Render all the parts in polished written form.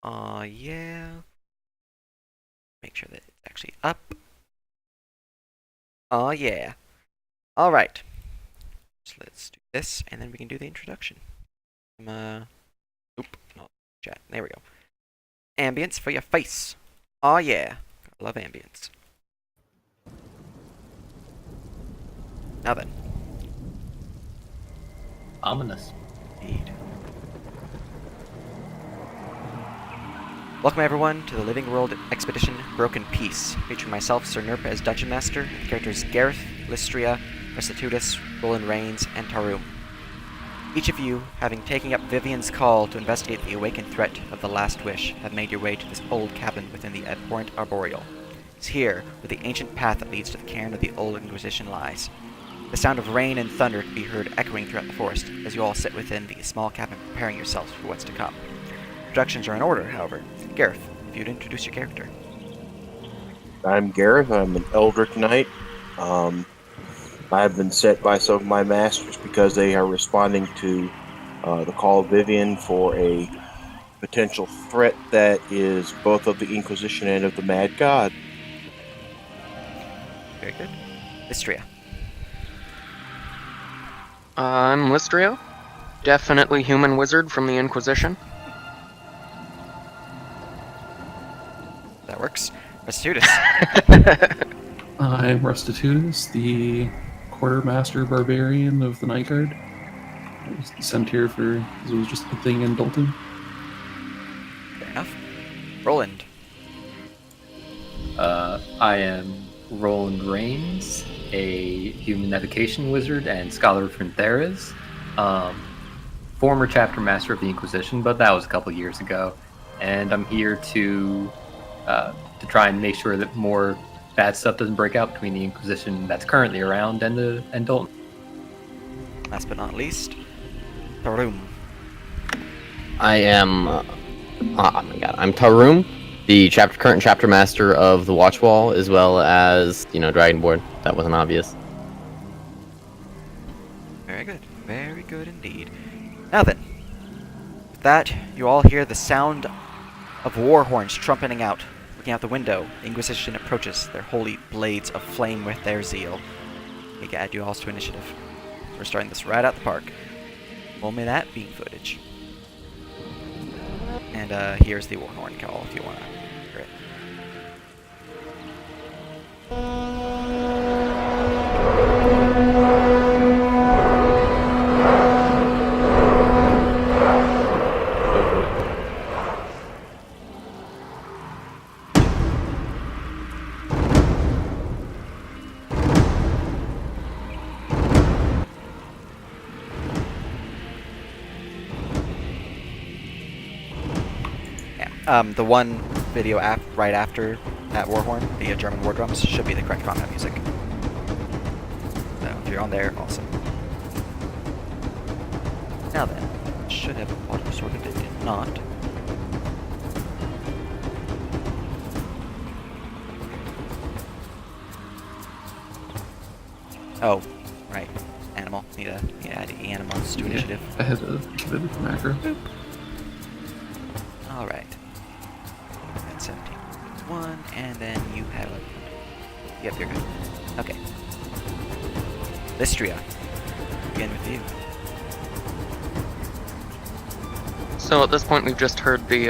Yeah. Make sure that it's actually up. Yeah. Alright. So let's do this, and then we can do the introduction. Oop, no, chat. There we go. Ambience for your face. Yeah. I love ambience. Now then. Ominous. Indeed. Welcome everyone to the Living World Expedition Broken Peace, featuring myself, Sir Nerpa as Dungeon Master, and the characters Gareth, Lystria, Restitutus, Roland Rains, and Tarum. Each of you, having taken up Vivian's call to investigate the awakened threat of the Last Wish, have made your way to this old cabin within the abhorrent arboreal. It's here where the ancient path that leads to the cairn of the Old Inquisition lies. The sound of rain and thunder can be heard echoing throughout the forest as you all sit within the small cabin preparing yourselves for what's to come. Introductions are in order, however. Gareth, if you'd introduce your character. I'm Gareth. I'm an Eldritch Knight. I've been set by some of my masters because they are responding to the call of Vivian for a potential threat that is both of the Inquisition and of the Mad God. Very good. Lystria. I'm Lystria. Definitely human wizard from the Inquisition. That works. Restitutus. I'm Restitutus, the quartermaster barbarian of the Night Guard. I was sent here because it was just a thing in Dalton. Fair enough. Roland. I am Roland Rains, a human navigation wizard and scholar of Fronteras. Former chapter master of the Inquisition, but that was a couple years ago. And I'm here to try and make sure that more bad stuff doesn't break out between the Inquisition that's currently around and Dalton. Last but not least, Tarum. I am. Oh my god, I'm Tarum, the current chapter master of the Watchwall, as well as Dragonborn. That wasn't obvious. Very good. Very good indeed. Now then, with that, you all hear the sound of war horns trumpeting out. Looking out the window, the Inquisition approaches, their holy blades aflame with their zeal. We can add you all to initiative. We're starting this right out the park. Only that being footage. And here's the war horn call if you want to hear it. The one video right after that war horn, the German war drums, should be the correct combat music. So if you're on there, awesome. Now then, should have auto sorted, it did not. Oh, right. Animal. Need to add animals to initiative. I had to give it a macro. Alright. That's 17 plus 1, and then you have... Yep, you're good. Okay. Lystria. Begin with you. So at this point we've just heard the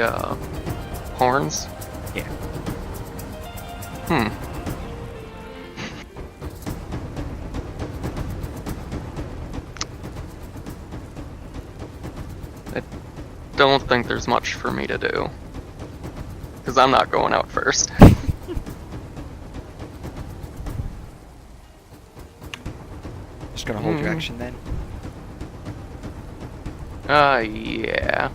horns. Yeah. I don't think there's much for me to do. Because I'm not going out first. Just gonna hold your action then. Yeah.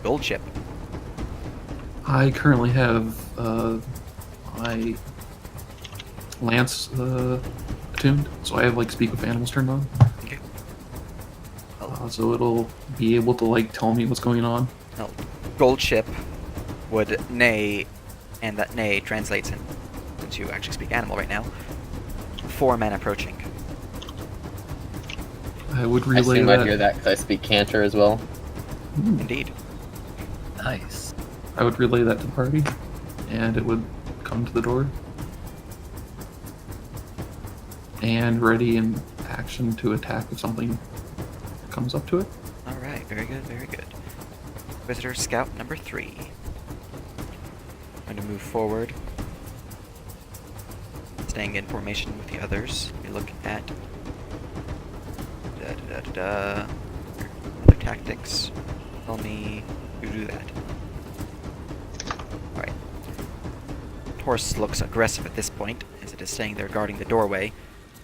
Gold chip. I currently have my lance attuned, so I have speak with animals turned on. Okay. So it'll be able to tell me what's going on. No. Gold chip would neigh, and that neigh translates into actually speak animal right now. 4 men approaching. I would I relay assume that. I'd hear that because I speak Cantor as well. Indeed. Nice. I would relay that to the party, and it would come to the door. And ready in action to attack if something comes up to it. Alright, very good, very good. Visitor Scout number 3. I'm going to move forward. Staying in formation with the others. We look at other tactics. Tell me who do that. Alright. Horse looks aggressive at this point, as it is staying there guarding the doorway.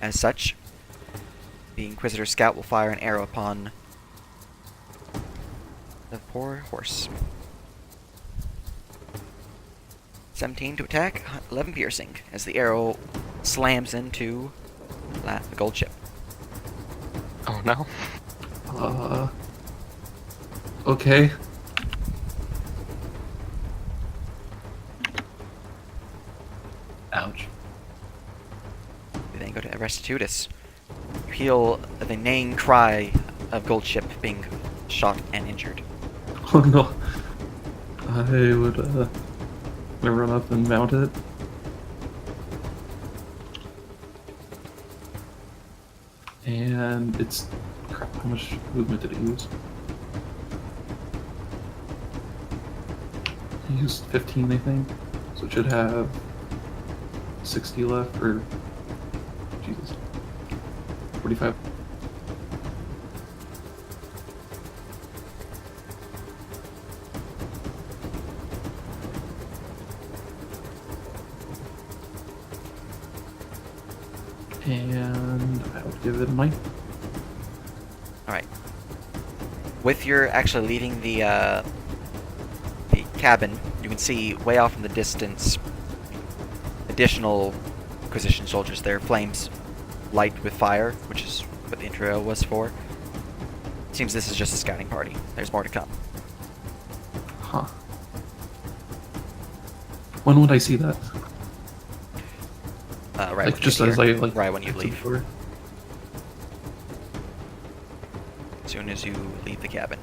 As such, the Inquisitor Scout will fire an arrow upon the poor horse. 17 to attack, 11 piercing, as the arrow slams into the gold chip. Oh no. Okay. Ouch. We then go to Restitutus. You hear the neighing cry of gold chip being shot and injured. Oh no. I would run up and mount it. And it's crap, how much movement did it use? It used 15, I think. So it should have 60 left, or Jesus. 45. And I would give it a 9. Alright. With your actually leaving the cabin, you can see way off in the distance additional Inquisition soldiers there. Flames light with fire, which is what the intro was for. Seems this is just a scouting party. There's more to come. Huh. When would I see that? Right Like when just you get as here. I like Right when you get to the leave. door? As soon as you leave the cabin.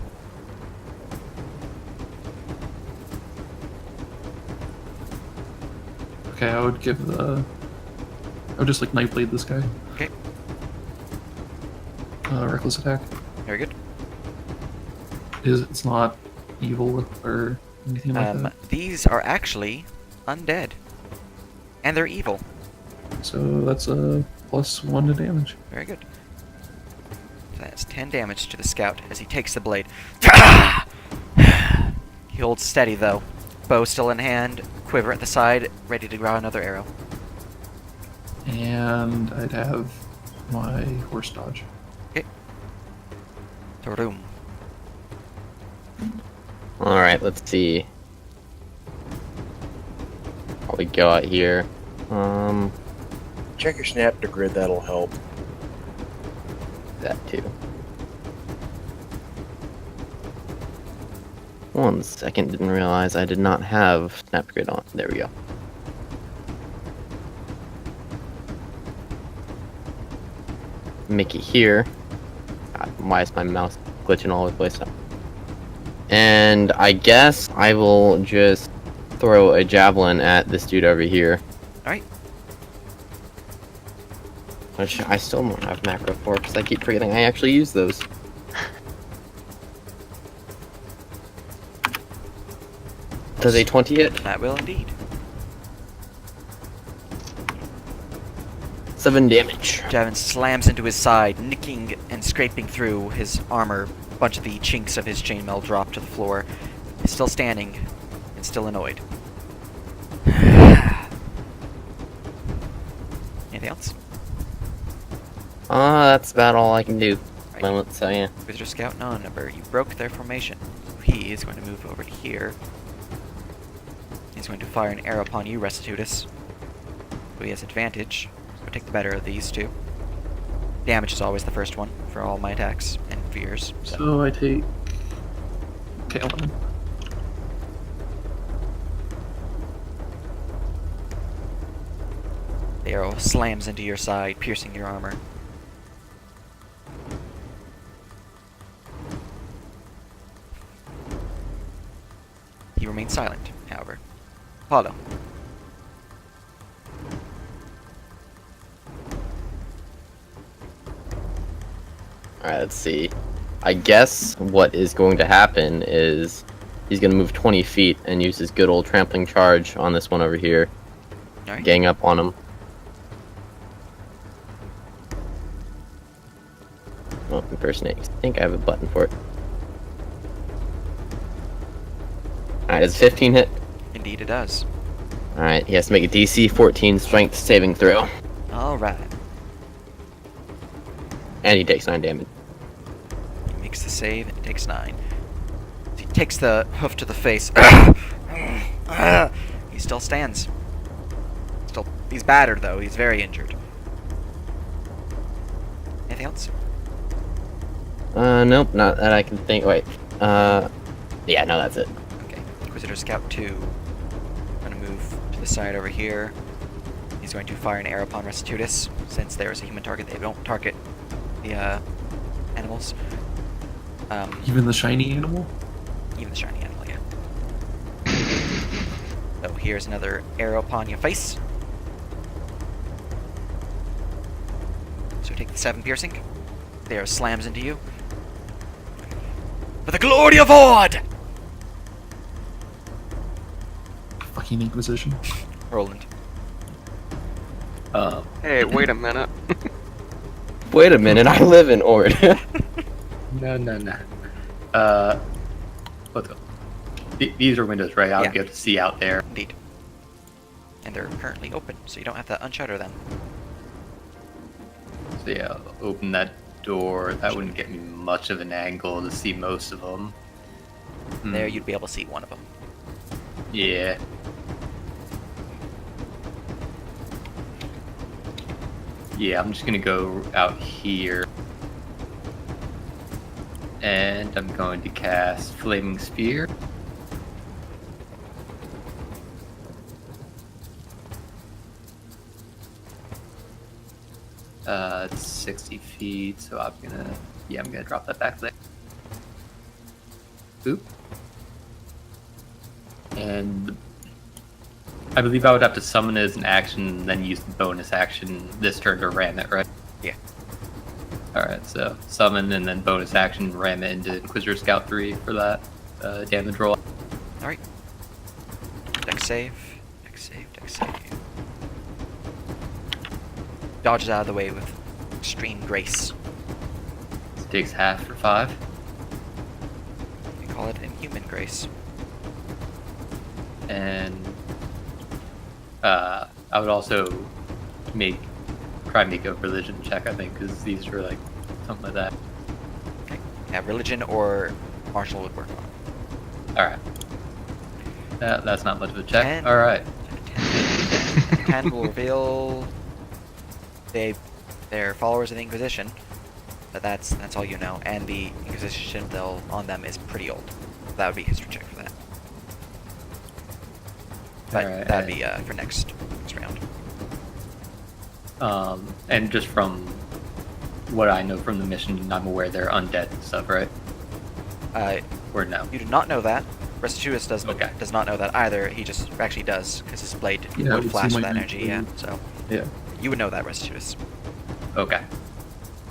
Okay, I would give the. I would just like knife blade this guy. Okay, Reckless attack. very good. It's not evil or anything like that. These are actually undead. And they're evil. So that's a +1 to damage. Very good. So that's 10 damage to the scout as he takes the blade. He holds steady though. Bow still in hand, quiver at the side, ready to draw another arrow. And I'd have my horse dodge. Okay. Verum. Alright, let's see. What we got here. Check your snap to grid, that'll help. That too. 1 second, didn't realize I did not have snap grid on. There we go. Mickey here. God, why is my mouse glitching all over the place? And I guess I will just throw a javelin at this dude over here. Alright. Which I still don't have macro for because I keep forgetting I actually use those. Does a 20 hit? That will indeed. 7 damage. Javin slams into his side, nicking and scraping through his armor. A bunch of the chinks of his chainmail drop to the floor. He's still standing and still annoyed. Anything else? That's about all I can do. Right. Moment, so yeah. Visitor Scout number. You broke their formation. He is going to move over to here. He's going to fire an arrow upon you, Restitutus. So he has advantage. So take the better of these two. Damage is always the first one for all my attacks and fears. So. So I take. Okay, 11. The arrow slams into your side, piercing your armor. He remains silent, however. Apollo. Alright, let's see. I guess what is going to happen is he's going to move 20 feet and use his good old trampling charge on this one over here. Alright. Gang up on him. Oh, impersonate. I think I have a button for it. Alright, does 15 hit? Indeed it does. Alright, he has to make a DC 14 strength saving throw. Alright. And he takes 9 damage. He makes the save and takes 9. He takes the hoof to the face. He still stands. He's battered though, he's very injured. Anything else? Nope, not that I can think. Wait. Yeah, no, that's it. Okay. Inquisitor Scout 2. I'm gonna move to the side over here. He's going to fire an arrow upon Restitutus. Since there is a human target, they don't target the animals. Even the shiny animal? Even the shiny animal, yeah. So here's another arrow upon your face. So take the 7 piercing. The arrow slams into you. For the glory of Ord! Fucking Inquisition. Roland. Hey, wait a minute. Wait a minute, I live in Ord. No. Let's go. These are windows, right? I'll Yeah. be able to see out there. Indeed. And they're currently open, so you don't have to unshutter them. So yeah, I'll open that door. That wouldn't get me much of an angle to see most of them. There you'd be able to see one of them. Yeah. Yeah, I'm just gonna go out here. And I'm going to cast Flaming Spear. It's 60 feet, so I'm gonna drop that back there. Oop. And I believe I would have to summon it as an action and then use the bonus action this turn to ram it, right? Yeah. Alright, so summon and then bonus action ram it into Inquisitor Scout 3 for that damage roll. Alright. Dex save. Dex save. Dex save. Dodges out of the way with extreme grace. It takes half for 5. We call it inhuman grace. And I would also try and make a religion check, I think, because these are like something like that. Okay. Yeah, religion or martial would work on it. Alright. That's not much of a check. 10. Alright. 10 will reveal they're followers of the Inquisition, but that's all you know. And the Inquisition bill on them is pretty old. That would be a history check for that. But Alright, that'd be for next round. And just from what I know from the mission, I'm aware they're undead and stuff, right? Or no? You do not know that. Restitutus Okay. does not know that either. He just actually does, because his blade Yeah, I would would flash see with my that energy, yeah. blade. So Yeah. you would know that, Restitutus. Okay.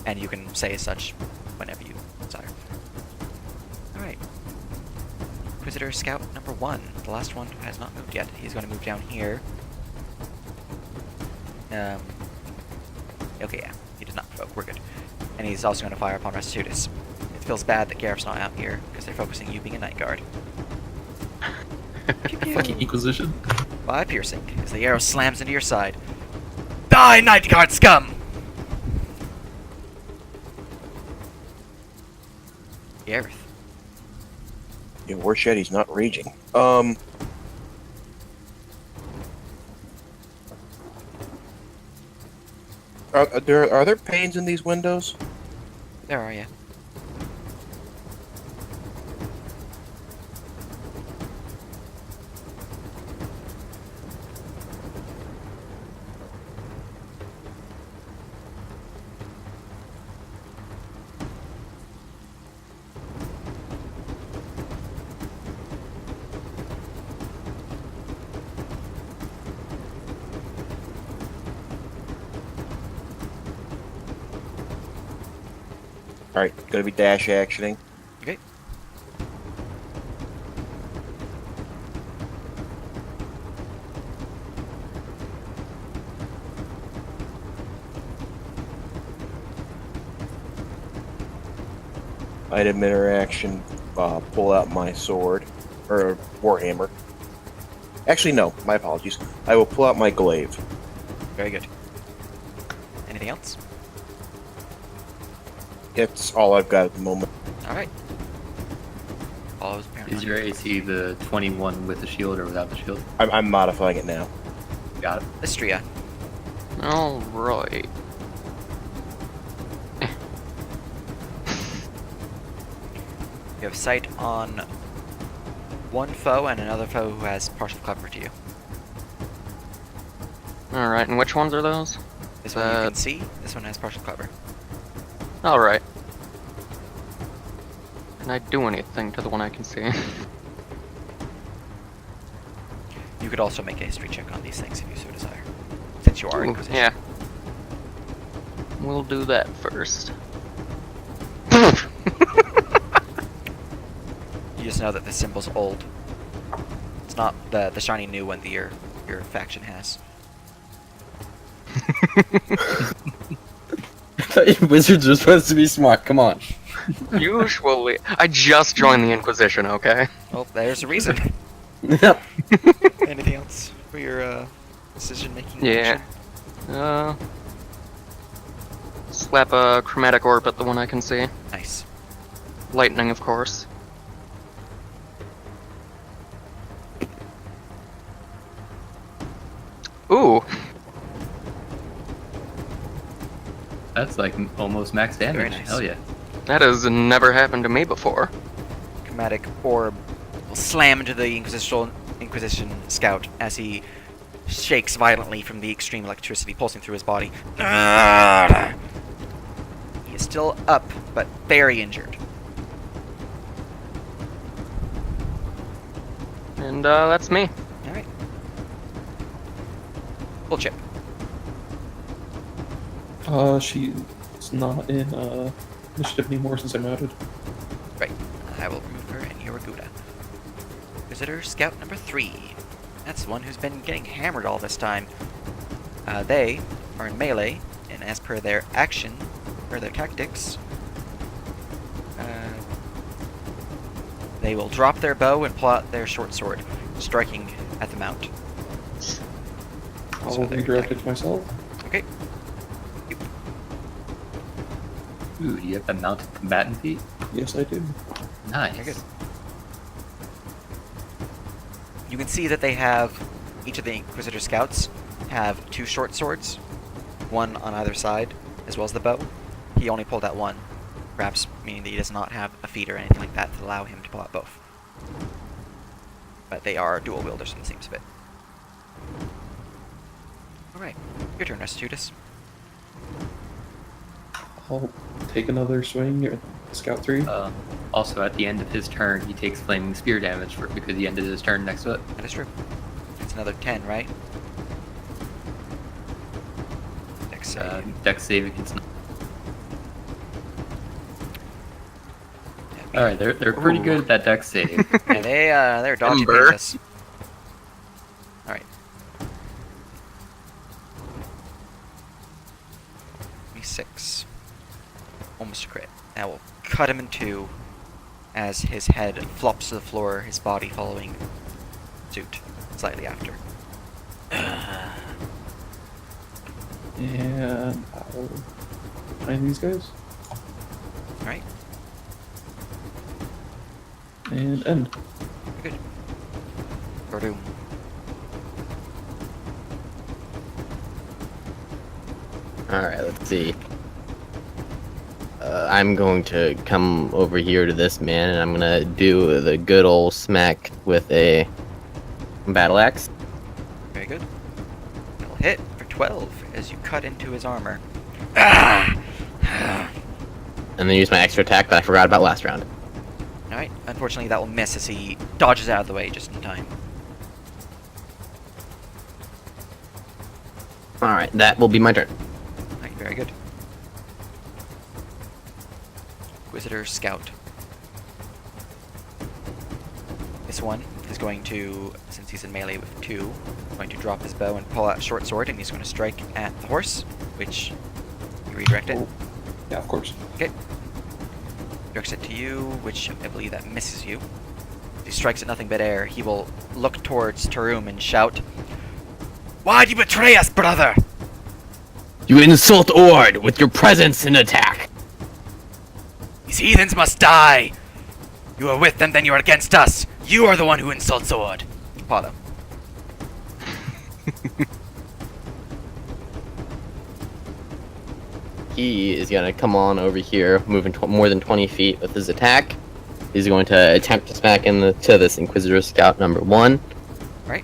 And you can say such whenever you desire. Alright. Inquisitor Scout number 1. The last one has not moved yet. He's going to move down here. Okay, yeah. He did not provoke. We're good. And he's also going to fire upon Restitutus. It feels bad that Gareth's not out here, because they're focusing you being a night guard. Pew pew. Fucking Inquisition. 5 piercing, as the arrow slams into your side. Die, night guard scum! Gareth. Yeah, worse yet, he's not raging. Are there panes in these windows? There are you. Alright, gonna be dash actioning. Okay. Item interaction, pull out my sword, or warhammer. Actually, no, my apologies. I will pull out my glaive. Very good. Anything else? It's all I've got at the moment. All right. Follows apparently. Is your AC the 21 with the shield or without the shield? I'm modifying it now. Got it. Lystria. Alright. You have sight on one foe and another foe who has partial cover to you. Alright, and which ones are those? This one you can see. This one has partial cover. Alright. Can I do anything to the one I can see? You could also make a history check on these things if you so desire, since you are Ooh, Inquisition. yeah. We'll do that first. You just know that the symbol's old. It's not the shiny new one that your faction has. I thought you wizards were supposed to be smart. Come on. Usually, I just joined the Inquisition, okay? Well, there's a reason. Yep. Anything else for your decision-making? Yeah. Slap a chromatic orb at the one I can see. Nice. Lightning, of course. Ooh, That's like almost max damage. Very nice. Hell yeah. that has never happened to me before. Chromatic orb will slam into the Inquisition scout as he shakes violently from the extreme electricity pulsing through his body. He is still up, but very injured. And that's me. Alright. Full chip. She's not in initiative anymore since I mounted. Right. I will remove her and Yuraguda. Visitor Scout number 3. That's the one who's been getting hammered all this time. They are in melee, and as per their action, or their tactics, they will drop their bow and pull out their short sword, striking at the mount. I'll So they're redirect it attacking. to myself. Okay. Ooh, do you have the mounted combatant feat? Yes, I do. Nice. Very good. You can see that they have, each of the Inquisitor Scouts have 2 short swords, one on either side, as well as the bow. He only pulled out one, perhaps meaning that he does not have a feat or anything like that to allow him to pull out both. But they are dual wielders from the seems of it. Alright, your turn, Restitutus. I'll take another swing at Scout 3. Also, at the end of his turn, he takes flaming spear damage because he ended his turn next to it. That is true. It's another 10, right? Dex save. Dex save against. Yeah, All right, they're pretty good at that dex save. yeah, they're dodging Ember. this. Alright. 6. Almost a crit. That will cut him in 2 as his head flops to the floor, his body following suit slightly after. And I'll find these guys. Alright, And end. good. Verum. Alright, let's see. I'm going to come over here to this man and I'm gonna do the good old smack with a battle axe. Very good. It'll hit for 12 as you cut into his armor. And then use my extra attack that I forgot about last round. Alright, unfortunately that will miss as he dodges out of the way just in time. Alright, that will be my turn. Alright, very good. Inquisitor Scout. This one is going to, since he's in melee with 2, going to drop his bow and pull out a short sword, and he's going to strike at the horse, which you redirect it. Oh. Yeah, of course. Okay. Directs it to you, which I believe that misses you. He strikes at nothing but air. He will look towards Tarum and shout, "Why'd you betray us, brother?" You insult Ord with your presence and attack. "These heathens must die! You are with them, then you are against us! You are the one who insults Ord!" Apollo. He is gonna come on over here, moving more than 20 feet with his attack. He's going to attempt to smack into this Inquisitor Scout number 1. Right.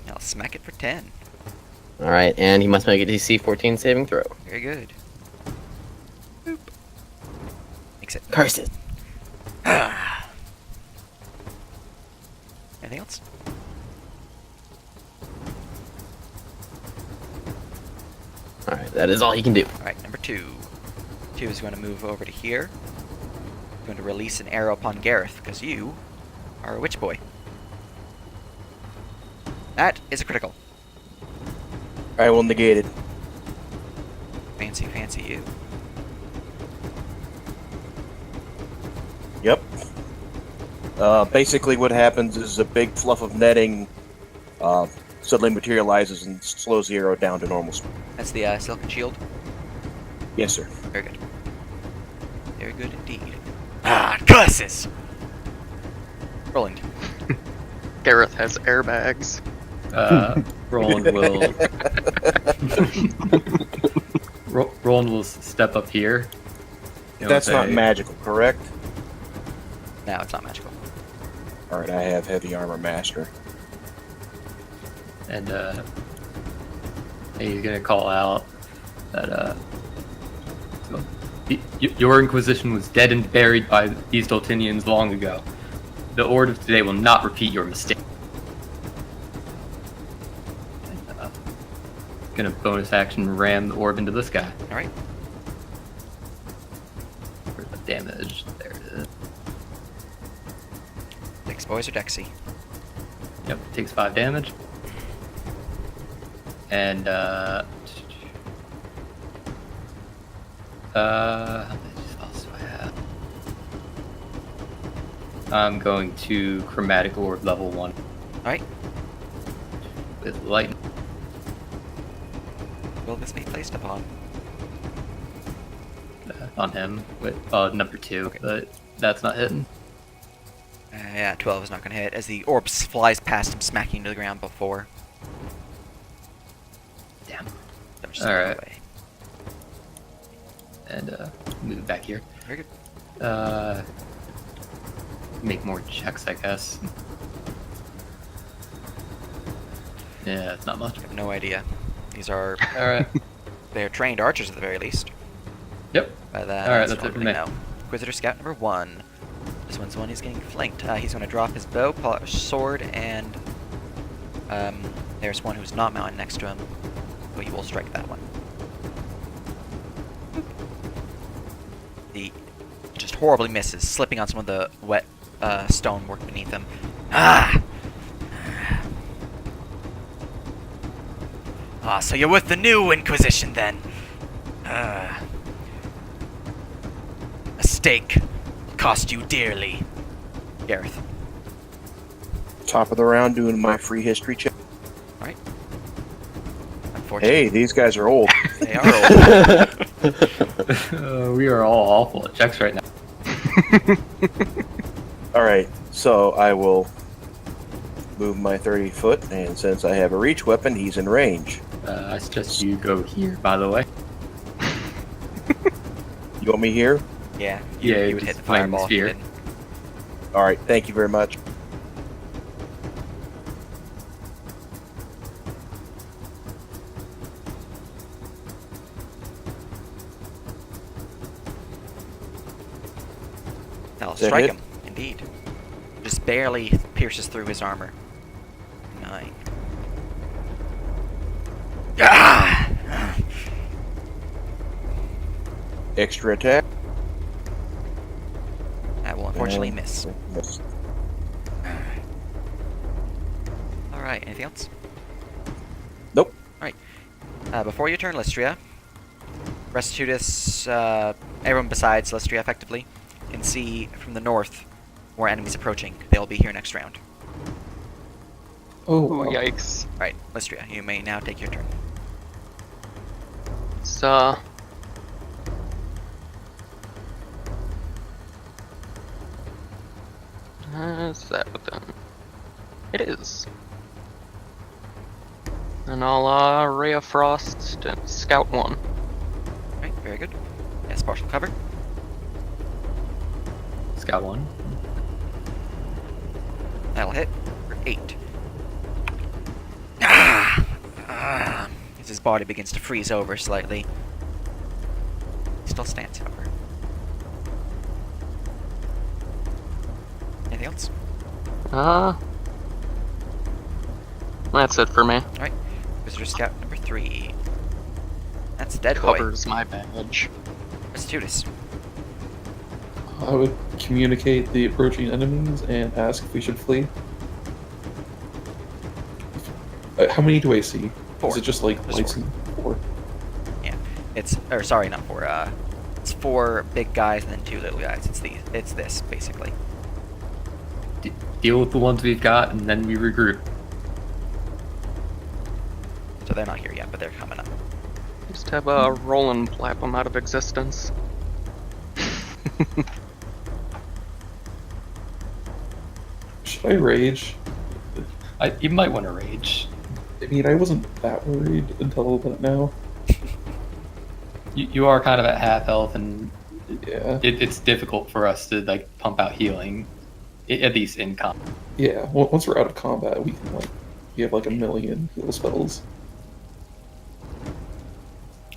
I'll smack it for 10. Alright, and he must make a DC 14 saving throw. Very good. Boop. Makes it. Curses. Anything else? Alright, that is all he can do. Alright, number 2. 2 is going to move over to here. Going to release an arrow upon Gareth, because you are a witch boy. That is a critical. I will negate it. Fancy, fancy you. Yep. Basically, what happens is a big fluff of netting suddenly materializes and slows the arrow down to normal speed. That's the silken shield. Yes, sir. Very good. Very good indeed. Ah, curses! Roland. Gareth has airbags. Roland will. Roland will step up here. You know, That's not say- magical, correct? No, it's not magical. All right, I have heavy armor master. And he's gonna call out that your Inquisition was dead and buried by these Doltinians long ago. The Ord of today will not repeat your mistake. And, gonna bonus action ram the orb into this guy. Alright. For the damage. There it is. Dex boys or Dexy? Yep, takes 5 damage. And how many spells do I have? I'm going to Chromatic Orb level 1 Alright. with lightning. Will this be placed upon? On him with number 2, Okay. but that's not hitting. Yeah, 12 is not going to hit, as the orb flies past him, smacking to the ground before. Damn. That was just Alright. away. And move back here. Very good. Make more checks, I guess. Yeah, it's not much. I have no idea. These are, Alright. they're trained archers at the very least. Yep. By that, Alright, that's it for me. No. Inquisitor Scout number 1. This one's the one he's getting flanked. He's going to drop his bow, pull out a sword, and there's one who's not mounted next to him, so he will strike that one. He just horribly misses, slipping on some of the wet stonework beneath him. Ah! Ah, so you're with the new Inquisition then? A stake will cost you dearly. Gareth. Top of the round, doing my free history check. Alright. Unfortunately, Hey, these guys are old. they are old. We are all awful at checks right now. All right, so I will move my 30 foot, and since I have a reach weapon, he's in range. I suggest you go here, by the way. You want me here? Yeah, Yeah, you would just hit the flying fireball if you sphere. didn't. All right, thank you very much. That'll Does that strike hit? him, indeed. Just barely pierces through his armor. 9. Ah! Extra attack. That will unfortunately And- miss. Miss. Alright, anything else? Nope. Before your turn, Lystria, Restitutus, everyone besides Lystria effectively, can see from the north more enemies approaching. They'll be here next round. Oh, Ooh, wow. yikes. Alright, Lystria, you may now take your turn. It's, is that within? It is. And I'll, Ray of Frost and Scout 1. Alright, very good. Yes, partial cover. Scout 1. That'll hit for 8. As his body begins to freeze over slightly. He still stands, however. Anything else? That's it for me. Alright. Visitor Scout number 3. That's a dead boy. Covers my badge. Restitutus. I would communicate the approaching enemies and ask if we should flee. How many do I see? 4. Is it just like Just lights 4. and 4? Sorry, not 4. It's 4 big guys and then 2 little guys. It's this, basically. Deal with the ones we've got, and then we regroup. So they're not here yet, but they're coming up. Just have a roll and plap them out of existence. Should I rage? You might want to rage. I mean, I wasn't that worried until now. You are kind of at half health, and Yeah. it's difficult for us to like pump out healing, at least in combat. Yeah. Once we're out of combat, we can we have like a million heal spells.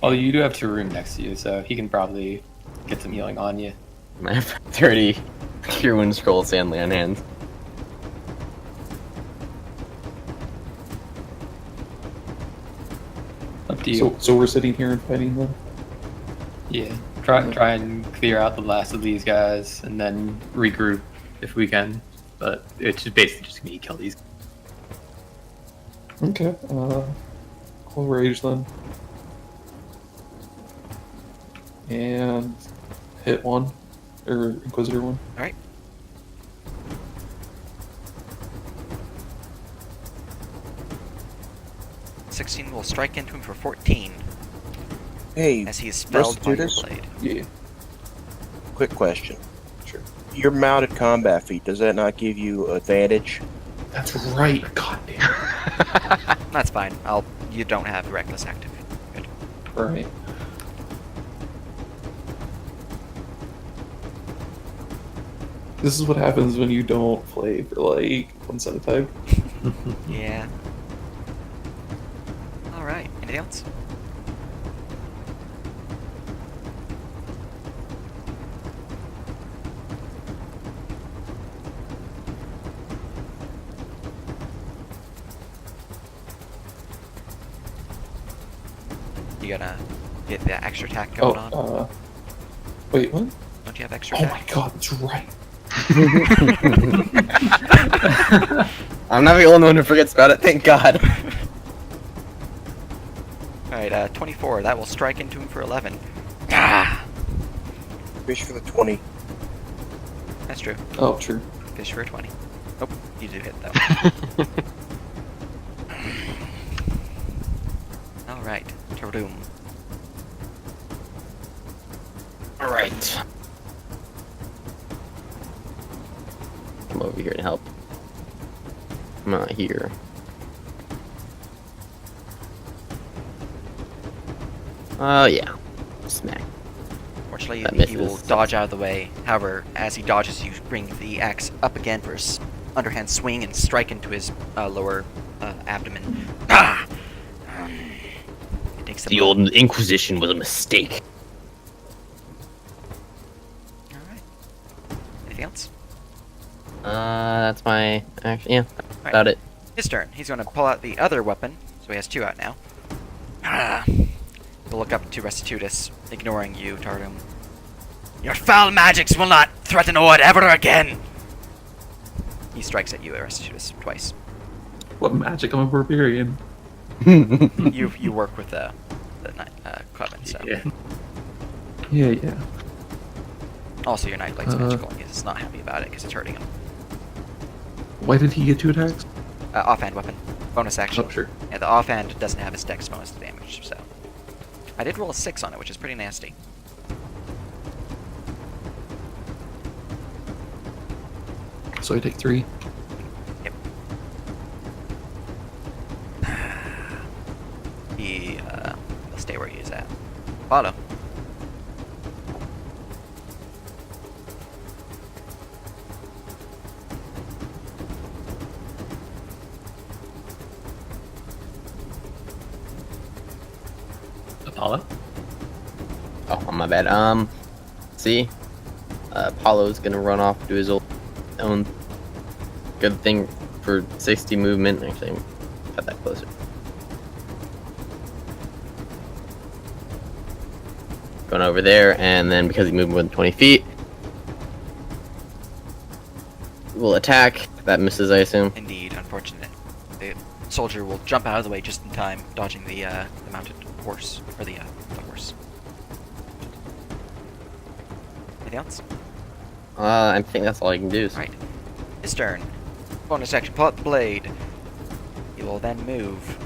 Although you do have Taroom next to you, so he can probably get some healing on you. I have 30 Cure Wound Scrolls Stanley on hand. Up to you. So we're sitting here and fighting them. Yeah, try and clear out the last of these guys, and then regroup if we can. But it's just basically just gonna kill these. Okay. I'll rage then. And hit 1. Or Inquisitor 1. Alright. '16 will strike into him for 14 Hey, as he is felled by your Restitutus? blade. Yeah. quick question. Sure. Your mounted combat feat, does that not give you advantage? That's right. God damn. That's fine. You don't have reckless active. Good. Right. This is what happens when you don't play for like one set of type. Yeah. Alright, anything else? You gonna get the extra attack going on? Wait, what? Don't you have extra Oh my attack? god, that's right. I'm not the only one who forgets about it, thank God. Alright, 24. That will strike into him for 11. Ah! Fish for the 20. That's true. Oh, true. Fish for a 20. Oh, you do hit though. Alright, Taroom. Alright. Come over here and help. I'm not here. Oh, yeah. Smack. Fortunately, That he will misses. dodge out of the way. However, as he dodges, you bring the axe up again for his underhand swing and strike into his lower abdomen. Ah! It takes The old Inquisition was a mistake. Alright. Anything else? That's my action. Yeah, about it. His turn. He's going to pull out the other weapon, so he has 2 out now. Ah. He'll look up to Restitutus, ignoring you, Taroom. Your foul magics will not threaten Ord ever again! He strikes at you, Aristoteles, twice. What magic? I'm a barbarian. You work with the Coven, so. Yeah. Yeah. Also, your Nightblade's magical, and he's not happy about it because it's hurting him. Why did he get 2 attacks? Offhand weapon. Bonus action. Oh, sure. Yeah, the offhand doesn't have his dex bonus to damage, so. I did roll a 6 on it, which is pretty nasty. So I take 3. Yep. He'll stay where he is at. Follow. Apollo? Oh, my bad. See? Apollo's gonna run off to his own good thing for 60 movement. Actually, cut that closer. Going over there, and then because he moved more than 20 feet, will attack. That misses, I assume. Indeed, unfortunate. The soldier will jump out of the way just in time, dodging the mounted horse, or the horse. Anything else? I think that's all I can do. So. Alright. His turn. Bonus action, pull out the blade. He will then move,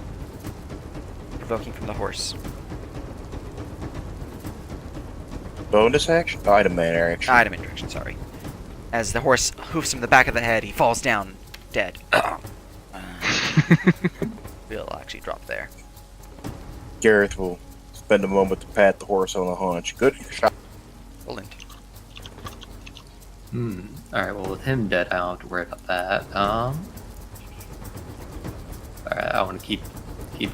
provoking from the horse. Bonus action? Item man action. Item interaction, sorry. As the horse hoofs him in the back of the head, he falls down, dead. We'll actually drop there. Gareth will spend a moment to pat the horse on the haunch. Good shot. Roland. Alright, well, with him dead, I don't have to worry about that. Alright, I want to keep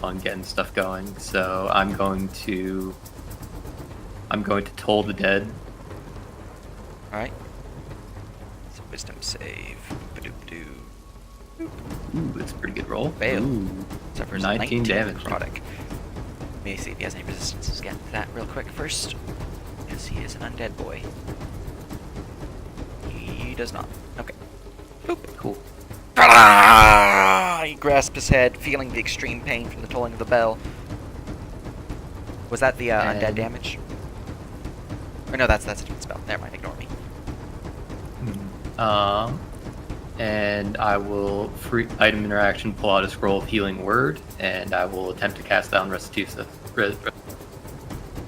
on getting stuff going, so I'm going to toll the dead. Alright. It's a wisdom save. Ba-doop-doo. Ooh, it's a pretty good roll. Fail. Ooh, Suffers 19 damage. necrotic. Let me see if he has any resistances. Get to that real quick first. Because he is an undead boy. He does not. Okay. Boop. Cool. He grasps his head, feeling the extreme pain from the tolling of the bell. Was that the undead And- damage? Or no, that's a different spell. Never mind, ignore me. And I will free item interaction pull out a scroll of healing word, and I will attempt to cast down restitution.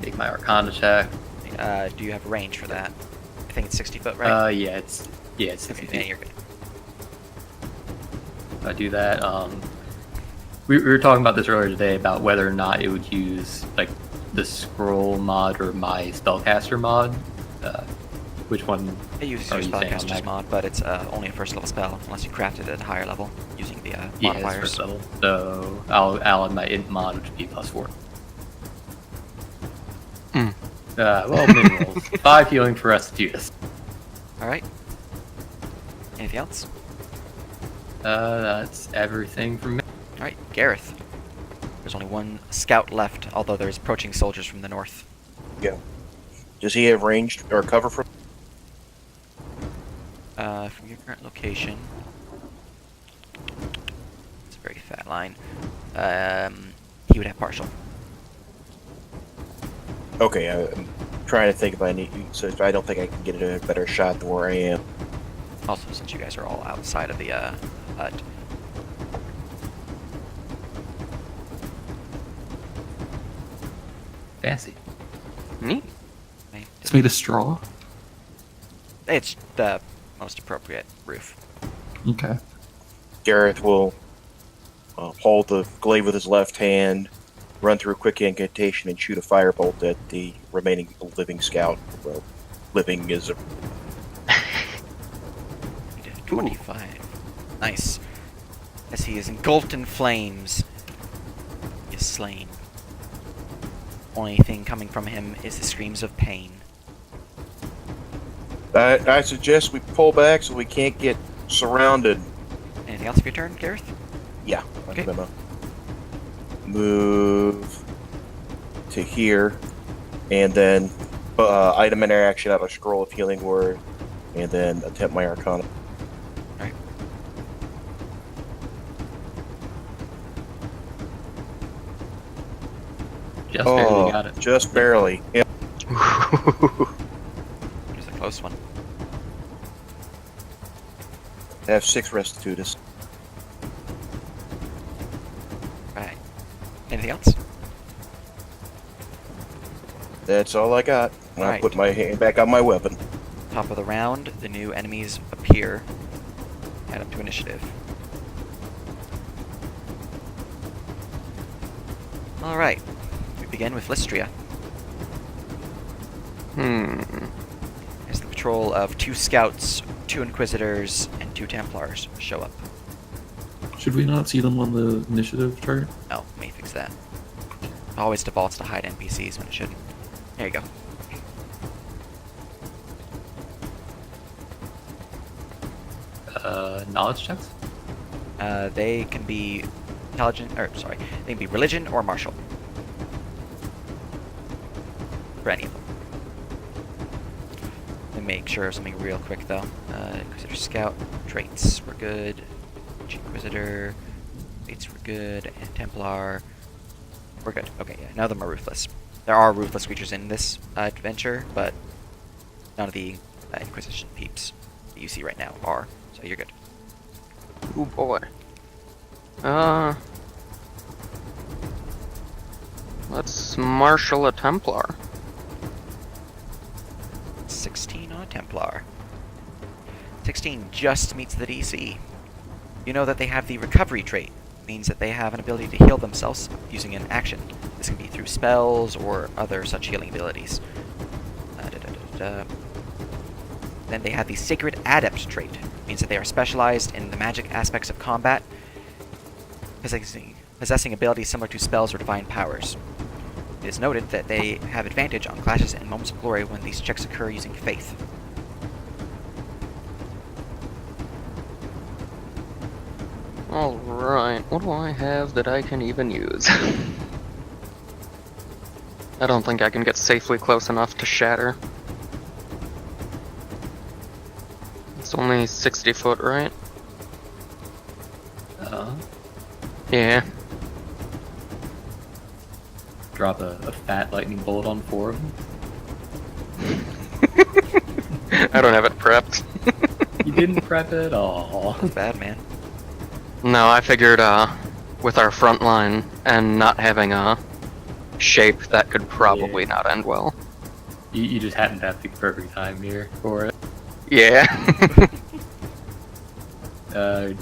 Make my Arcana check. Do you have range for that? I think it's 60 foot, right? Yeah, it's 60 Okay, feet. then you're good. If I do that, we were talking about this earlier today about whether or not it would use like the scroll mod or my spellcaster mod. Which one? It uses are your you saying on spellcaster's that? mod, but it's only a first level spell unless you craft it at a higher level using the Yeah, it's modifiers. first level. So I'll add my int mod, which would be +4. Well, mini rolls. 5 healing for Restitutus. Alright. Anything else? That's everything from me. Alright, Gareth. There's only one scout left, although there's approaching soldiers from the north. Yeah. Does he have ranged or cover from? From your current location. It's a very fat line. He would have partial. Okay, I'm trying to think if I need. So if I don't think I can get a better shot than where I am. Also, since you guys are all outside of the hut. Fancy. Neat. It's made of straw. It's the most appropriate roof. Okay. Gareth will hold the glaive with his left hand, run through a quick incantation, and shoot a firebolt at the remaining living scout. Well, living is a. He did 25. Nice. As he is engulfed in flames, he is slain. Only thing coming from him is the screams of pain. I suggest we pull back so we can't get surrounded. Anything else for your turn, Gareth? Yeah. Okay. I'm gonna move to here, and then Item interaction out of scroll of healing word, and then attempt my Arcana. Just barely got it. Just barely. Yep. Just a close one. I have 6 Restitutus. Right. Anything else? That's all I got. I Alright. put my hand back on my weapon. Top of the round, the new enemies appear. Add up to initiative. Alright. We begin with Lystria. As the patrol of 2 scouts, 2 inquisitors, and 2 templars show up. Should we not see them on the initiative chart? Oh, let me fix that. It always defaults to hide NPCs when it shouldn't. There you go. Knowledge checks? They can be intelligent, or sorry, they can be religion or martial. For any of them. Let me make sure of something real quick though. Inquisitor Scout, traits were good. Inquisitor, traits were good, and Templar, we're good. Okay, yeah, none of them are ruthless. There are ruthless creatures in this adventure, but none of the Inquisition peeps that you see right now are, so you're good. Oh boy. Let's marshal a Templar. 16 on a Templar. 16 just meets the DC. You know that they have the recovery trait. Means that they have an ability to heal themselves using an action. This can be through spells or other such healing abilities. Then they have the Sacred Adept trait. Means that they are specialized in the magic aspects of combat, possessing abilities similar to spells or divine powers. It is noted that they have advantage on clashes and moments of glory when these checks occur using faith. Alright, what do I have that I can even use? I don't think I can get safely close enough to shatter. It's only 60 foot, right? Yeah. Drop a fat lightning bolt on 4 of them. I don't have it prepped. You didn't prep it all. Bad, man. No, I figured with our front line and not having a shape, that could probably not end well. You just happen to have the perfect time here for it. Yeah.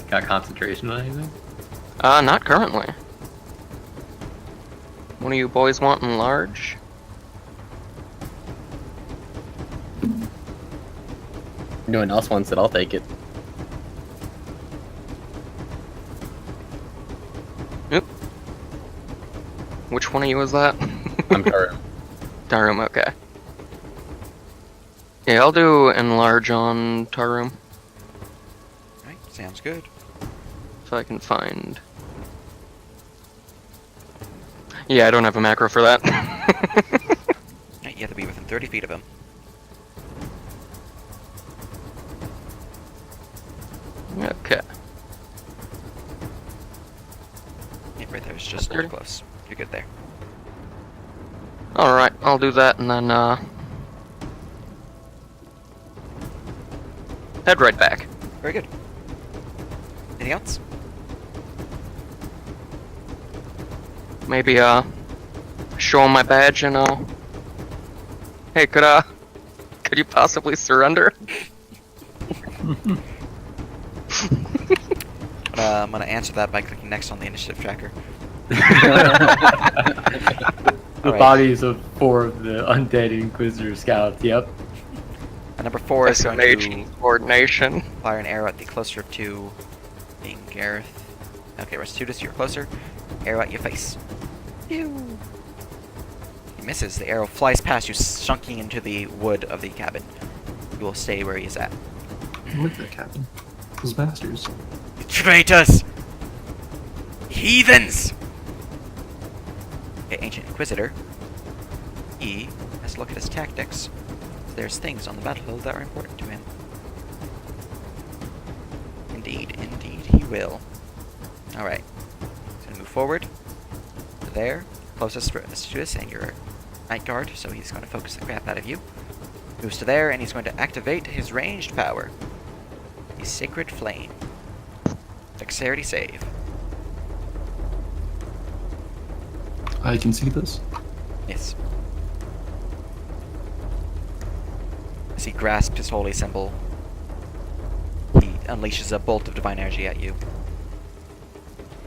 Got concentration on anything? Not currently. One of you boys wanting large? If anyone else wants it, I'll take it. Oop. Which one of you was that? I'm sure. Tarum, okay. Yeah, I'll do enlarge on Tarum, Right, sounds good. if I can find... Yeah, I don't have a macro for that. Right, you have to be within 30 feet of him. Okay. Yeah, right there is just Thirty. close. You're good there. Alright, I'll do that and then, head right back. Very good. Anything else? Maybe, show him my badge and, hey, could you possibly surrender? I'm gonna answer that by clicking next on the initiative tracker. The Alright. bodies of 4 of the undead Inquisitor scouts, yep. Number 4 is going Estimation, to coordination. fire an arrow at the closer of 2, being Gareth. Okay, Restitutus, you're closer. Arrow at your face. Pew! He misses. The arrow flies past you, sunking into the wood of the cabin. You will stay where he is at. Look at that cabin. Those bastards. Traitors! Heathens! Okay, Ancient Inquisitor. He has close look at his tactics. There's things on the battlefield that are important to him. Indeed, he will. Alright. He's gonna move forward. To there. Closest to us, and you're Night Guard, so he's going to focus the crap out of you. Moves to there, and he's going to activate his ranged power. The Sacred Flame. Dexterity save. I can see this. Yes. As he grasps his holy symbol, he unleashes a bolt of divine energy at you.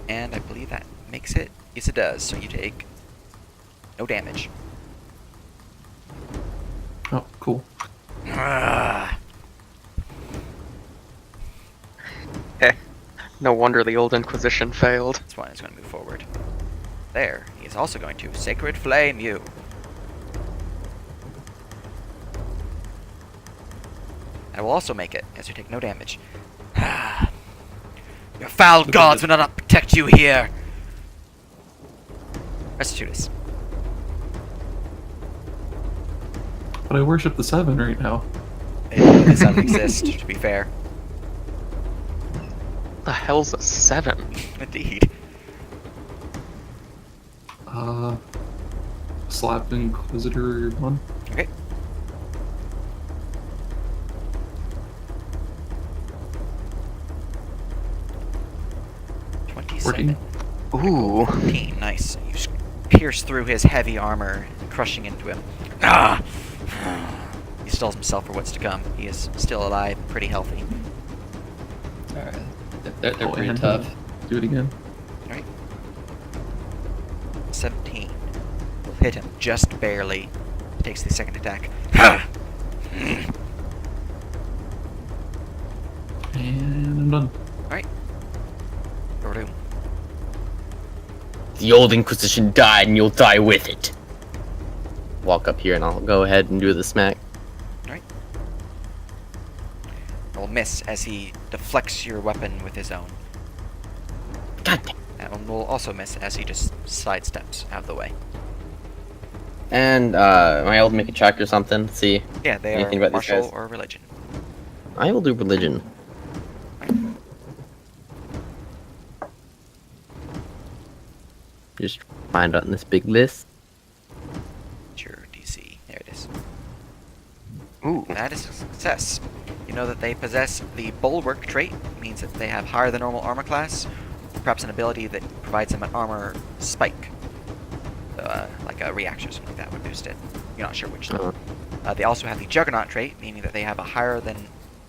And I believe that makes it. Yes, it does. So you take no damage. Oh, cool. Ah. No wonder the old Inquisition failed. That's why he's going to move forward. There. He is also going to Sacred Flame you. I will also make it, as you take no damage. Your foul gods will not protect you here! Restitutus. But I worship the 7 right now. It doesn't exist, to be fair. The hell's a 7? Indeed. Slap Inquisitor 1. Okay. Working. Ooh. 14, nice. You pierce through his heavy armor, crushing into him. Ah! He stalls himself for what's to come. He is still alive, pretty healthy. Alright. They're Oh, pretty and, tough. Do it again. Alright. 17. Will hit him just barely. Takes the second attack. And I'm done. Alright. Verum. The old Inquisition died, and you'll die with it. Walk up here, and I'll go ahead and do the smack. Alright. Will miss as he deflects your weapon with his own. God damn. That one will also miss as he just sidesteps out of the way. And am I able to make a check or something? See, Yeah, they Anything are about these martial guys? or religion. I will do religion. Just find out in this big list. Your DC. There it is. Ooh. That is a success. You know that they possess the Bulwark trait, means that they have higher than normal armor class, perhaps an ability that provides them an armor spike. Like a reaction or something like that would boost it. You're not sure which though. They also have the Juggernaut trait, meaning that they have a higher than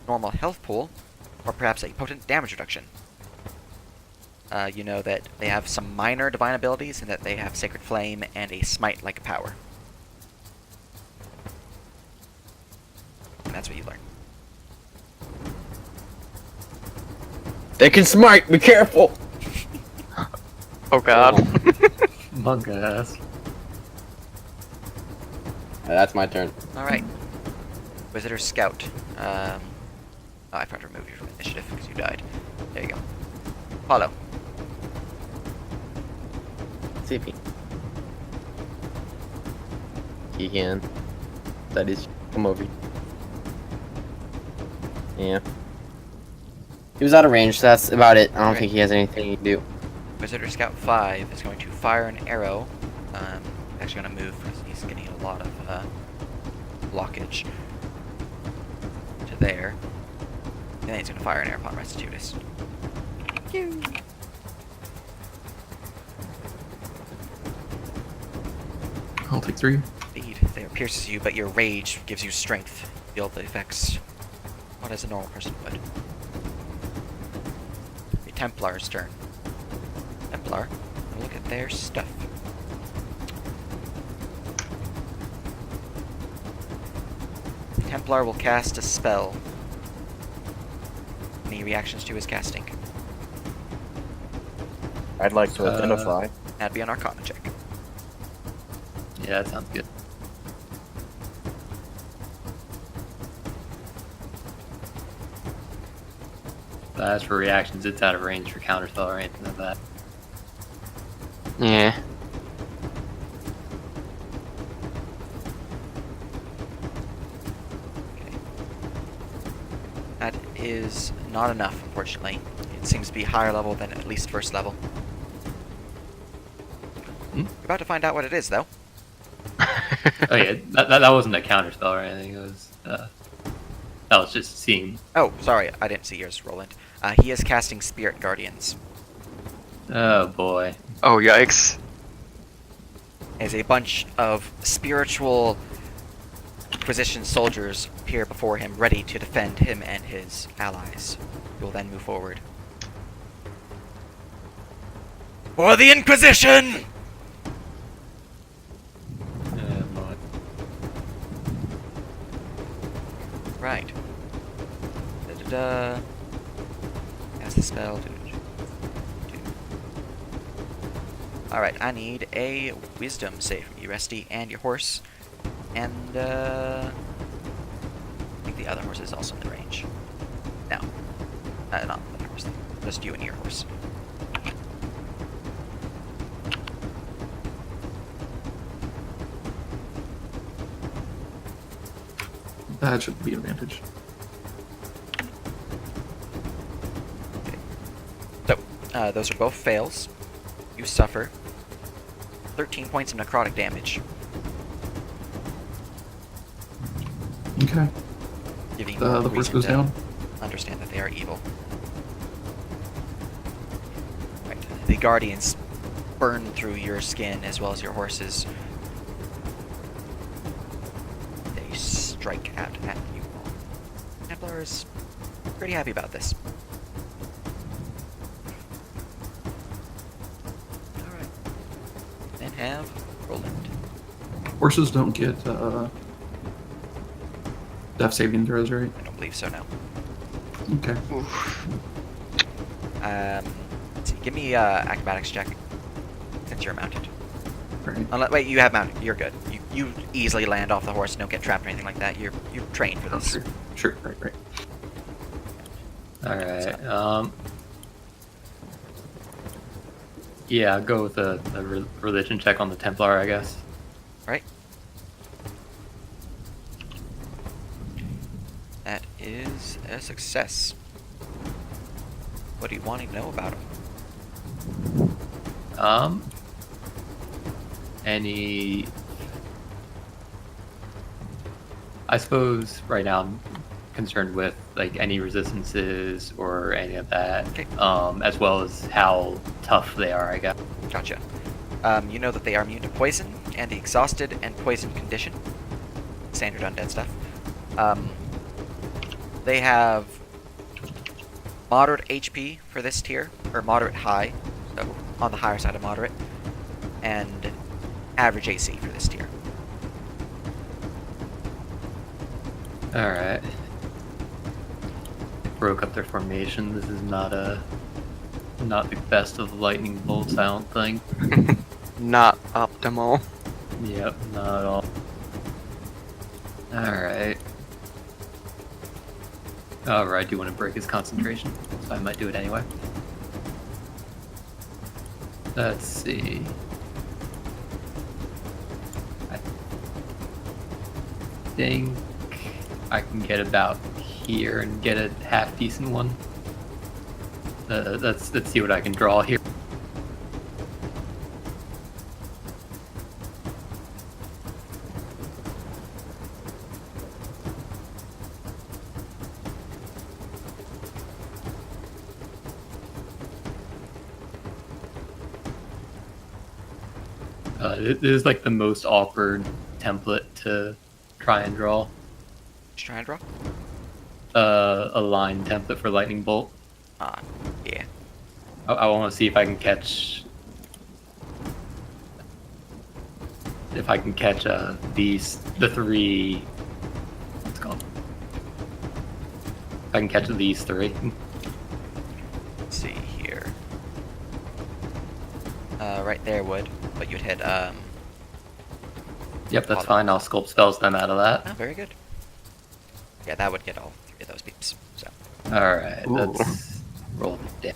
normal health pool, or perhaps a potent damage reduction. You know that they have some minor divine abilities, and that they have Sacred Flame and a Smite-like power. And that's what you learn. They can smite. Be careful. Oh god. Monk ass. That's my turn. Alright. Visitor Scout. Oh, I forgot to remove you from initiative because you died. There you go. Follow. See if he can. That is, come over. Yeah. He was out of range, so that's about it. I don't Okay. think he has anything he can do. Visitor Scout 5 is going to fire an arrow. Actually going to move because he's getting a lot of blockage to there. And then he's going to fire an arrow upon Restitutus. I'll take 3. Indeed, there pierces you, but your rage gives you strength. Feel the effects. What as a normal person would. The Templar's turn. Templar, look at their stuff. Templar will cast a spell. Any reactions to his casting? I'd like to identify. That'd be an Arcana check. Yeah, that sounds good. As for reactions, it's out of range for counterspell or anything like that. Yeah. That is not enough, unfortunately. It seems to be higher level than at least first level. Hmm? We're about to find out what it is, though. Oh yeah, that wasn't a counter spell or anything. It was that was just seeing. Oh, sorry, I didn't see yours, Roland. He is casting Spirit Guardians. Oh boy. Oh, yikes. As a bunch of spiritual Inquisition soldiers appear before him, ready to defend him and his allies. He will then move forward. For the Inquisition! Oh boy. Right. Da-da-da. Cast the spell. Alright, I need a wisdom save from you, Resty, and your horse. And, I think the other horse is also in the range. No. Not the horse. Just you and your horse. That should be advantage. So, those are both fails. You suffer 13 points of necrotic damage, Okay. giving you The more horse reason goes to down. understand that they are evil. Right. The guardians burn through your skin as well as your horse's. They strike out at you all. Templar is pretty happy about this. Alright. Then have Roland. Horses don't get death saving throws, right? I don't believe so, no. Okay. Let's see. Give me acrobatics check since you're mounted. Right. Wait, you have mounted. You're good. You easily land off the horse. Don't get trapped or anything like that. You're trained for Oh, this. sure. Right. All right. Yeah, I'll go with a religion check on the Templar, I guess. Right. That is a success. What do you want to know about him? Any? I suppose right now I'm concerned with like any resistances or any of that, Okay. as well as how tough they are, I guess. Gotcha. You know that they are immune to poison and the exhausted and poisoned condition. Standard undead stuff. They have moderate HP for this tier, or moderate high, so on the higher side of moderate, and average AC for this tier. All right. They broke up their formation. This is not the best of lightning bolts, I don't think. Not optimal. Yep, not at all. Alright. Alright, do you want to break his concentration? So I might do it anyway. Let's see. I think I can get about here and get a half decent one. Let's see what I can draw here. This is like the most awkward template to try and draw. Just try and draw. A line template for lightning bolt. Yeah. I want to see if I can catch. If I can catch the three. What's it called? If I can catch these three. Let's see here. Right there would, but you'd hit, Yep, that's fine. I'll sculpt spells them out of that. Oh, very good. Yeah, that would get all three of those beeps, so. Alright, Ooh. let's roll it down.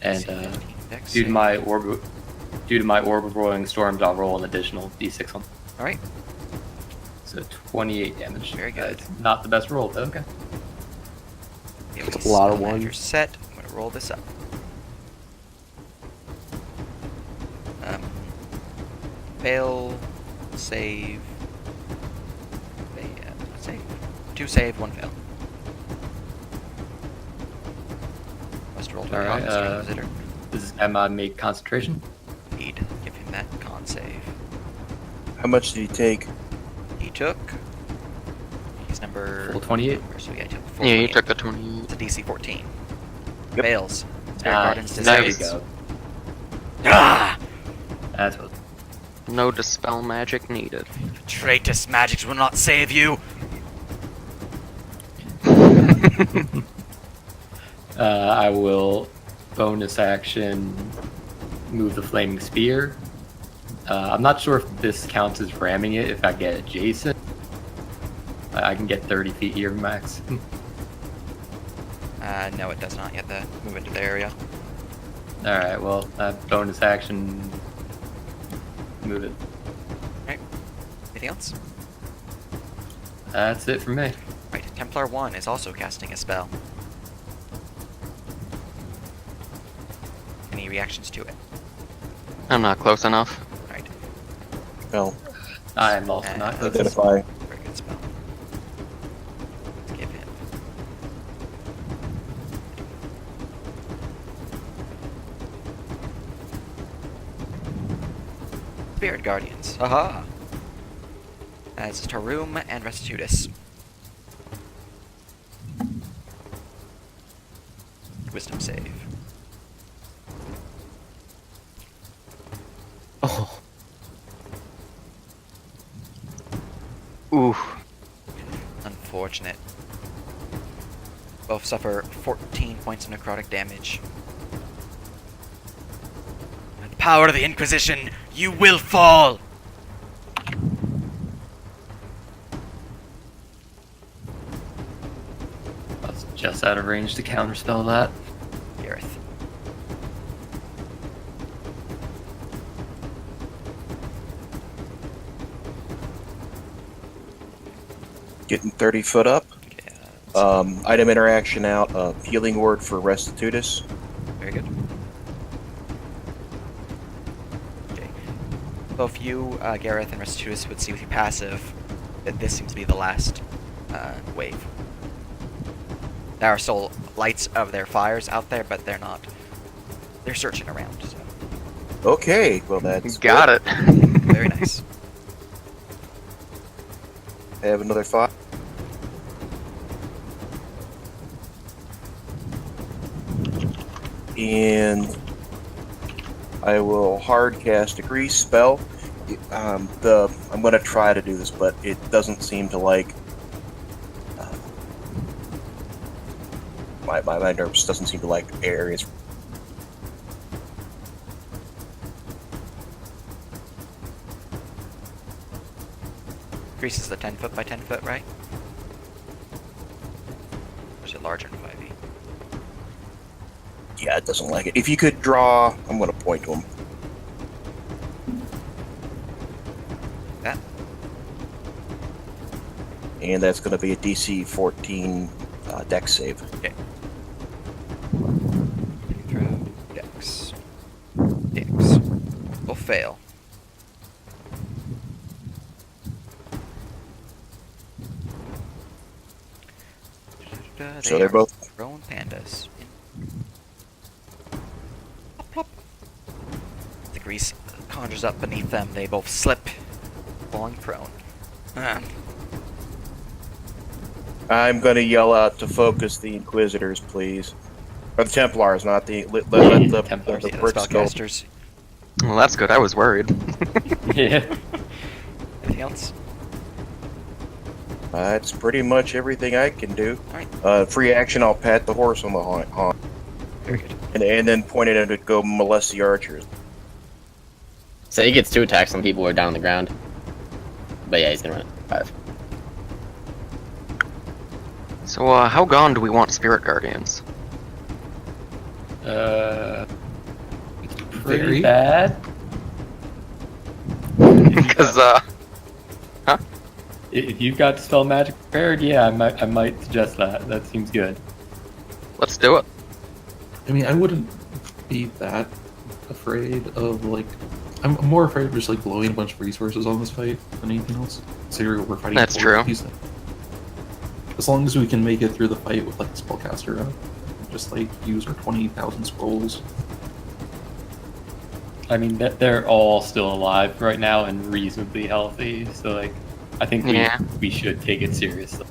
And, See, 15 dex dude, save. my orb due to my orb of roiling storms, I'll roll an additional d6 on. All right. So 28 damage. Very good. It's not the best roll, but okay. That's a lot of ones. Your set. I'm gonna roll this up. Fail, save, save. 2 save, 1 fail. Must roll to Alright, consider. Am I make concentration? Need. Give him that con save. How much did he take? He took. He's number. Full 28? So yeah, he took full Yeah, you 28. took the 20. It's a DC 14. Yep. Fails. Spirit Guardians There we disables. go. Ah! That's what. No dispel magic needed. Traitorous magics will not save you. I will bonus action move the flaming spear. I'm not sure if this counts as ramming it if I get adjacent. I can get 30 feet here max. No, it does not. You have to move into the area. Alright, well, bonus action. Move it. Anything else? That's it for me. Right. Templar 1 is also casting a spell. Any reactions to it? I'm not close enough. Right. Well, I am also not close. identify. Very good spell. Let's give him. Spirit Guardians. Aha! As Tarum and Restitutus. Wisdom save. Oh, Oof. Unfortunate. Both suffer 14 points of necrotic damage. By the power of the Inquisition, you will fall! I was just out of range to counterspell that. Gareth. Getting 30 foot up. Okay, Item interaction out. Healing word for Restitutus. very good. Okay. Both you, Gareth, and Restitutus would see with your passive that this seems to be the last wave. There are still lights of their fires out there, but they're not. They're searching around. So. Okay, well that's Got good. it. Very nice. I have another 5. And I will hard cast a grease spell. I'm gonna try to do this, but it doesn't seem to like. My nerves doesn't seem to like areas. Grease is the 10 foot by 10 foot, right? Or is it larger than 5e? Yeah, it doesn't like it. If you could draw, I'm gonna point to him. That? And that's gonna be a DC 14 dex save. Okay. Throw Dex. Dex. Will fail. So they're are both. prone pandas. Plop, plop. The grease conjures up beneath them. They both slip, falling prone. I'm gonna yell out to focus the Inquisitors, please. Or the Templars, not the. Let the Templars, the Yeah, the bricks go. spellcasters. Well, that's good. I was worried. Yeah. Anything else? That's pretty much everything I can do. Alright. Free action, I'll pat the horse on the horn. Very good. And then point it at it to go molest the archers. so he gets 2 attacks on people who are down on the ground. But yeah, he's gonna run 5. So, how gone do we want Spirit Guardians? It's pretty Very. bad. Because, If you've got Dispel Magic prepared, yeah, I might suggest that. That seems good. let's do it. I mean, I wouldn't be that afraid of like. I'm more afraid of just like blowing a bunch of resources on this fight than anything else. So we're fighting. That's for true. these things. As long as we can make it through the fight with like spellcaster, just like use our 20,000 scrolls. I mean, they're all still alive right now and reasonably healthy, so like, I think Yeah. we should take it seriously.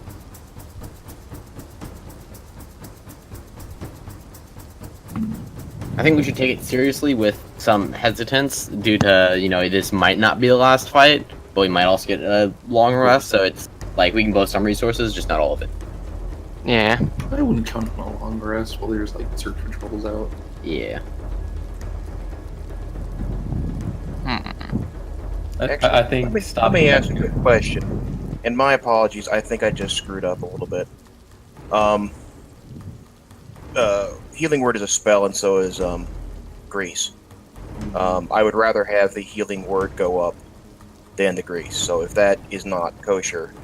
I think we should take it seriously with some hesitance due to, this might not be the last fight, but we might also get a long rest, so it's like we can blow some resources, just not all of it. Yeah. I wouldn't count on a long rest while there's like search controls out. Yeah. I think let me stopping ask you a question. And my apologies, I think I just screwed up a little bit. Healing Word is a spell, and so is Grease. I would rather have the Healing Word go up than the Grease. So if that is not kosher,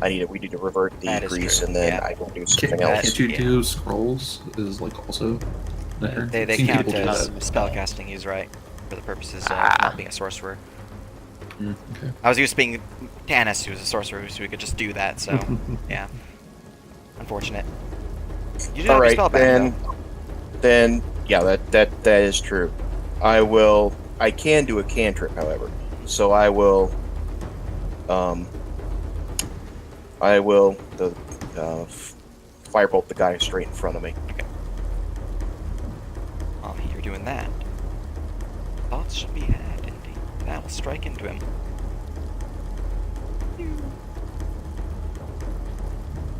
we need to revert the That is Grease, true, and then yeah. I will do something Can't else. you Yeah. do scrolls? Is like also there? They Seen count people do as that. spellcasting use, right? For the purposes of not being a sorcerer. Okay. I was used to being Tanis, who was a sorcerer, so we could just do that, so, yeah. Unfortunate. You do have your Alright, spell back, though. then yeah, that is true. I can do a cantrip, however. So I will firebolt the guy straight in front of me. While you're doing that, thoughts should be had, and that will strike into him.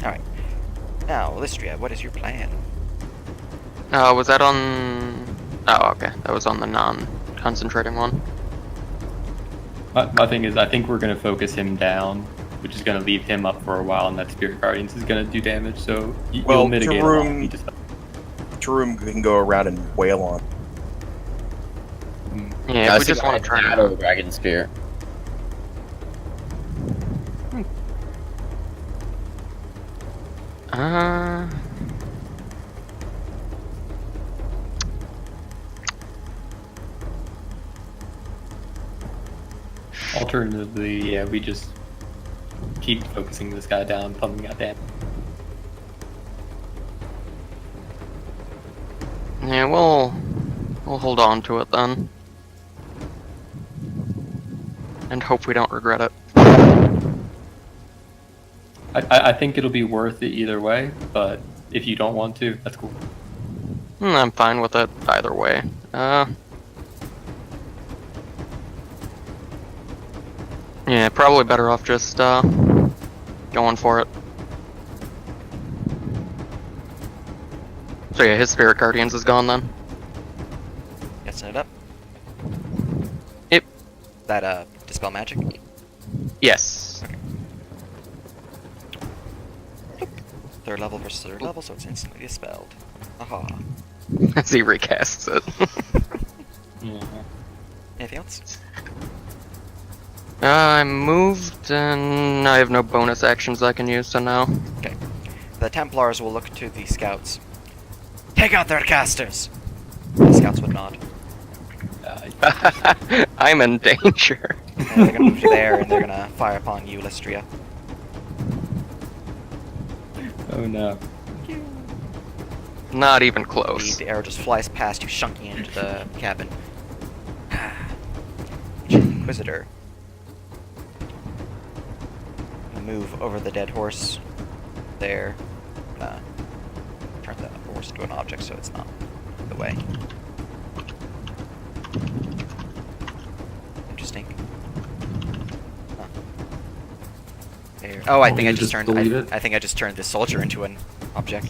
Alright. Now, Lystria, what is your plan? Was that on... Oh, okay. That was on the non-concentrating one. My thing is, I think we're going to focus him down, which is going to leave him up for a while, and that Spirit Guardians is going to do damage, so Well, you'll mitigate a lot. Verum- Tarum can go around and wail on. Yeah, I if we was just thinking want to turn that or Dragon Spear. Uh... Alternatively, yeah, we just keep focusing this guy down, pumping out damage. Yeah, we'll hold on to it then. And hope we don't regret it. I think it'll be worth it either way, but if you don't want to, that's cool. I'm fine with it either way. Yeah, probably better off just going for it. So yeah, his Spirit Guardians is gone then. Guessing it up? Yep. That, Dispel Magic? Yes. Third level versus third level, so it's instantly dispelled. Aha. As he recasts it. Anything else? I moved, and I have no bonus actions I can use, so no. Okay. The Templars will look to the scouts. Take out their casters! The scouts would nod. I'm in danger. And they're gonna move to there, and they're gonna fire upon you, Lystria. Oh no. Not even close. The arrow just flies past you, shunking into the cabin. Inquisitor. Move over the dead horse. There. Turn the horse into an object so it's not in the way. Interesting. Huh. There. Oh, I think you I just just turned. delete it? I think I just turned this soldier into an object.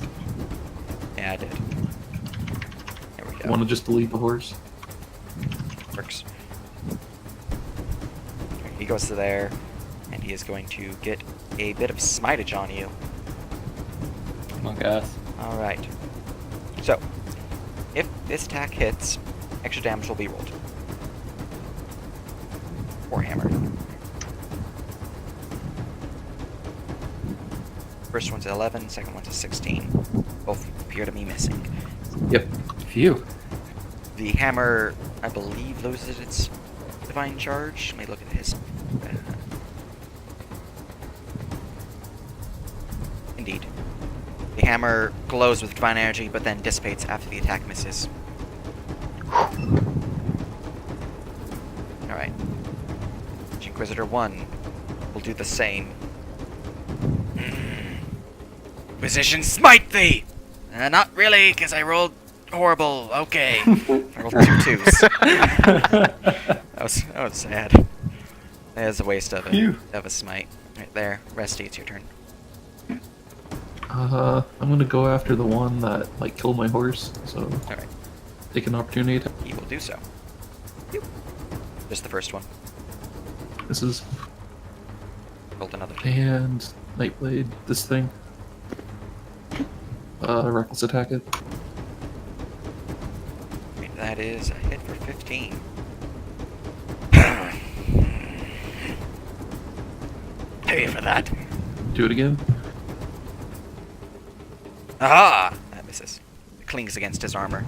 Yeah, I did. There we go. Want to just delete the horse? Works. He goes to there, and he is going to get a bit of smitage on you. Come on, guys. Alright. So, if this attack hits, extra damage will be rolled. Or hammer. First one's 11, second one's a 16. Both appear to be missing. Yep. Phew. The hammer, I believe, loses its divine charge. Let me look at his. Indeed. The hammer glows with divine energy, but then dissipates after the attack misses. Alright. Inquisitor 1 will do the same. Inquisition, smite thee! Not really, because I rolled horrible. Okay. I rolled 2 2s. That was sad. That was a waste of a smite. Right there. Resty, it's your turn. I'm gonna go after the one that like killed my horse. So Alright. take an opportunity attack. He will do so. Just the first one. This is Rolled another. and Nightblade. This thing. Reckless attack it. Right, that is a hit for 15. Pay for that. Do it again. Aha! That misses. It clings against his armor.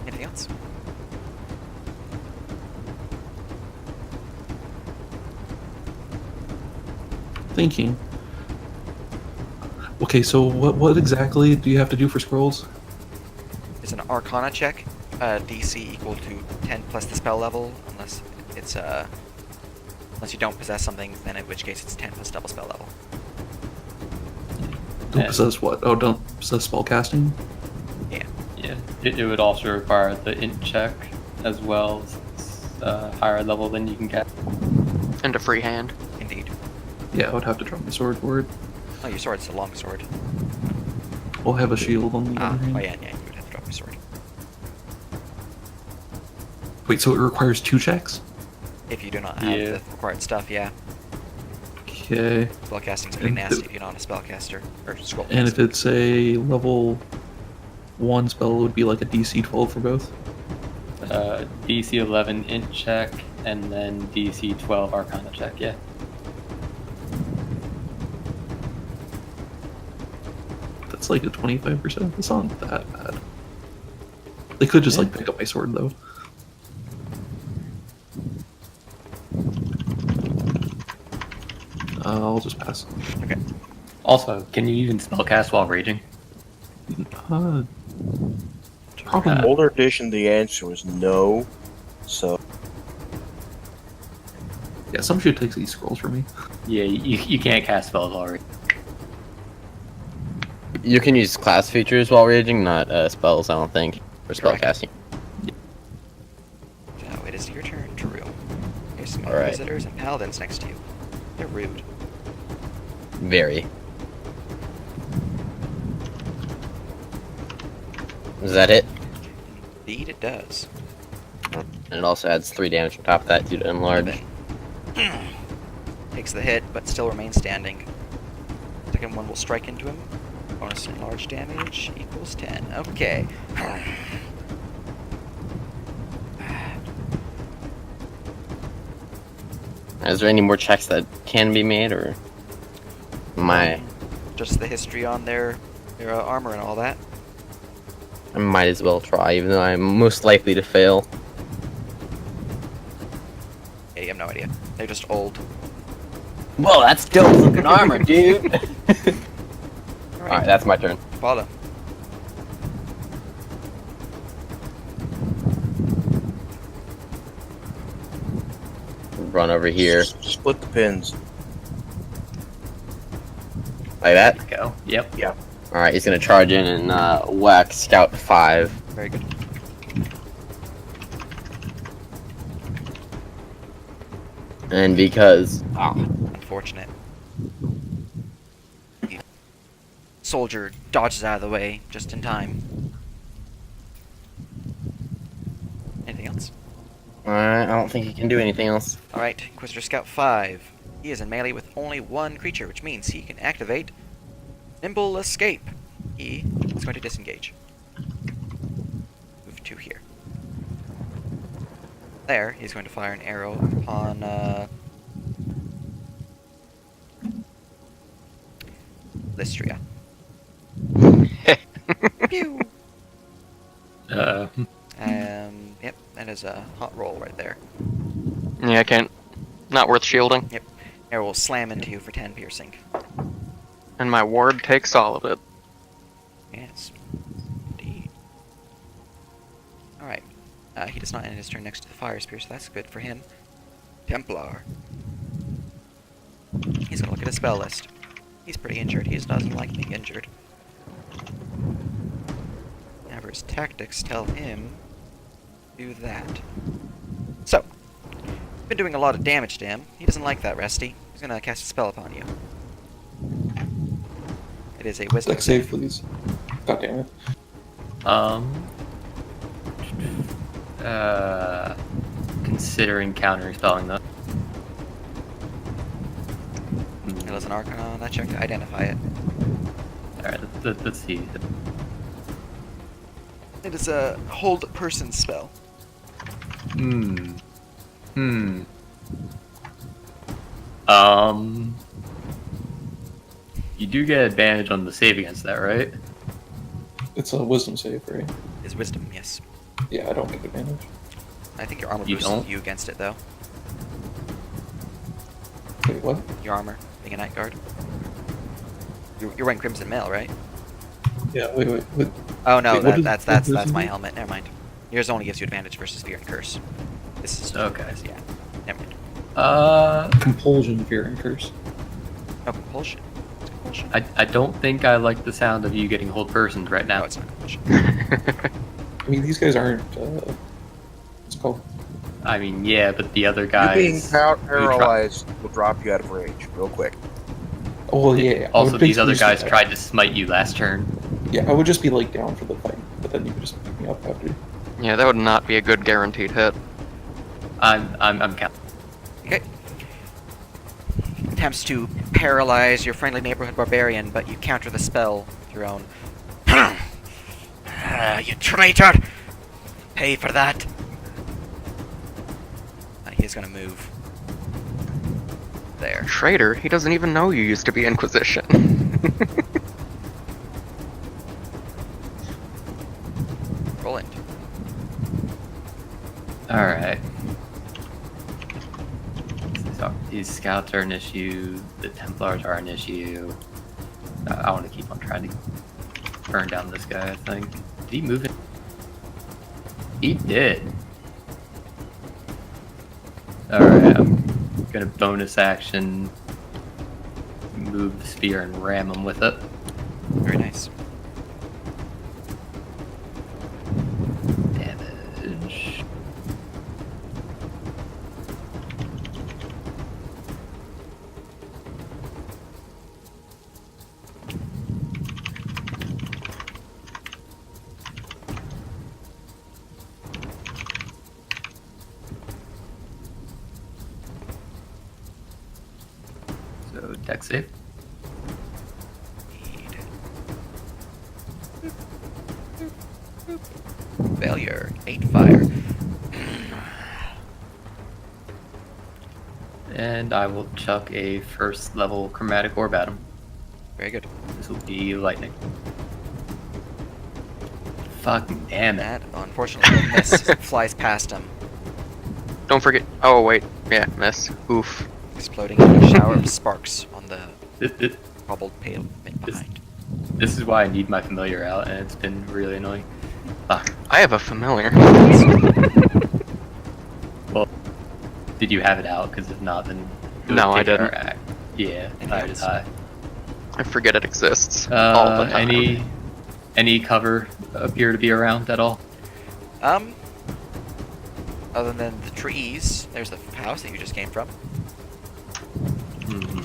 Anything else? Thinking. Okay, so what exactly do you have to do for scrolls? It's an Arcana check. DC equal to 10 plus the spell level, unless it's unless you don't possess something, then in which case it's 10 plus double spell level. Don't possess what? Oh, don't possess spell casting? Yeah. Yeah. It would also require the int check as well. It's higher level than you can get. And a free hand. Indeed. Yeah, I would have to drop my sword for it. Oh, your sword's a long sword. We'll have a shield on the other hand. Oh yeah, you would have to drop your sword. Wait, so it requires 2 checks? If you do not have Yeah. the required stuff, yeah. Okay. Spellcasting's pretty And nasty if you're not a spellcaster. Or scroll And if it's a level 1 spell, it would be like a DC 12 for both? DC 11 int check and then DC 12 Arcana check. Yeah. That's like a 25%. It's not that bad. They could just like pick up my sword though. I'll just pass. Okay. Also, can you even spellcast while raging? Probably not. Older edition, the answer was no. So Yeah, some shit takes these scrolls from me. Yeah, you can't cast spells while raging. You can use class features while raging, not spells, I don't think, for Correct. spellcasting. Now it is your turn, Drew. There's some Alright. Inquisitors and Paladins next to you. They're rude. Very. Is that it? Indeed it does. And it also adds 3 damage on top of that due to enlarge. Takes the hit, but still remains standing. Second one will strike into him. Bonus enlarge damage equals 10. Okay. Is there any more checks that can be made, or am I Just the history on their armor and all that. I might as well try, even though I'm most likely to fail. Yeah, you have no idea. They're just old. Well, that's dope looking armor, dude. Alright, Alright, that's my turn. follow. Run over here. split the pins. Like that? Go. Yep. Alright, he's gonna charge in and whack Scout 5. Very good. And because Unfortunate. The soldier dodges out of the way just in time. Anything else? I don't think he can do anything else. Alright, Inquisitor Scout 5. He is in melee with only one creature, which means he can activate Nimble Escape. He is going to disengage. Move 2 here. There, he's going to fire an arrow upon Lystria. Pew! Yep, that is a hot roll right there. Yeah, I can't. Not worth shielding. Yep. Arrow will slam into you for 10 piercing. And my ward takes all of it. Yes. Indeed. Alright. He does not end his turn next to the fire spear, so that's good for him. Templar. He's gonna look at his spell list. He's pretty injured. He just doesn't like being injured. However, his tactics tell him to do that. So, you've been doing a lot of damage to him. He doesn't like that, Resty. He's gonna cast a spell upon you. It is a wisdom Dex save, please. God damn it. Considering countering spelling though. It was an Arcana on that check to identify it. Alright, let's see. It is a hold person spell. You do get advantage on the save against that, right? It's a wisdom save, right? Is wisdom, yes. Yeah, I don't get advantage. I think your armor You boosts don't? you against it, though. Wait, what? Your armor, being a Night Guard. You're wearing Crimson Mail, right? Yeah, wait. Oh no, Wait, what that's does my wisdom do? helmet. Never mind. Yours only gives you advantage versus Fear and Curse. This is Okay. Yeah. Never mind. Compulsion, fear, and curse. No compulsion. It's compulsion. I don't think I like the sound of you getting hold persons right No, now. it's not compulsion. I mean, these guys aren't. What's it called? I mean, yeah, but the other You being guys. paralyzed will drop you out of range real quick. Oh, well, yeah. I Also, would these other basically guys just- tried to smite you last turn. Yeah, I would just be like down for the fight, but then you could just pick me up after. Yeah, that would not be a good guaranteed hit. I'm counting. Okay. Attempts to paralyze your friendly neighborhood barbarian, but you counter the spell with your own. You traitor! Pay for that. He's gonna move. There. Traitor, he doesn't even know you used to be Inquisition. Roland. Alright. These scouts are an issue. The Templars are an issue. I want to keep on trying to burn down this guy, I think. Did he move it? He did. Alright, I'm gonna bonus action move the spear and ram him with it. Very nice. Damage. So, dex save. Failure. 8 fire. And I will chuck a first level chromatic orb at him. Very good. This will be lightning. Fucking damn it. That, unfortunately, will miss. Flies past him, Don't forget. Oh, wait. Yeah, miss. Oof. exploding in a shower of sparks on the This, cobbled pavement behind. this is why I need my familiar out, and it's been really annoying. Fuck. I have a familiar. Well, did you have it out? Because if not, then it would No, I take our didn't. act. Yeah, And I yes. I forget it exists all the time. Any cover appear to be around at all? Other than the trees, there's the house that you just came from. Hmm.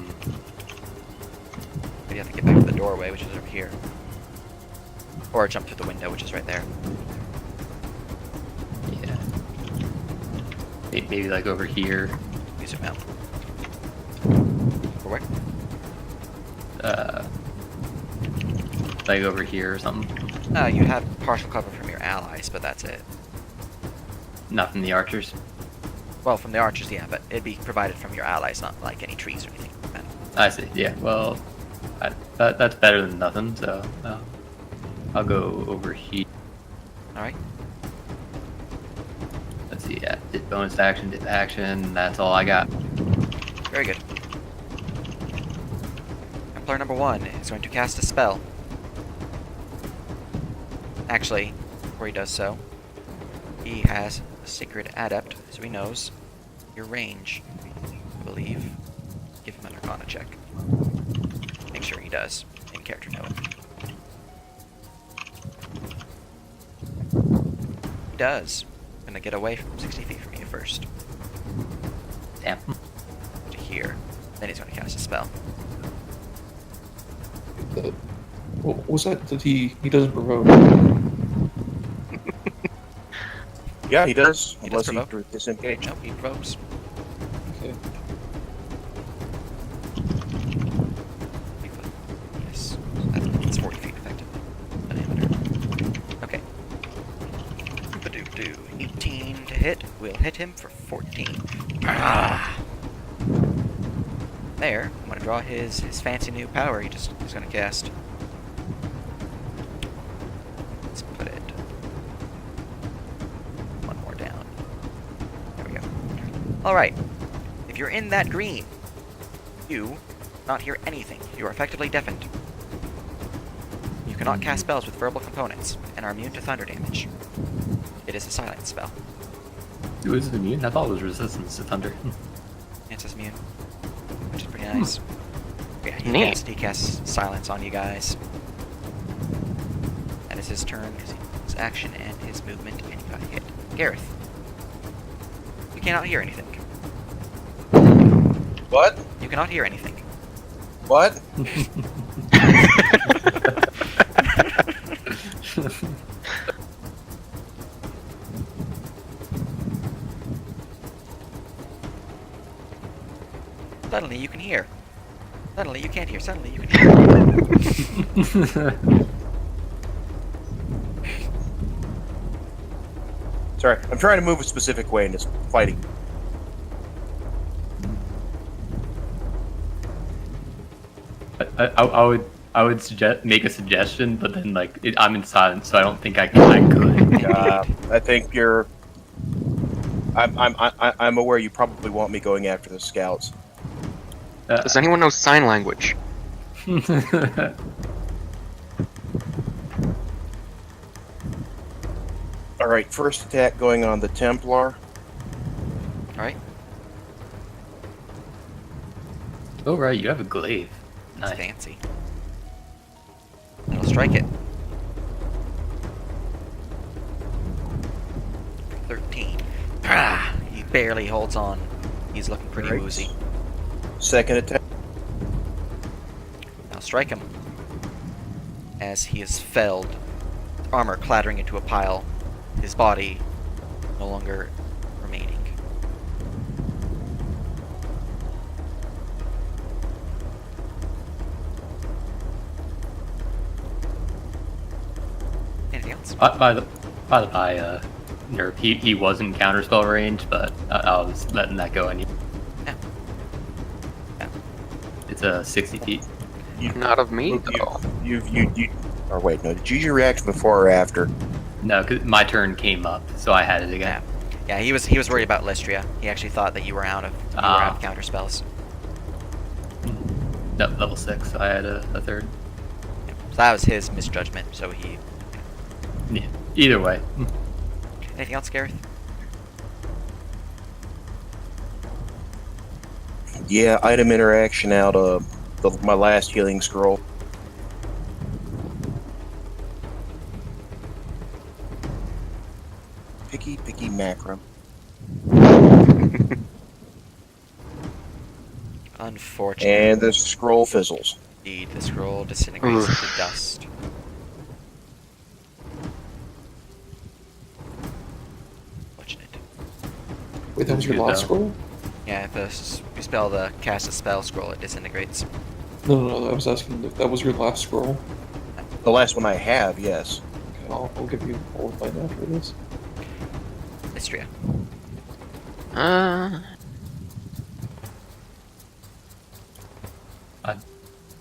But you have to get back to the doorway, which is over here. Or jump through the window, which is right there. Yeah. Maybe like over here. Use your mount. Or where? Like over here or something. You have partial cover from your allies, but that's it. Not from the archers. Well, from the archers, yeah, but it'd be provided from your allies, not like any trees or anything. I see. Yeah. Well, I that's better than nothing. So I'll go over here. Alright. Let's see. Yeah, did bonus action, did action. That's all I got. Very good. Templar number 1 is going to cast a spell. Actually, before he does so, he has a Sacred Adept, so he knows your range, I believe. Give him an Arcana check. Make sure he does. In character note. He does. Gonna get away from 60 feet from you first. Damn. To here. Then he's gonna cast a spell. What was that? That he doesn't provoke? Yeah, he does. He does Unless provoke. he disengage. No, he provokes. Okay. Yes. That's 40 feet effectively. Diameter. Okay. Ba-doo-doo. 18 to hit. We'll hit him for 14. Ah! There. I'm gonna draw his fancy new power he's gonna cast. Let's put it one more down. There we go. Alright. If you're in that green, you not hear anything. You are effectively deafened. You cannot cast spells with verbal components, and are immune to thunder damage. It is a silent spell. It was immune. I thought it was resistance to thunder. It's immune, which is pretty nice. Yeah, Neat. he casts silence on you guys. That is his turn, because his action and his movement, and you got hit. Gareth. You cannot hear anything. What? You cannot hear anything. What? Suddenly you can hear. Suddenly you can't hear. Suddenly you can hear. Sorry, I'm trying to move a specific way and it's fighting. I would suggest make a suggestion, but then like I'm in silence, so I don't think I could. I think you're. I'm aware you probably want me going after the scouts. Does anyone know sign language? All right, first attack going on the Templar. Alright. Oh right, you have a glaive. It's Nice. fancy. It'll strike it. 13. Ah, he barely holds on. He's looking pretty Right. woozy. Second attack. Now strike him. As he is felled, armor clattering into a pile, his body no longer remaining. Anything else? By the by, Nerf, he was in counterspell range, but I was letting that go anyway. Yeah. Yeah. It's 60 feet. Not of me, though. You. Or wait, no. Did you use your reaction before or after? No, 'cause my turn came up, so I had it again. Yeah, he was worried about Lystria. He actually thought that you were out of counter spells. No, level 6, so I had a third. Yeah. So that was his misjudgment. So he. Yeah. Either way. Anything else, Gareth? Yeah, item interaction out of my last healing scroll. Picky macro. Unfortunate. And the scroll fizzles. Indeed, the scroll disintegrates Oof. into dust. Fortunate. Wait, that was your Good, last though. scroll? Yeah, if you spell the cast a spell scroll, it disintegrates. No, I was asking if that was your last scroll. The last one I have, yes. Okay, I'll give you all of mine after this. Istria.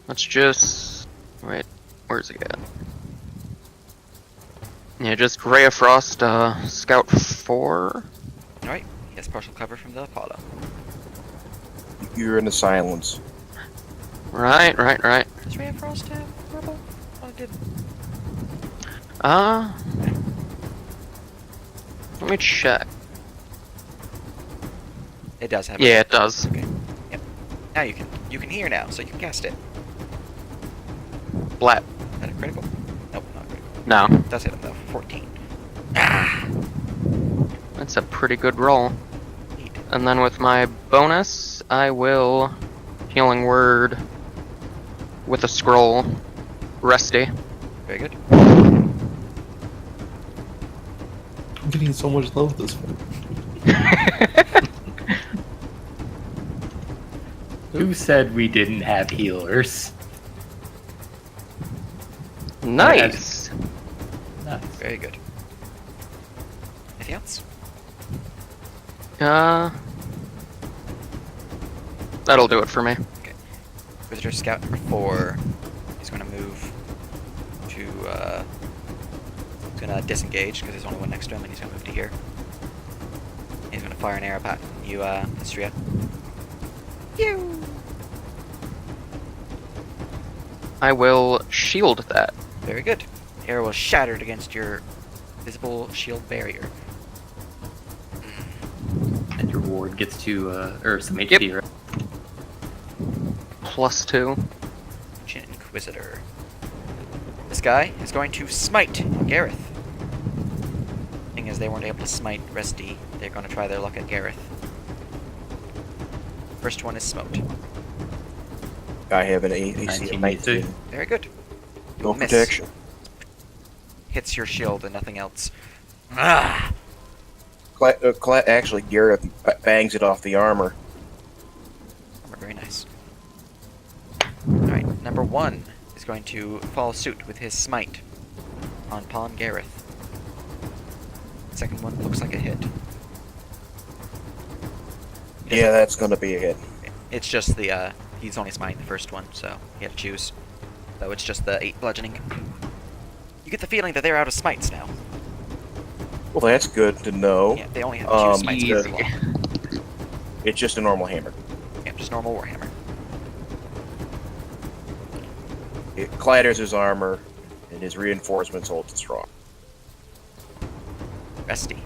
Let's just Where's he at? Yeah, just Ray of Frost, Scout 4. Alright, he has partial cover from the Apollo. You're in the silence. Right. Does Ray of Frost have purple? Oh, it did. Let me check. It does have Yeah, it does. Okay. Yep. Now you can hear now, so you cast it. Blat. Is that a critical? Nope, not critical. No. It does hit him though. 14. Ah! That's a pretty good roll. Neat. And then with my bonus, I will Healing Word with a scroll. Rusty. Very good. I'm getting so much love this fight. Who said we didn't have healers? Nice. Nice. Very good. Anything else? That'll do it for me. Visitor Scout number 4. He's going to move to, he's going to disengage because there's only one next to him, and he's going to move to here. He's going to fire an arrow at you, Istria. Pew! I will shield that. Very good. Arrow was shattered against your visible shield barrier. And your ward gets to, or some HP, right? +2. Ancient Inquisitor. This guy is going to smite Gareth. Thing is, they weren't able to smite Resty. They're going to try their luck at Gareth. First one is smoked. I have an AC of 19. Very good. No Miss. protection. Hits your shield and nothing else. Ah! Actually, Gareth bangs it off the armor. Very nice. Alright, number 1 is going to follow suit with his smite on Pawn Gareth. Second one looks like a hit. Yeah, that's going to be a hit. It's just the, he's only smiting the first one, so he had to choose. So it's just the 8 bludgeoning. You get the feeling that they're out of smites now. Well, that's good to know. Yeah, they only have 2 smites per easy. claw. It's just a normal hammer. Yeah, just normal Warhammer. It clatters his armor, and his reinforcements hold it strong. Resty.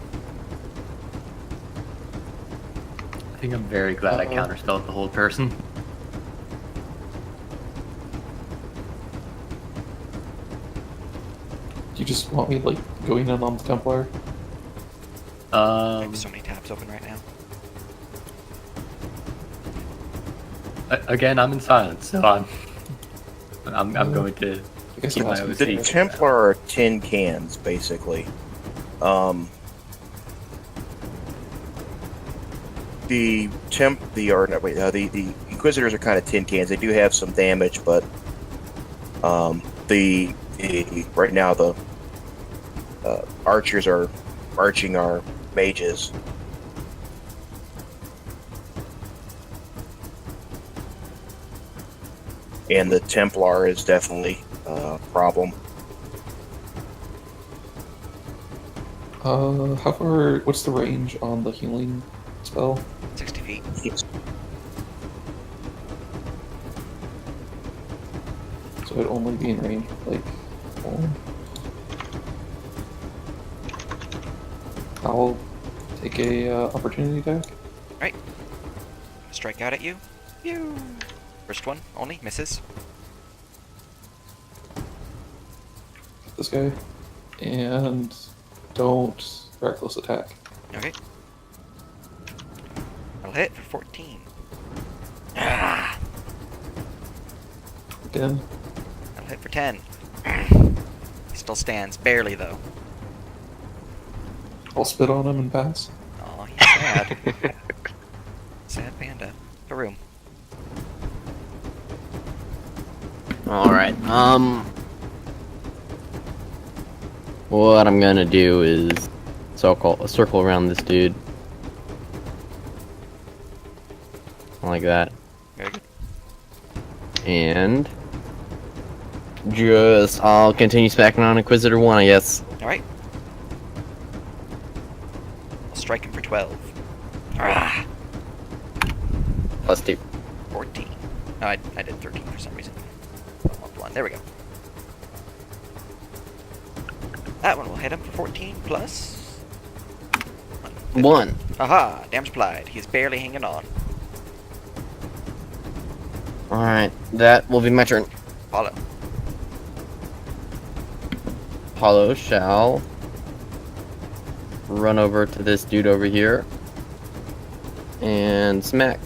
I think I'm very glad I counterspelled the whole person. Do you just want me, like, going in on the Templar? I have so many tabs open right now. Again, I'm in silence, so I'm going to I guess keep I'm my asking OC. The Templar are tin cans, basically. The Inquisitors are kind of tin cans. They do have some damage, but right now the archers are arching our mages. And the Templar is definitely a problem. How far, what's the range on the healing spell? 60 feet. So it'd only be in range, like, I'll take a opportunity attack. Right. Strike out at you. Pew! First one, only, misses. This guy. And don't reckless attack. Okay. That'll hit for 14. Ah! Again. That'll hit for 10. He still stands, barely though. I'll spit on him and pass. Oh, he's sad. Sad panda. Verum. Alright, what I'm gonna do is circle around this dude. Like that. Very good. And I'll continue smacking on Inquisitor 1, I guess. Alright. I'll strike him for 12. Ah, Plus 2. 14. No, I did 13 for some reason. 1. There we go. That one will hit him for 14 plus 1. Aha! Damage applied. He's barely hanging on. Alright, that will be my turn. Follow. Apollo shall run over to this dude over here and smack.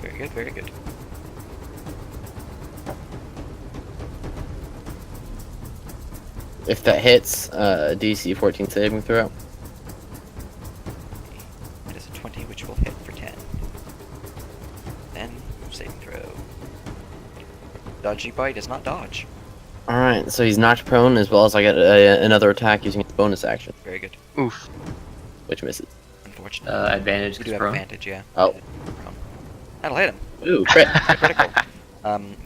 Very good, very good. If that hits, DC 14 saving throw. It is a 20, which will hit for 10. Then, saving throw. Dodgy bite does not dodge. Alright, so he's knocked prone as well as I get another attack using his bonus action, Very good. Oof. which misses. Unfortunate. Advantage You is do have prone. advantage, yeah. Oh. Prone. That'll hit him. Ooh, crit. Critical.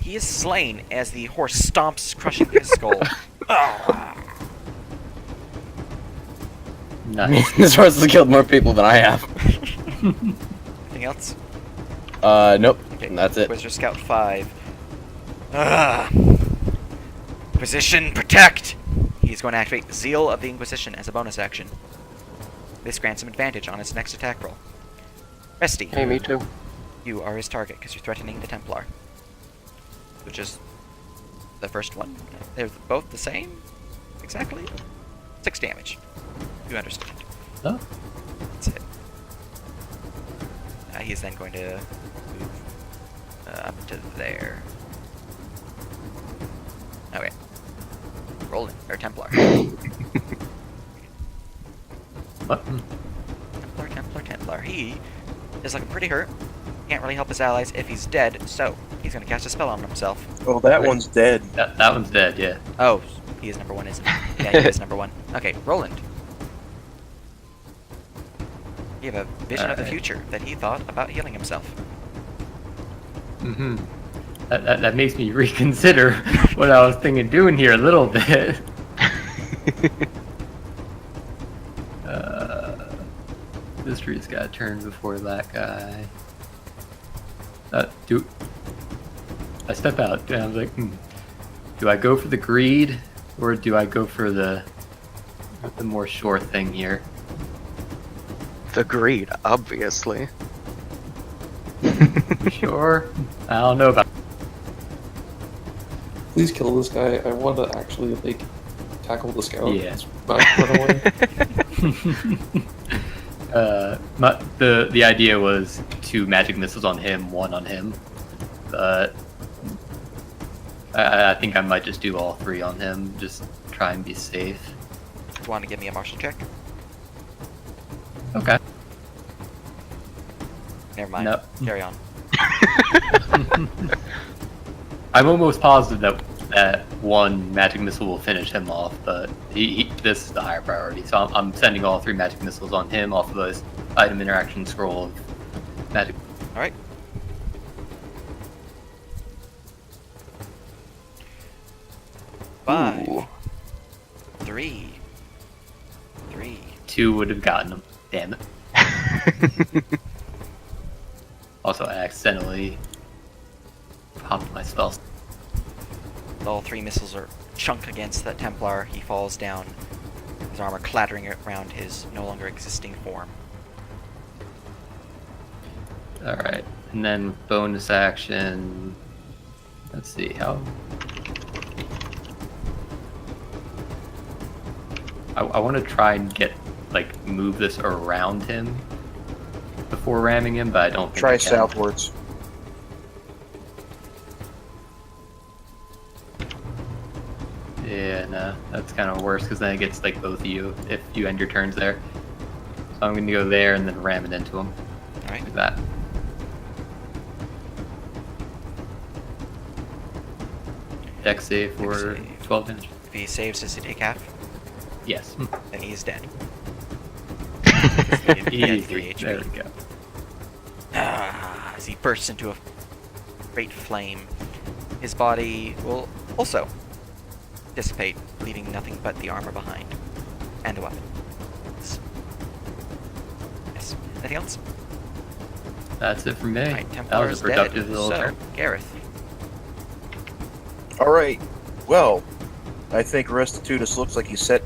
He is slain as the horse stomps, crushing his skull. Ah. Nice. This horse has killed more people than I have. Anything else? Nope. Okay, That's it. Wizard Scout 5. Ah. Position protect! He's going to activate Zeal of the Inquisition as a bonus action. This grants him advantage on his next attack roll. Resty, Hey, me too. you are his target because you're threatening the Templar. Which is the first one. They're both the same? Exactly? 6 damage. You understand. Oh. That's it. He's then going to move up to there. Okay. Rolling. Or Templar. What? Templar. He is looking pretty hurt. Can't really help his allies if he's dead, so he's going to cast a spell on himself. Oh, that one's dead. That one's dead, yeah. Oh, he is number 1, isn't he? Yeah, he is number 1. Okay, Roland. You have a vision of the Alright. future that he thought about healing himself. Mm-hmm. That makes me reconsider what I was thinking doing here a little bit. This tree's got to turn before that guy. Do I step out? And I was like, do I go for the greed, or do I go for the more sure thing here? The greed, obviously. Sure. I don't know about. Please kill this guy. I want to actually like tackle the scout. Yeah. Back run away. The idea was 2 magic missiles on him, 1 on him, but I think I might just do all 3 on him, just try and be safe. You want to give me a martial check? Okay. Never mind. No. Carry on. I'm almost positive that 1 magic missile will finish him off, but this is the higher priority. So I'm sending all 3 magic missiles on him off of this item interaction scroll of magic. Alright. Five. Ooh. 3. 2 would have gotten him. Damn it. Also, I accidentally popped my spells. All 3 missiles are chunk against that Templar. He falls down, his armor clattering around his no longer existing form. Alright, and then bonus action. Let's see, how. I want to try and move this around him before ramming him, but I don't think Try I can. southwards. Yeah, no, that's kind of worse because then it gets both of you if you end your turns there. So I'm going to go there and then ram it into him. Alright. Like that. Dex save for Dex save. 12 damage. If he saves, does he take half? Yes. Then he is dead. He had 3 Easy. HP. There we go. As he bursts into a great flame, his body will also dissipate, leaving nothing but the armor behind. And the weapon. Yes. Anything else? That's it from me. Alright, That Templar was is a productive dead. little So, turn. Gareth. All right. Well, I think Restitutus looks like he's set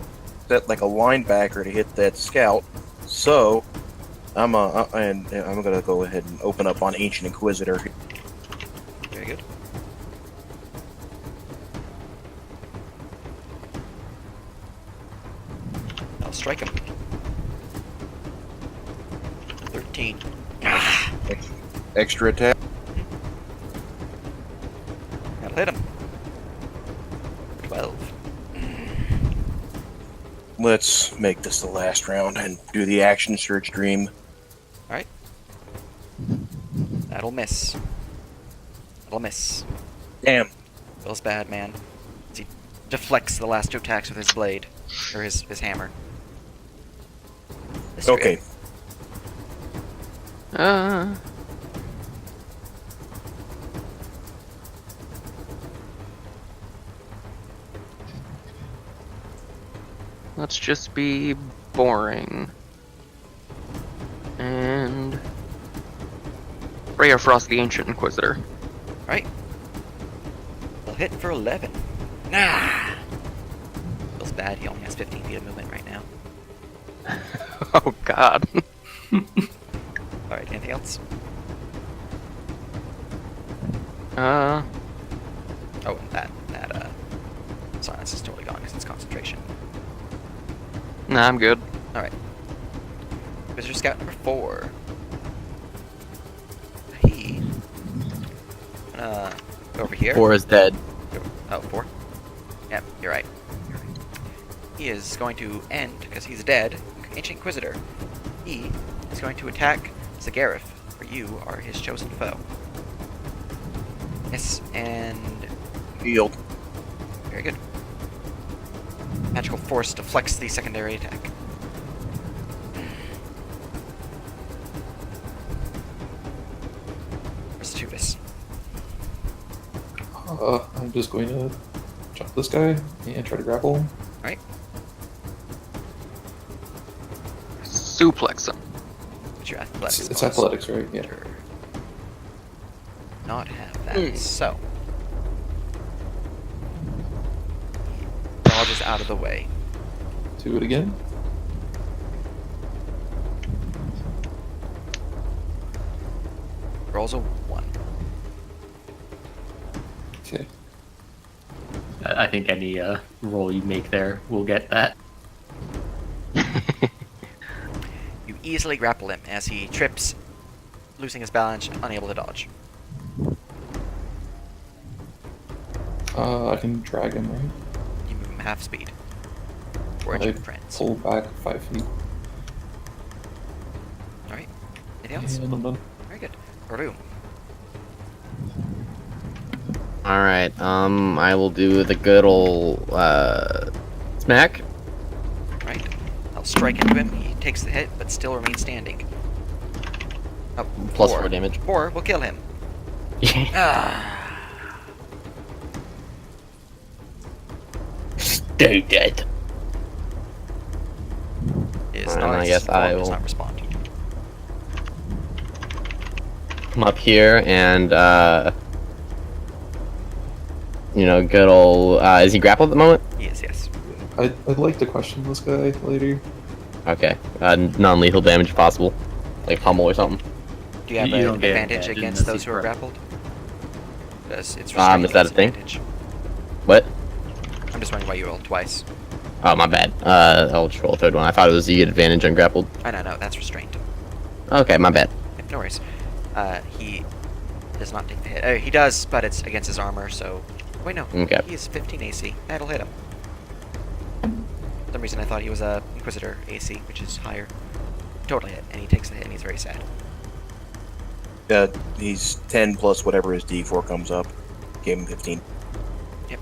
like a linebacker to hit that scout. So, I'm gonna go ahead and open up on Ancient Inquisitor. Very good. I'll strike him. 13. Ah! Extra attack. That'll hit him. 12. Let's make this the last round and do the action surge dream. Alright. That'll miss. That'll miss. Damn. Feels bad, man. As he deflects the last two attacks with his blade. Or his hammer. This is Okay. great. Let's just be boring. And Ray of Frost, the Ancient Inquisitor. Alright. He'll hit for 11. Nah! Feels bad, he only has 15 feet of movement right now. Oh god. Alright, anything else? Uh, Oh, and that silence is totally gone because it's concentration. nah, I'm good. Alright. Visitor Scout number 4. He... go over here. 4 is dead. Oh, 4? Yep, you're right. He is going to end, because he's dead, Ancient Inquisitor. He is going to attack Zagareth, for you are his chosen foe. Miss, and... Healed. Very good. Magical Force deflects the secondary attack. Restitutus. I'm just going to jump this guy and try to grapple him. Alright. Suplex him. What's your athletics? It's bonus? athletics, right? Yeah. Sure. Not have that. So. Dodges out of the way. Do it again. Rolls a 1. Okay. I think any roll you make there will get that. You easily grapple him as he trips, losing his balance, unable to dodge. I can drag him, right? You move him half speed. Towards I your friends. pull back 5 feet. Alright. Anything else? And I'm done. Very good. Verum. Alright, I will do the good old, smack. Right. I'll strike into him. He takes the hit, but still remains standing. Oh, Plus 4 damage. 4 will kill him. Ah. Stay dead. Is Alright, not I guess I does will- not respond. Come up here and, you know, good old, is he grappled at the moment? He is, yes. I'd like to question this guy later. Okay, non-lethal damage if possible. Like pummel or something. Do you have You an don't get advantage advantage against unless those he's who are grappled. grappled? Because it's Is restrained that a thing? advantage. What? I'm just wondering why you rolled twice. Oh, my bad. I'll just roll a third one. I thought it was you get advantage on grappled. I know, that's restrained. Okay, my bad. Yeah, no worries. He does not take the hit. He does, but it's against his armor, so... Wait, no. Okay. He is 15 AC. That'll hit him. For some reason I thought he was a Inquisitor AC, which is higher. Totally hit, and he takes the hit, and he's very sad. He's 10 plus whatever his D4 comes up. Gave him 15. Yep.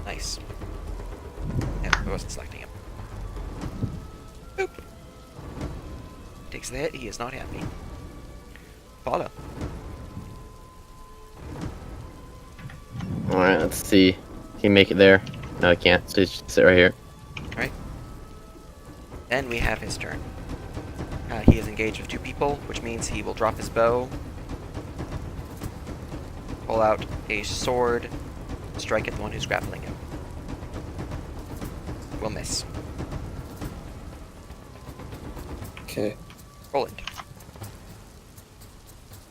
Nice. Yep, I wasn't selecting him. Boop. Takes the hit, he is not happy. Follow. Alright, let's see. Can you make it there? No, I can't. So just sit right here. Then we have his turn. He is engaged with 2 people, which means he will drop his bow, pull out a sword, strike at the one who's grappling him. Will miss. Okay. Roland.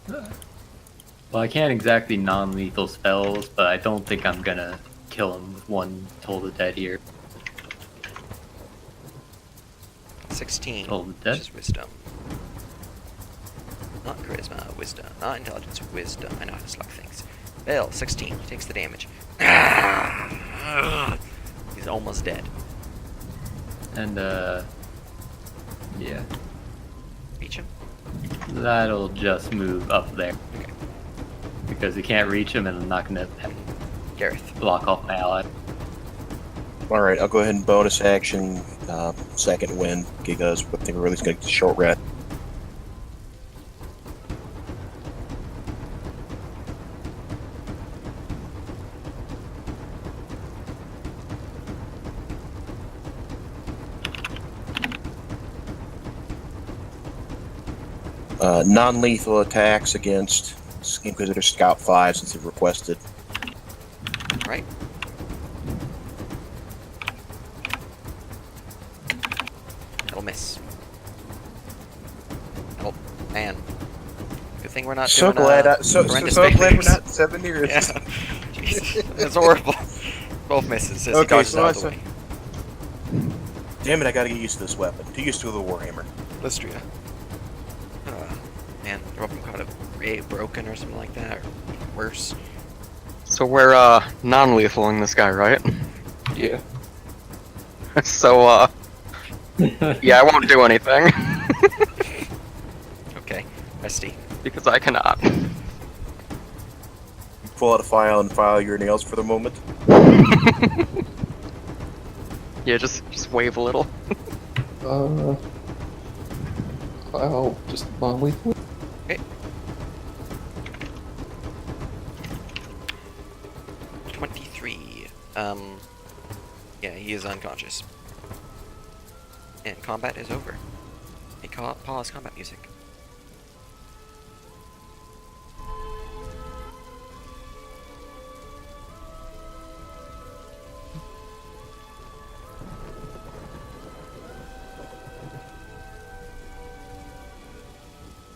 Well, I can't exactly non-lethal spells, but I don't think I'm gonna kill him with one Toll the Dead here. 16, Toll the which Dead? is wisdom. Not charisma, wisdom. Not intelligence, wisdom. I know how to slug things. Bill, 16. He takes the damage. He's almost dead. And, yeah. Beach him? That'll just move up there. Okay. Because he can't reach him, and I'm not gonna Gareth. block off my ally. All right, I'll go ahead and bonus action, second wind, because I think we're really going to get a short rest. Non-lethal attacks against Inquisitor Scout 5 since they've requested. Right. That'll miss. Oh, man. Good thing we're not So doing glad, so horrendous glad we're failures. not 7 years. Yeah. Jeez. That's horrible. Both misses as he Okay, dodges so out of the that's way. Damn it, I gotta get used to this weapon. Too used to the Warhammer. Lystria. Man, the weapon caught it broken or something like that, or worse. So we're non-lethaling this guy, right? Yeah. So yeah, I won't do anything Okay, Rusty. because I cannot. Pull out a file and file your nails for the moment. Yeah, just wave a little. I'll just non-lethal. Okay. 23. Yeah, he is unconscious. And combat is over. Hey, pause combat music.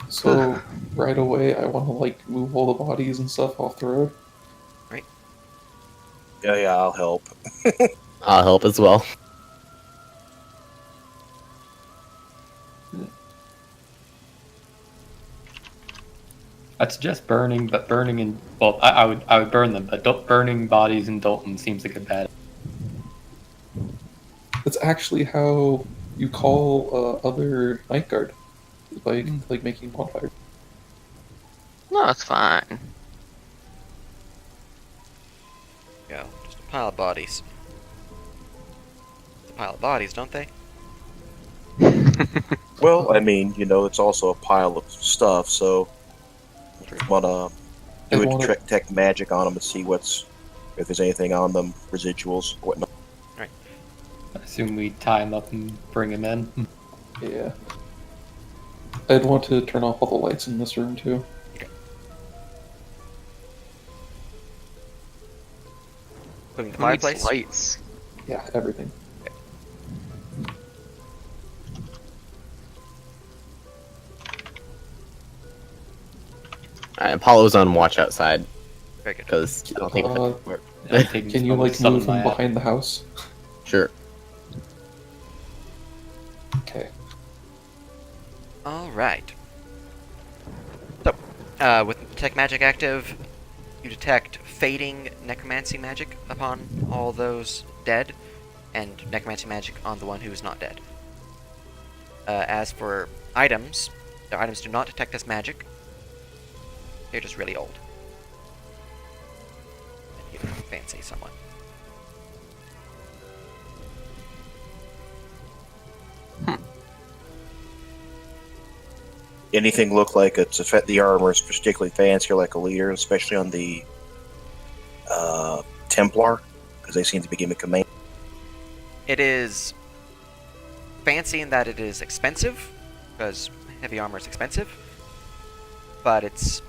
So right away, I want to like move all the bodies and stuff off the road. Yeah, I'll help. I'll help as well. I'd suggest burning, but burning in I would burn them, but burning bodies in Dalton seems like a bad. That's actually how you call other night guard, like making bonfire. No, it's fine. Go. Just a pile of bodies. It's a pile of bodies, don't they? Well, I mean, it's also a pile of stuff, so if you want to do a detect magic on them and see if there's anything on them, residuals, whatnot. I assume we tie him up and bring him in. Yeah. I'd want to turn off all the lights in this room too. Including the Who needs fireplace. lights. Yeah, everything. Alright, Apollo's on watch outside Very good. because I don't think. Can you like move from behind the house? Sure. Okay. Alright. So, with Detect Magic active, you detect fading necromancy magic upon all those dead, and necromancy magic on the one who is not dead. As for items, the items do not detect as magic. They're just really old. And you fancy someone. Anything look like the armor is particularly fancy or like a leader, especially on the Templar? Because they seem to be giving command. It is fancy in that it is expensive, because heavy armor is expensive, but it's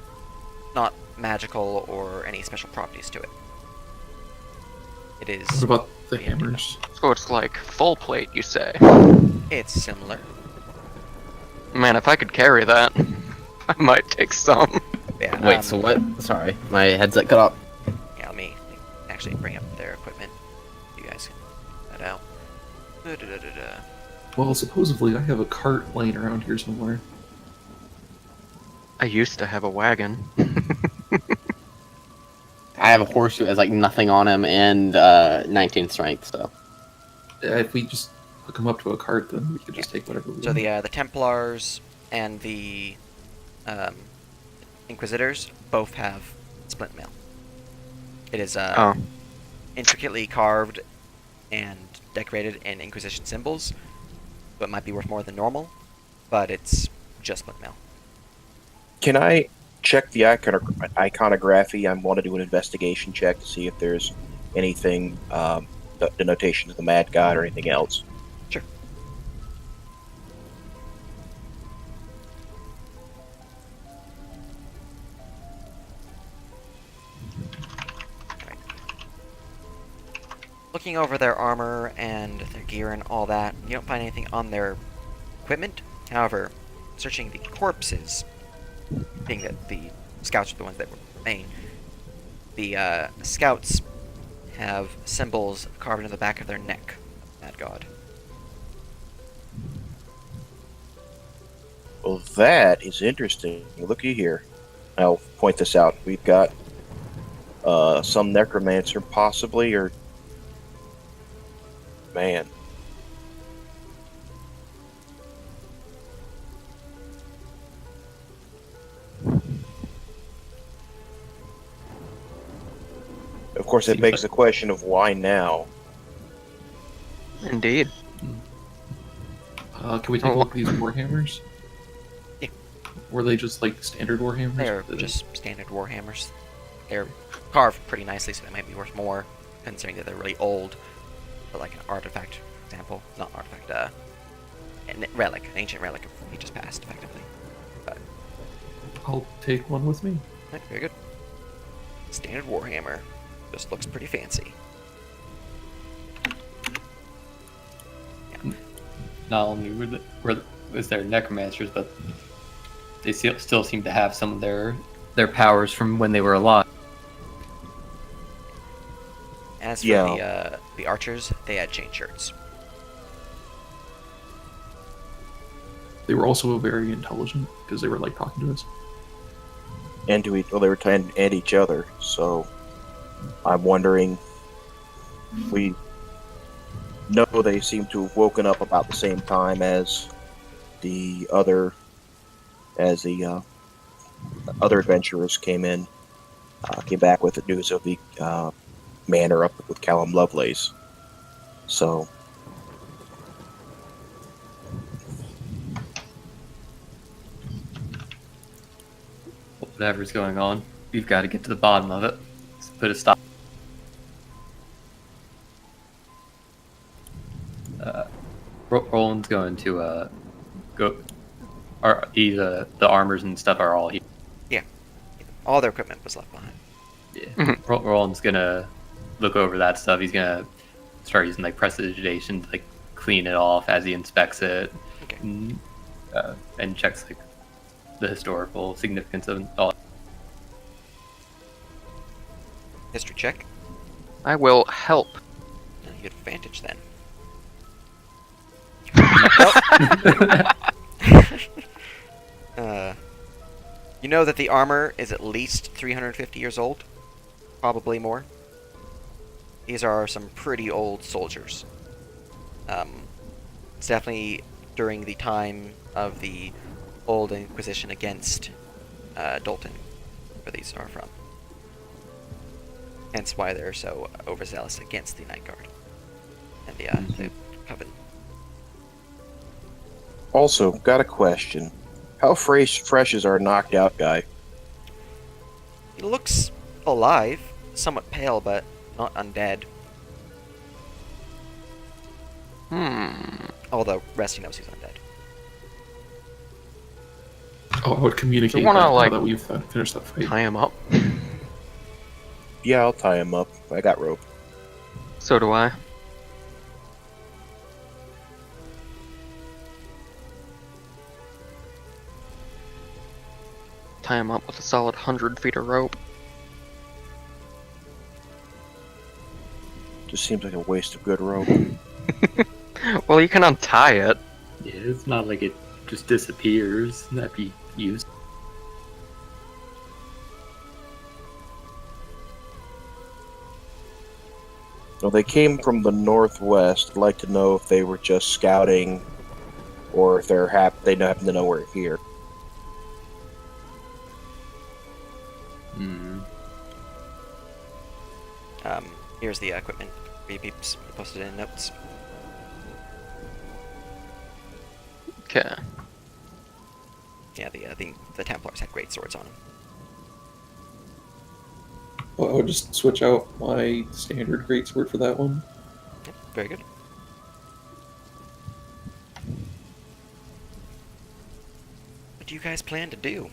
not magical or any special properties to it. It is. What about the hammers? So it's like full plate, you say? It's similar. Man, if I could carry that, I might take some. Yeah. Wait, so what? Sorry, my headset cut off. Yeah, let me actually bring up their equipment. You guys can check that out. Da-da-da-da-da. Well, supposedly I have a cart laying around here somewhere. I used to have a wagon. I have a horse who has like nothing on him and 19 strength, so. If we just hook them up to a cart, then we could just take whatever we So want. the Templars and the Inquisitors both have splint mail. It is Oh. intricately carved and decorated in Inquisition symbols, so it might be worth more than normal, but it's just splint mail. Can I check the iconography? I want to do an investigation check to see if there's anything, the notation of the Mad God or anything else. Sure. Alright. Looking over their armor and their gear and all that, you don't find anything on their equipment. However, searching the corpses, being that the scouts are the ones that remain, the scouts have symbols carved into the back of their neck. Mad God. Well, that is interesting. Looky here. I'll point this out. We've got some necromancer, possibly, or man. Of course, it Seems begs like- the question of why now. Indeed. Can we take a look at these warhammers? Yeah. Were they just like standard warhammers? They're Did- just standard warhammers. They're carved pretty nicely, so they might be worth more, considering that they're really old. But like an artifact, for example, not artifact, an relic, an ancient relic of he just passed, effectively. But I'll take one with me. right, very good. Standard warhammer, just looks pretty fancy. Not only was there necromancers, but they still seem to have some of their powers from when they were alive. As for Yeah. the archers, they had chain shirts. They were also very intelligent because they were like talking to us. And to they were trying to end each other. So I'm wondering. We know they seem to have woken up about the same time as the other adventurers came back with the news of the manor up with Callum Lovelace. So Whatever's going on, we've got to get to the bottom of it. Let's put a stop. Roland's going to go. The armors and stuff are all here. All their equipment was left behind. Yeah. Roland's gonna look over that stuff. He's gonna start using like prestidigitation to like clean it off as he inspects it, Okay. and checks like the historical significance of all. History check. I will help. No, you get advantage then. You know that the armor is at least 350 years old, probably more. These are some pretty old soldiers. It's definitely during the time of the Old Inquisition against Dalton, where these are from. Hence why they're so overzealous against the Night Guard and the Coven. also got a question. How fresh is our knocked out guy? He looks alive, somewhat pale, but not undead. Although, rest he knows he's undead. Oh, I would communicate You wanna, that now like, that we've finished that fight. Tie him up. Yeah, I'll tie him up. I got rope. So do I. Tie him up with a solid 100 feet of rope. Just seems like a waste of good rope. Well, you can untie it. Yeah, it's not like it just disappears. That'd be used. Well, they came from the northwest. I'd like to know if they were just scouting, or if they happen to know we're here. Here's the equipment. Beeps posted in notes. Okay. Yeah, the Templars had great swords on them. Well, I would just switch out my standard greatsword for that one. Yep, very good. What do you guys plan to do?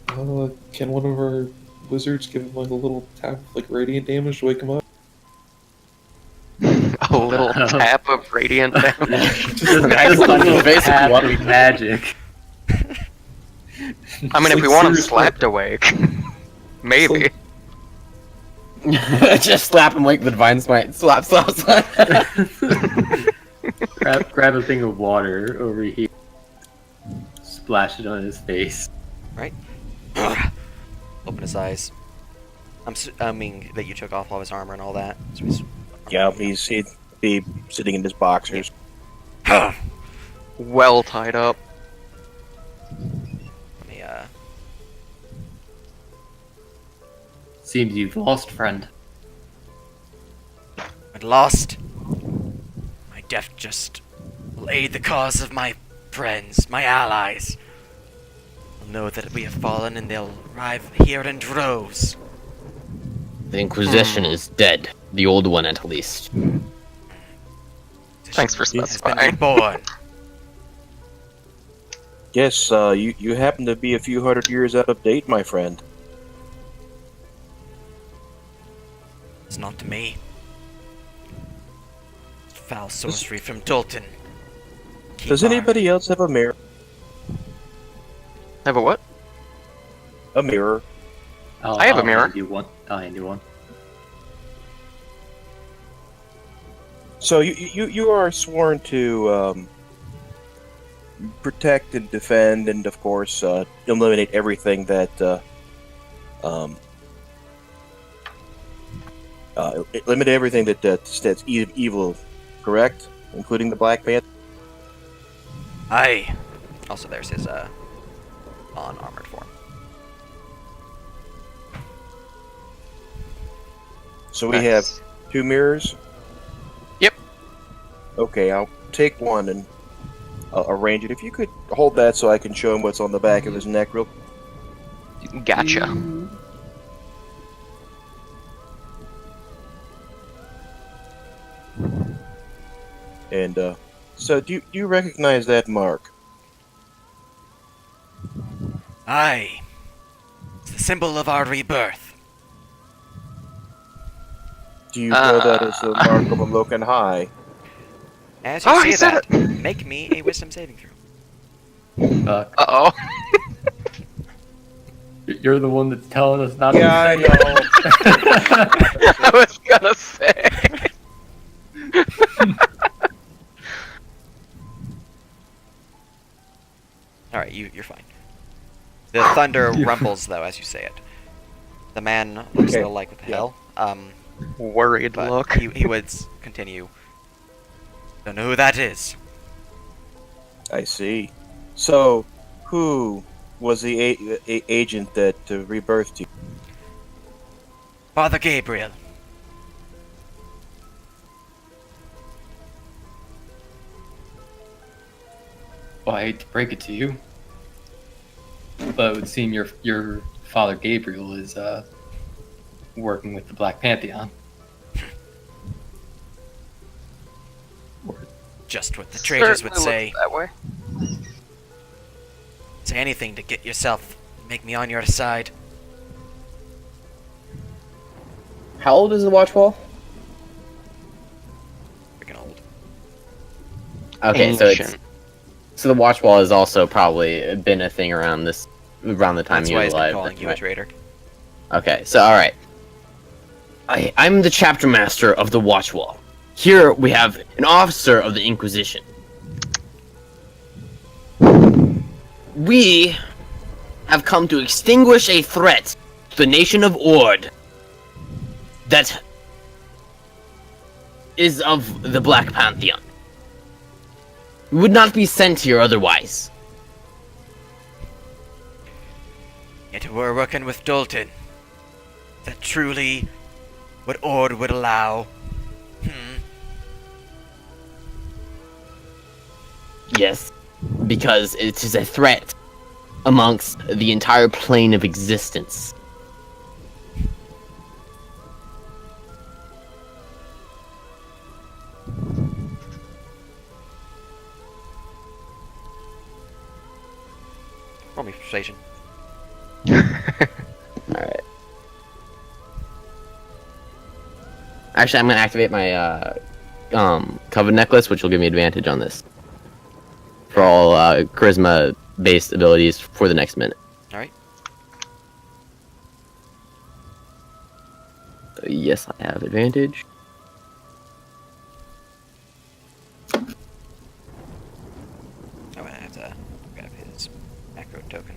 Can one of our wizards give him like a little tap of like radiant damage to wake him up? A little tap of radiant damage. Just like a Basically tap what of we- magic. I mean, if Like, we want him seriously. slapped awake, maybe. Just slap him like the divine smite. Slap, slap, slap. grab a thing of water over here. Splash it on his face. Right? Open his eyes. I'm assuming that you took off all his armor and all that. So he's Yeah, he'd be sitting in his boxers. Well tied up. let me Seems you've lost, friend. I'd lost. My death just will aid the cause of my friends, my allies. They'll know that we have fallen and they'll arrive here in droves. The Inquisition is dead. The old one, at least. Thanks for Has been specifying. reborn. Yes, you happen to be a few hundred years out of date, my friend. It's not to me. It's foul sorcery from Dalton. Keep Does our- anybody else have a mirror? Have a what? A mirror. I have a mirror. hand you one. I'll hand you one. So you are sworn to protect and defend, and of course eliminate everything that eliminate everything that's evil, correct? Including the Black Panther. Aye. Also, there's his non-armored form. So we have Nice. 2 mirrors. Yep. Okay, I'll take one and arrange it. If you could hold that so I can show him what's on the back of his neck real. Gotcha. And so do you recognize that mark? Aye. It's the symbol of our rebirth. Do you know that as the mark of a Locan High? As you Oh, say he said that, make me a wisdom saving throw. Fuck. Uh-oh. You're the one that's telling us not to Yeah, I say know. I was gonna say. Alright, you're fine. The thunder rumbles, though, as you say it. The man looks a Okay, little like, what the yeah. hell? Worried But look. he would continue. Don't know who that is. I see. So, who was the agent that rebirthed you? Father Gabriel. Well, I hate to break it to you, but it would seem your father Gabriel is working with the Black Pantheon. Just what the traitors would Certainly say. looks that way. Say anything to get yourself, make me on your side. How old is the watch wall? Freaking old. Okay, Ancient. so the watch wall has also probably been a thing around the time That's you why were he's been alive. calling you a right? traitor. Okay, so alright. I'm the chapter master of the watch wall. Here we have an officer of the Inquisition. We have come to extinguish a threat to the nation of Ord that is of the Black Pantheon. We would not be sent here otherwise. Yet we're working with Dalton. Is that truly what Ord would allow? Yes, because it is a threat amongst the entire plane of existence. Roll me persuasion. Alright. Actually, I'm gonna activate my Coven necklace, which will give me advantage on this. For all charisma-based abilities for the next minute. Alright. So yes, I have advantage. I'm gonna have to grab his macro token.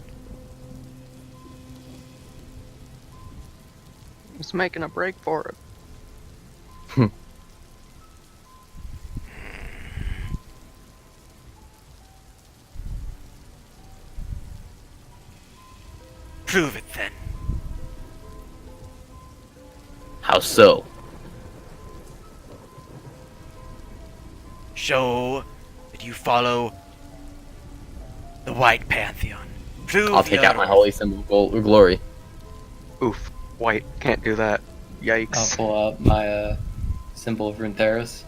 He's making a break for it. Prove it then. How so? Show that you follow the White Pantheon. Prove I'll take the out my other- holy symbol of glory. Oof. White. Can't do that. I'll Yikes. pull out my symbol of Runetheras.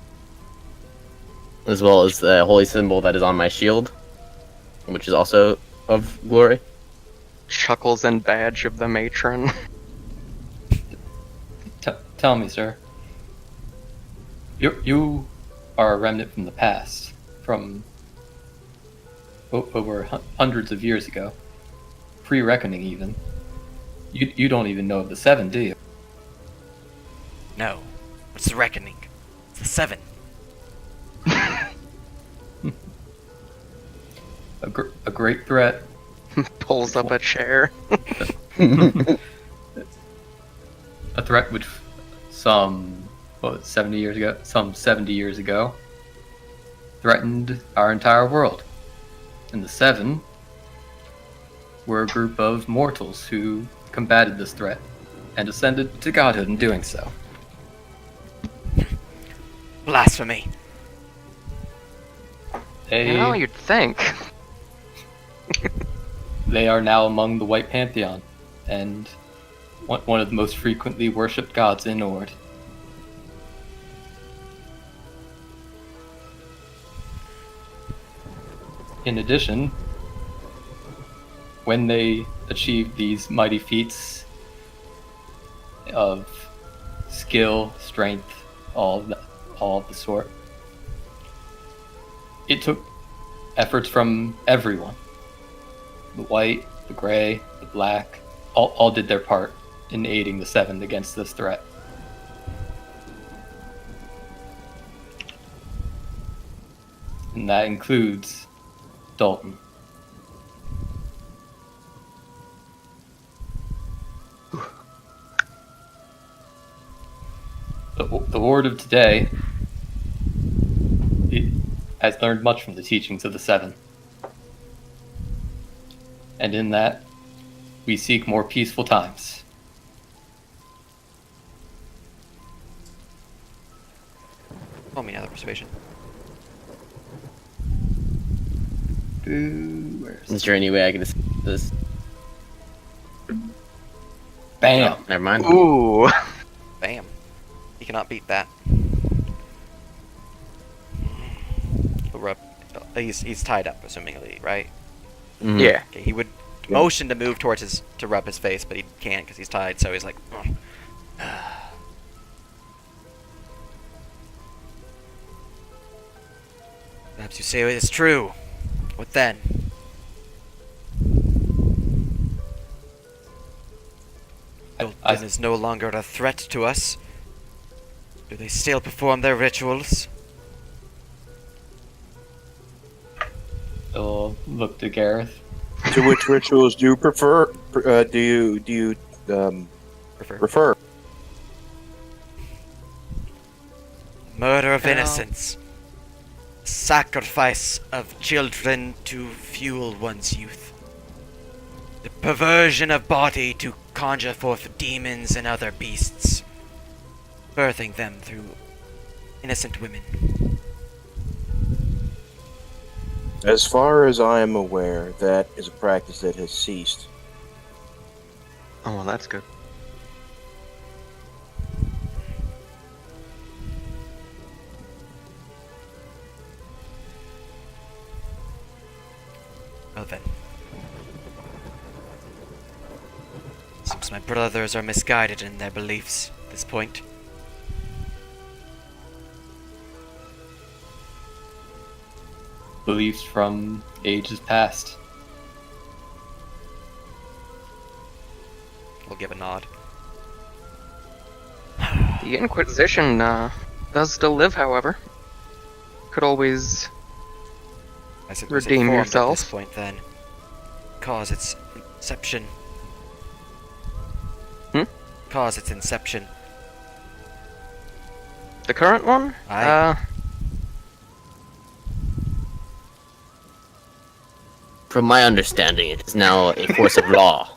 As well as the holy symbol that is on my shield, which is also of glory. Chuckles and badge of the matron. Tell me, sir. You are a remnant from the past, from over hundreds of years ago, pre-reckoning even. You don't even know of the Seven, do you? No. What's the reckoning? It's the 7. A great threat. Pulls up a chair. A threat which some 70 years ago threatened our entire world. And the Seven were a group of mortals who combated this threat and ascended to godhood in doing so. Blasphemy. You'd think. They are now among the White Pantheon, and one of the most frequently worshipped gods in Ord. In addition, when they achieved these mighty feats of skill, strength, all of the sort, it took efforts from everyone. The white, the gray, the black, all did their part in aiding the Seven against this threat. And that includes Dalton. The Horde of today has learned much from the teachings of the Seven. And in that, we seek more peaceful times. Roll me another persuasion. Is there any way I can this? Bam! Oh, never mind. Ooh. Bam. You cannot beat that. rub. He's tied up, assumingly, right? Mhm. Yeah. Okay, he would Yeah. motion to move towards to rub his face, but he can't because he's tied. So he's like, "Ugh." Perhaps you say it is true. What then? Dolphin is no longer a threat to us. Do they still perform their rituals? He'll look to Gareth. To which rituals do you prefer? Do you refer? Murder of Well- innocence. Sacrifice of children to fuel one's youth. The perversion of body to conjure forth demons and other beasts. Birthing them through innocent women. As far as I am aware, that is a practice that has ceased. Oh, well, that's good. Well then. Seems my brothers are misguided in their beliefs at this point. Beliefs from ages past. We'll give a nod. The Inquisition does still live, however. Could always As it was redeem informed at yourself. this point then. Cause its inception. Hmm? Cause its inception. The current one? Aye. From my understanding, it is now a force of law.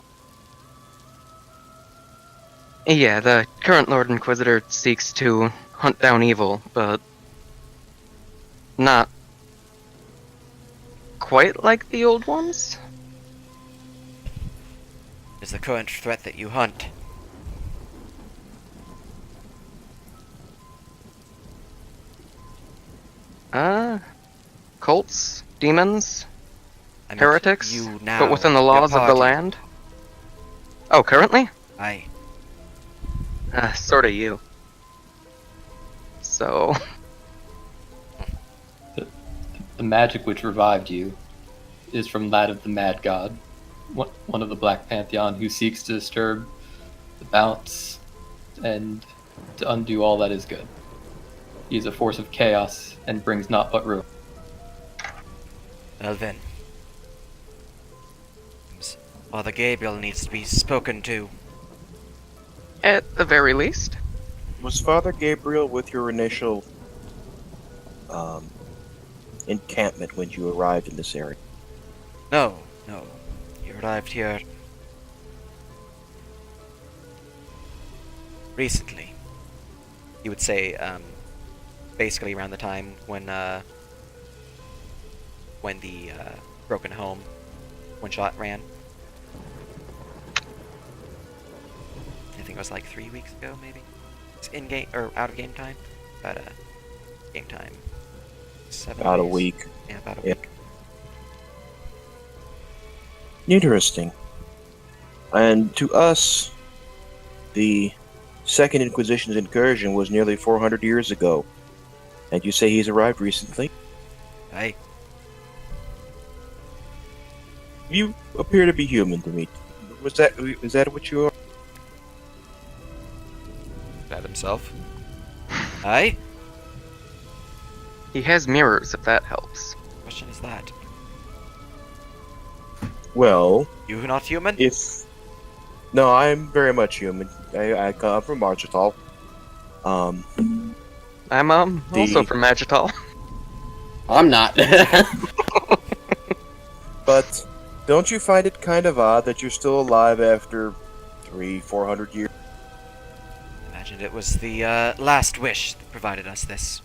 Yeah, the current Lord Inquisitor seeks to hunt down evil, but not quite like the old ones. Is the current threat that you hunt. Cults, demons, I meant heretics, you now. but within the your laws of the party. land. Oh, currently? Aye. Sorta you. So, The magic which revived you is from that of the Mad God, one of the Black Pantheon who seeks to disturb the balance and to undo all that is good. He is a force of chaos and brings naught but ruin. Well then. Father Gabriel needs to be spoken to. at the very least. Was Father Gabriel with your initial encampment when you arrived in this area? No, no. He arrived here recently. You would say, basically around the time when the Broken Home one-shot ran. I think it was like 3 weeks ago, maybe. It's in-game, or out-of-game time? About game time. 7 About a days. week. Yeah, about a Yeah. week. Interesting. And to us, the Second Inquisition's incursion was nearly 400 years ago. And you say he's arrived recently? Aye. You appear to be human to me. Is that what you are? That himself. Aye? He has mirrors, if that helps. Question is that. Well, You not human? No, I'm very much human. I come from Marchital. I'm also from Magital. I'm not. But don't you find it kind of odd that you're still alive after 400 years? Imagined it was the last wish that provided us this.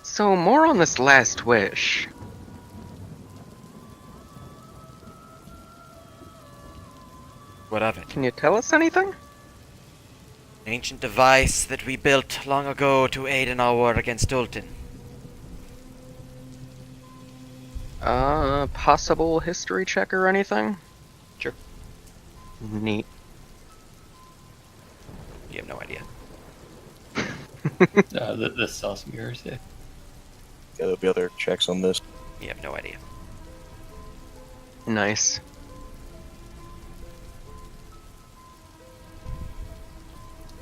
So, more on this last wish. What of it? Can you tell us anything? Ancient device that we built long ago to aid in our war against Dulton. Possible history check or anything? Sure. Neat. You have no idea. This is awesome. Yours, yeah. Yeah, there'll be other checks on this. You have no idea. Nice.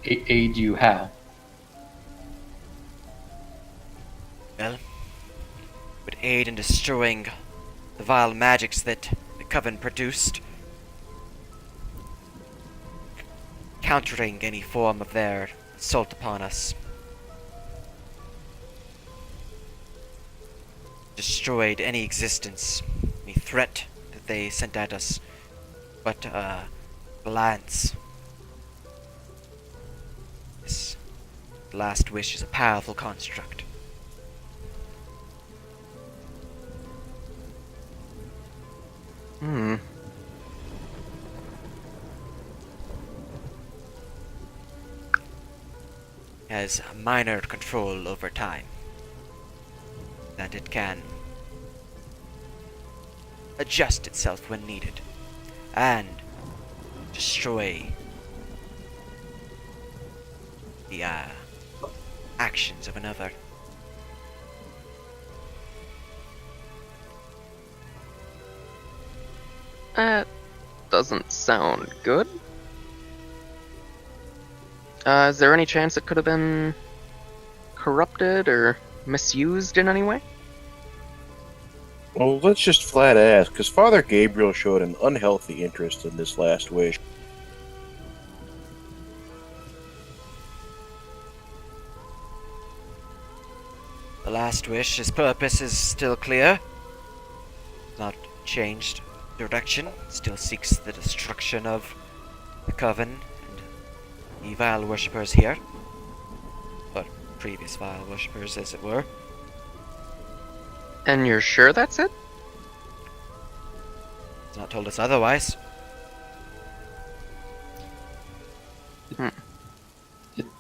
Aid you how? Well, would aid in destroying the vile magics that the Coven produced, countering any form of their assault upon us. Destroyed any existence, any threat that they sent at us, but glance. This last wish is a powerful construct. Hmm. Has a minor control over time. That it can adjust itself when needed, and destroy the actions of another. That doesn't sound good. Is there any chance it could have been corrupted or misused in any way? Well, let's just flat ask, because Father Gabriel showed an unhealthy interest in this last wish. The last wish, his purpose is still clear. Not changed direction. Still seeks the destruction of the Coven and the vile worshippers here. Or previous vile worshippers, as it were. And you're sure that's it? He's not told us otherwise.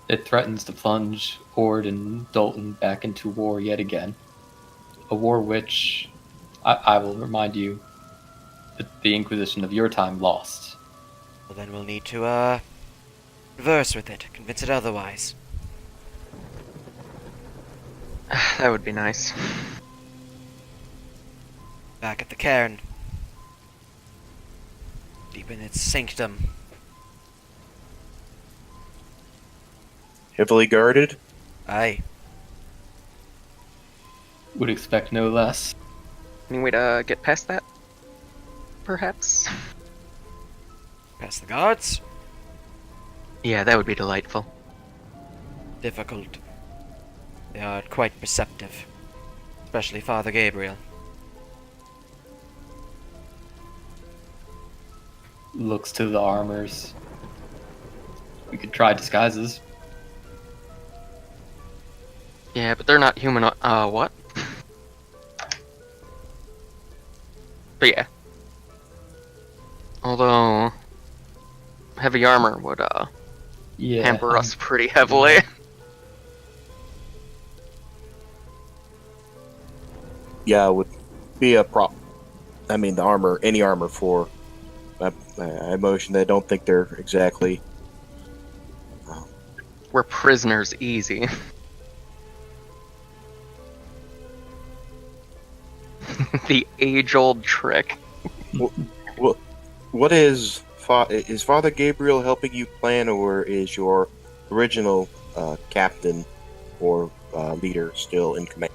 It threatens to plunge Ord and Dalton back into war yet again. A war which, I will remind you, that the Inquisition of your time lost. Well, then we'll need to, reverse with it. Convince it otherwise. That would be nice. Back at the cairn. Deep in its sanctum. Heavily guarded? Aye. Would expect no less. Any way to get past that? Perhaps? Past the guards? Yeah, that would be delightful. Difficult. They are quite perceptive. Especially Father Gabriel. Looks to the armors. We could try disguises. Yeah, but they're not human. What? But yeah. Although, heavy armor would, Yeah. hamper us pretty heavily. Yeah, it would be a prop. I mean, the armor, any armor for a motion that I don't think they're exactly. We're prisoners easy. The age-old trick. What is Father Gabriel helping you plan, or is your original captain or leader still in command?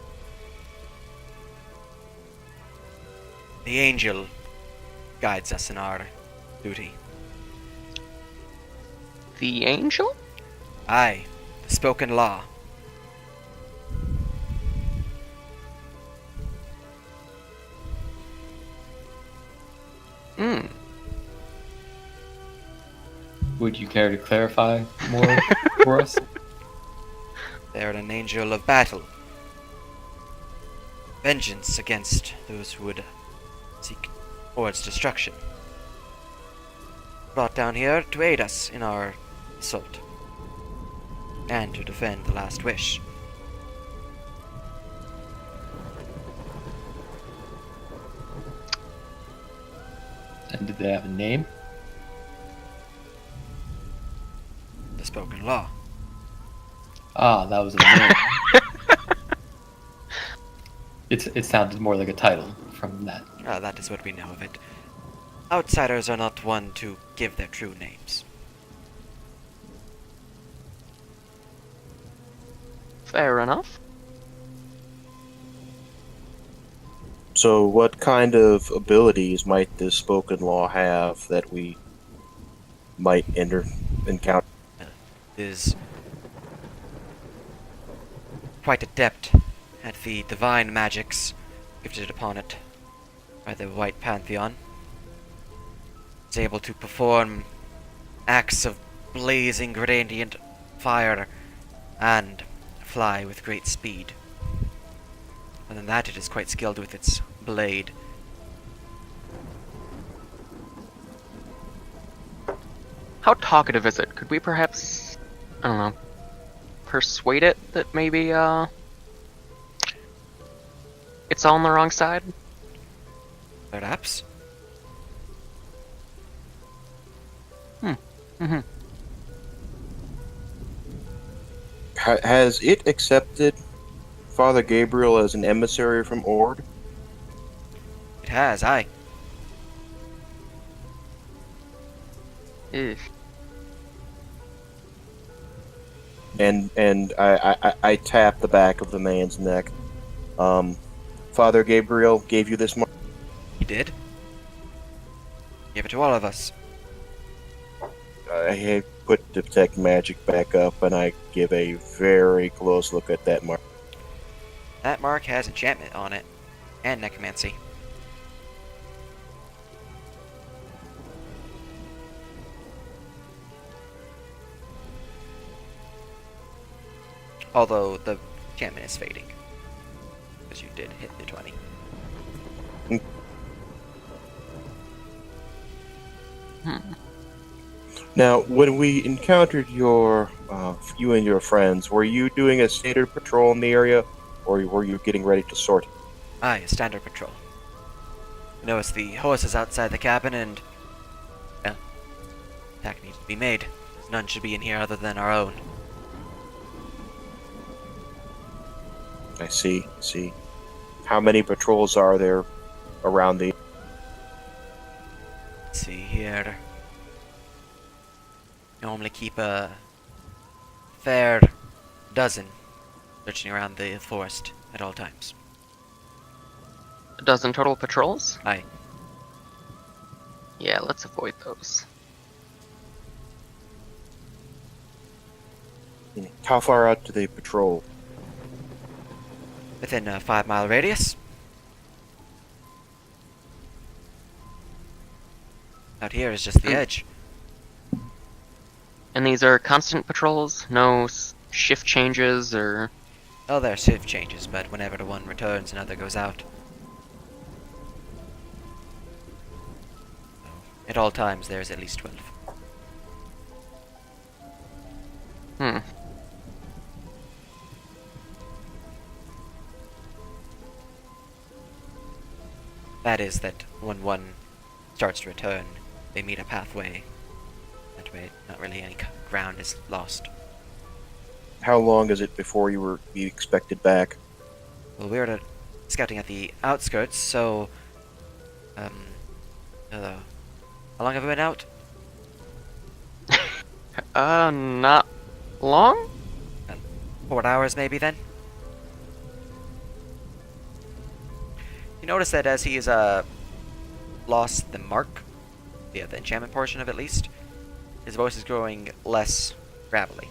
The angel guides us in our duty. The angel? Aye, the spoken law. Hmm. Would you care to clarify more for us? They are an angel of battle. Vengeance against those who would seek Ord's destruction. Brought down here to aid us in our assault. and to defend the last wish. And did they have a name? The spoken law. Ah, that was a name. It sounded more like a title from that. That is what we know of it. Outsiders are not one to give their true names. Fair enough. So, what kind of abilities might this spoken law have that we might encounter? Is quite adept at the divine magics gifted upon it by the White Pantheon. Is able to perform acts of blazing radiant fire and fly with great speed. Other than that, it is quite skilled with its blade. How talkative is it? Could we perhaps, I don't know, persuade it that maybe, it's on the wrong side? Perhaps. Mm-hmm. Has it accepted Father Gabriel as an emissary from Ord? It has, aye. Ugh. And I tap the back of the man's neck. Father Gabriel gave you this mark? He did. Give it to all of us. I put detect magic back up and I give a very close look at that mark. That mark has enchantment on it. And necromancy. Although the enchantment is fading. Because you did hit the 20. Now, when we encountered you and your friends, were you doing a standard patrol in the area, or were you getting ready to sort? Aye, a standard patrol. You notice the horses outside the cabin and... well, attack needs to be made. None should be in here other than our own. I see. How many patrols are there around the... Let's see here. Normally keep a fair dozen searching around the forest at all times. A dozen total patrols? Aye. Yeah, let's avoid those. How far out do they patrol? Within a 5-mile radius. Out here is just the edge. And these are constant patrols? No shift changes or... Oh, there are shift changes, but whenever the one returns, another goes out. At all times, there's at least 12. Hmm. That is that when one starts to return, they meet a pathway. That way, not really any ground is lost. How long is it before you were be expected back? Well, we were scouting at the outskirts, so... how long have we been out? Not long? 4 hours, maybe, then? You notice that as he's, lost the mark, the enchantment portion of it, at least, his voice is growing less gravelly.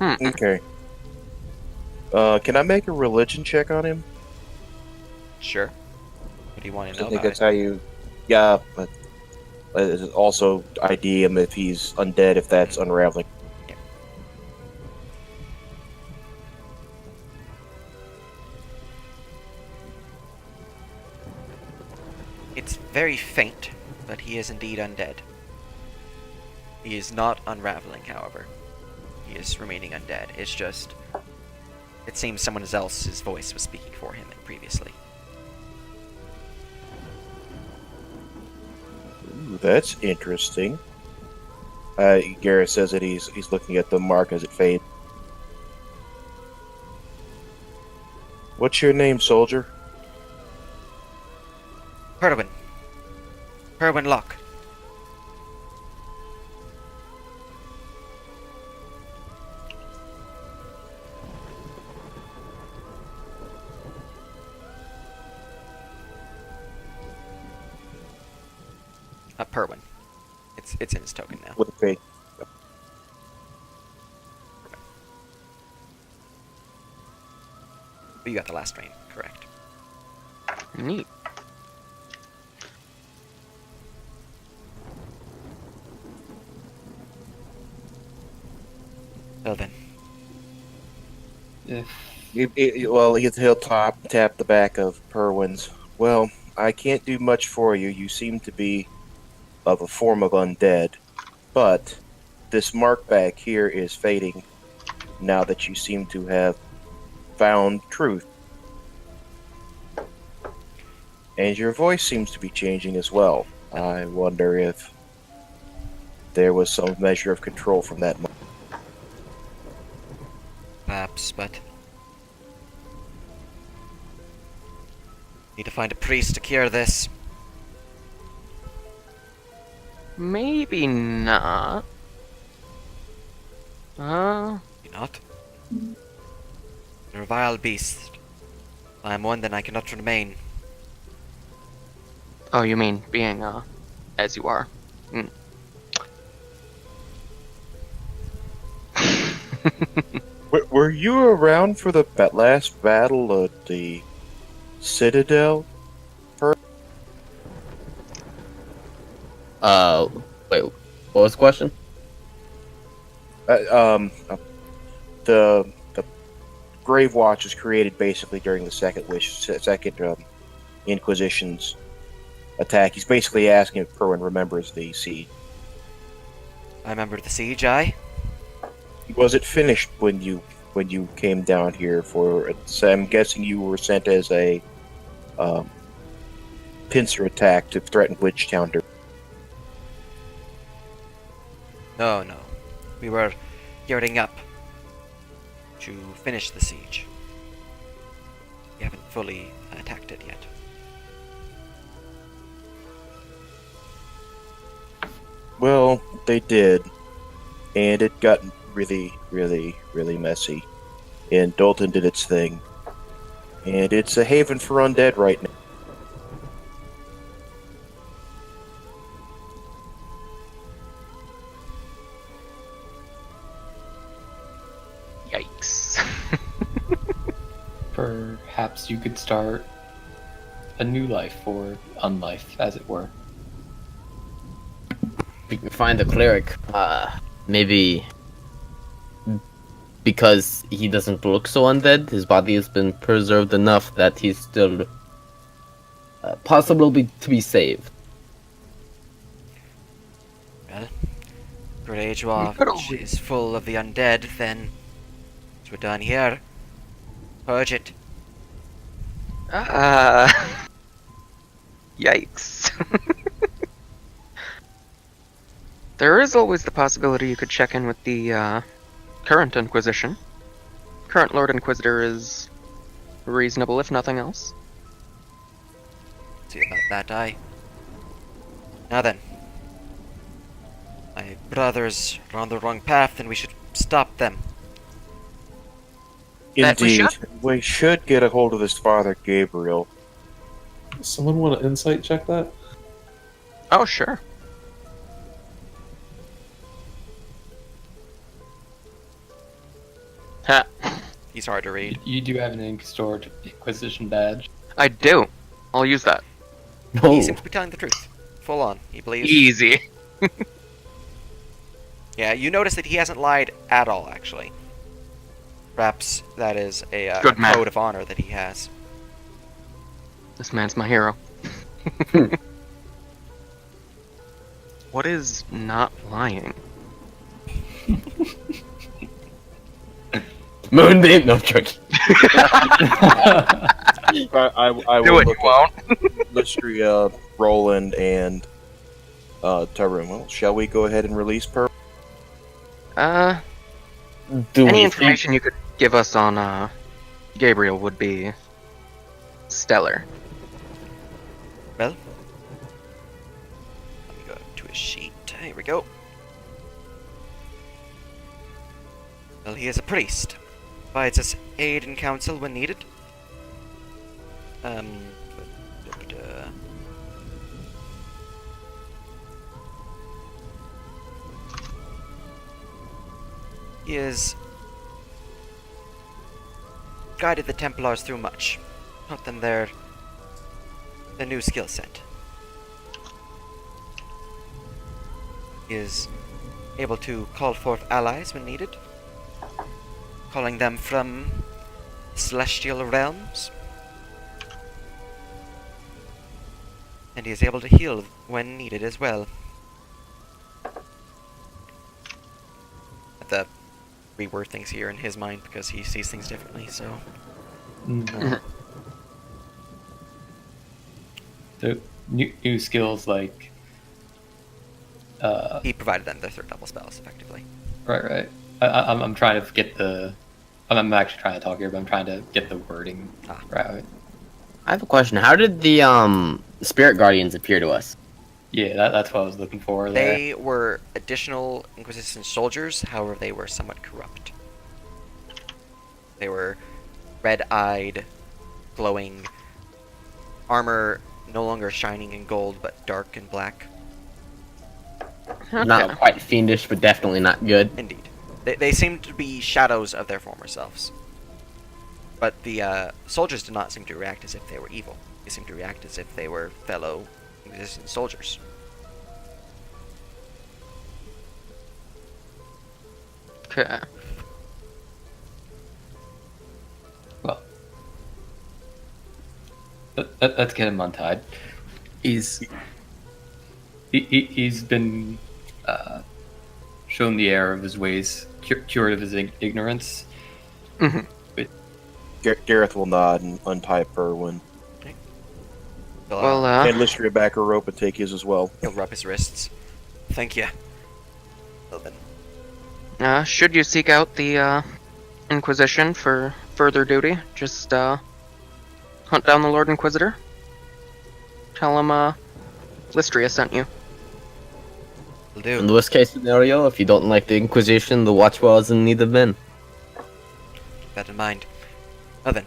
Okay. Can I make a religion check on him? Sure. What do you want to I know think about that's how you... Yeah, but also ID him if he's undead, if that's unraveling. It's very faint, but he is indeed undead. He is not unraveling, however. He is remaining undead. It's just... It seems someone else's voice was speaking for him previously. Ooh, that's interesting. Garrett says that he's looking at the mark as it fades. What's your name, soldier? Perwin. Perwin Locke. Perwin. It's in his token now. With a fade. But you got the last name, correct. Neat. Well then. He'll tap the back of Perwin's. Well, I can't do much for you. You seem to be of a form of undead, but this mark back here is fading now that you seem to have found truth. And your voice seems to be changing as well. I wonder if there was some measure of control from that moment. Perhaps, but... Need to find a priest to cure this. Maybe not. You not? You're a vile beast. I am one, then I cannot remain. Oh, you mean being, as you are. Were you around for the last battle at the Citadel? Wait, what was the question? The Grave Watch was created basically during the second Inquisition's attack. He's basically asking if Perwin remembers the siege. I remember the siege, aye? Was it finished when you came down here for? So I'm guessing you were sent as a pincer attack to threaten Witchtown. No. We were gearing up to finish the siege. We haven't fully attacked it yet. Well, they did, and it got really, really, really messy. And Dalton did its thing, and it's a haven for undead right now. Yikes. Perhaps you could start a new life, or unlife, as it were. We can find the cleric. Maybe because he doesn't look so undead, his body has been preserved enough that he's still possible to be saved. Well, Great Watch is full of the undead, then as we're done here, purge it. Yikes. There is always the possibility you could check in with the current Inquisition. Current Lord Inquisitor is reasonable, if nothing else. See about that, aye. Now then. My brothers are on the wrong path, and we should stop them. That we Indeed, should? we should get a hold of this Father Gabriel. Someone want to insight check that? Oh, sure. Ha. He's hard to read. You do have an Inquisition badge. I do. I'll use that. He No. seems to be telling the truth. Full on. He believes. Easy. Yeah, you notice that he hasn't lied at all, actually. Perhaps that is a Good man. code of honor that he has. This man's my hero. What is not lying? Moonbeam? No, I'm joking. I Do will it, you look won't. at Lystria, Roland, and Tarun. Well, shall we go ahead and release Per? Do Any we information you could give us on Gabriel would be stellar. Well, let me go to his sheet. Here we go. Well, he is a priest. Provides us aid and counsel when needed. But, he has guided the Templars through much. Taught them their new skill set. He is able to call forth allies when needed, calling them from celestial realms. And he is able to heal when needed as well. Have to reword things here in his mind because he sees things differently, so... So new skills like He provided them their third level spells, effectively. right. I'm trying to get the. I'm actually trying to talk here, but I'm trying to get the wording right. I have a question. How did the spirit guardians appear to us? Yeah, that's what I was looking for. There. They were additional Inquisition soldiers, however they were somewhat corrupt. They were red-eyed, glowing, armor no longer shining in gold, but dark and black. Okay. Not quite fiendish, but definitely not good. Indeed. They seemed to be shadows of their former selves. But the soldiers did not seem to react as if they were evil. They seemed to react as if they were fellow Inquisition soldiers. Okay. Well, let's get him untied. He's been shown the error of his ways, cured of his ignorance. Mhm. Gareth will nod and untie Per when Well, hand Lystria back her rope and take his as well. He'll rub his wrists. Thank you. Well then. should you seek out the Inquisition for further duty, just hunt down the Lord Inquisitor. Tell him Lystria sent you. Will do. In the worst case scenario, if you don't like the Inquisition, the Watchwell is in need of men. Keep that in mind. Well then.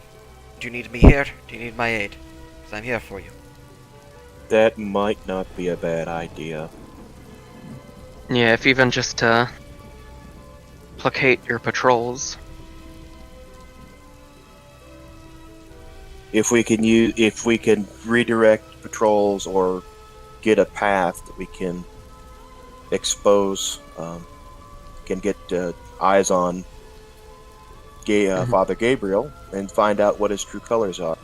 Do you need me here? Do you need my aid? Because I'm here for you. That might not be a bad idea. Yeah, if even just to placate your patrols. If we can redirect patrols or get a path that we can expose, can get eyes on Father Gabriel and find out what his true colors are.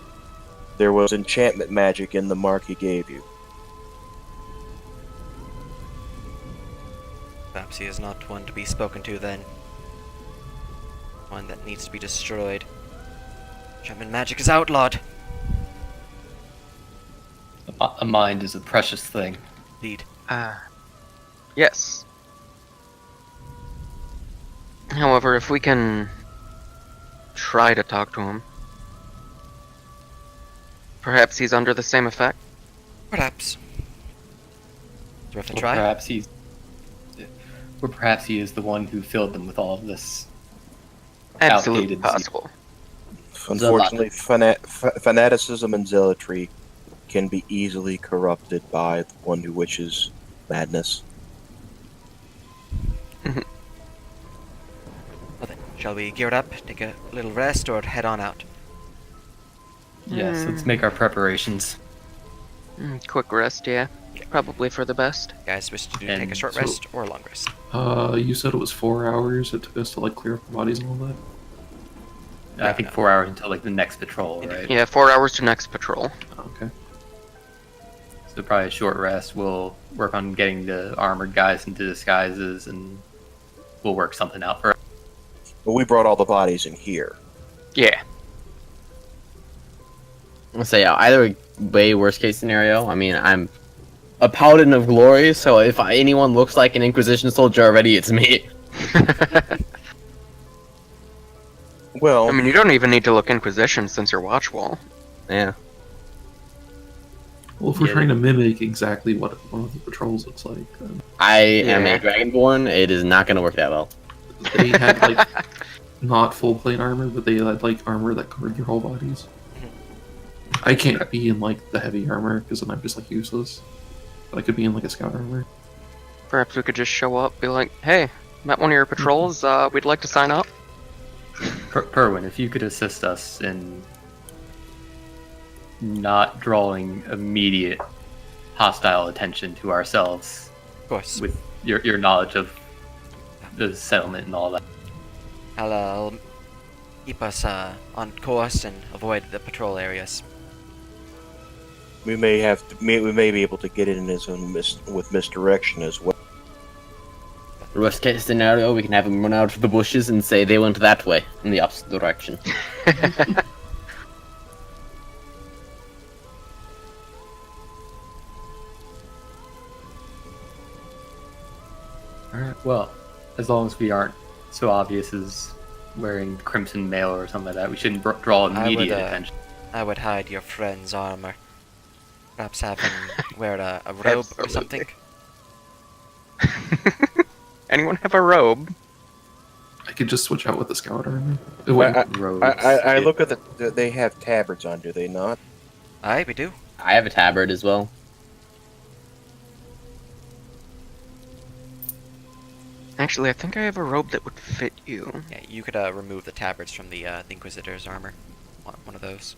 There was enchantment magic in the mark he gave you. Perhaps he is not one to be spoken to then. One that needs to be destroyed. German magic is outlawed. A mind is a precious thing. Indeed. Yes. However, if we can try to talk to him, perhaps he's under the same effect. Perhaps. It's worth a Or try. perhaps he is the one who filled them with all of this. Absolutely Outdated possible. Unfortunately, fanaticism and zealotry can be easily corrupted by the one who wishes madness. Well then, shall we gear it up, take a little rest, or head on out? Yes, let's make our preparations. Quick rest, yeah. Probably for the best. Guys, wish to take a And short so- rest or a long rest? You said it was 4 hours it took us to like clear up the bodies and all that. I think 4 hours until like the next patrol, right? Yeah, 4 hours to next patrol. Okay. So probably a short rest. We'll work on getting the armored guys into disguises, and we'll work something out for. But we brought all the bodies in here. Yeah. Let's say either way, worst case scenario. I mean, I'm a paladin of glory, so if anyone looks like an Inquisition soldier already, it's me. Well, I mean, you don't even need to look Inquisition since you're Watchwall. Yeah. Well, if we're Get trying to mimic exactly what one of the patrols looks like, then I am Yeah. a Dragonborn. It is not going to work that well. they had like not full plate armor, but they had like armor that covered your whole bodies. I can't be in like the heavy armor because then I'm just like useless. But I could be in like a scout armor. Perhaps we could just show up, be like, "Hey, met one of your patrols. We'd like to sign up." Kerwin, if you could assist us in not drawing immediate hostile attention to ourselves Of course. with your knowledge of the settlement and all that. I'll keep us on course and avoid the patrol areas. we may be able to get in as with misdirection as well. Worst case scenario, we can have them run out of the bushes and say they went that way, in the opposite direction. Alright, well, as long as we aren't so obvious as wearing crimson mail or something like that, we shouldn't draw immediate attention. I would hide your friend's armor. Perhaps have him wear a robe or Absolutely. something. Anyone have a robe? I could just switch out with the scout armor. It I, wouldn't- Robes. I look at they have tabards on, do they not? Aye, we do. I have a tabard as well. Actually, I think I have a robe that would fit you. Yeah, you could remove the tabards from the Inquisitor's armor. One of those.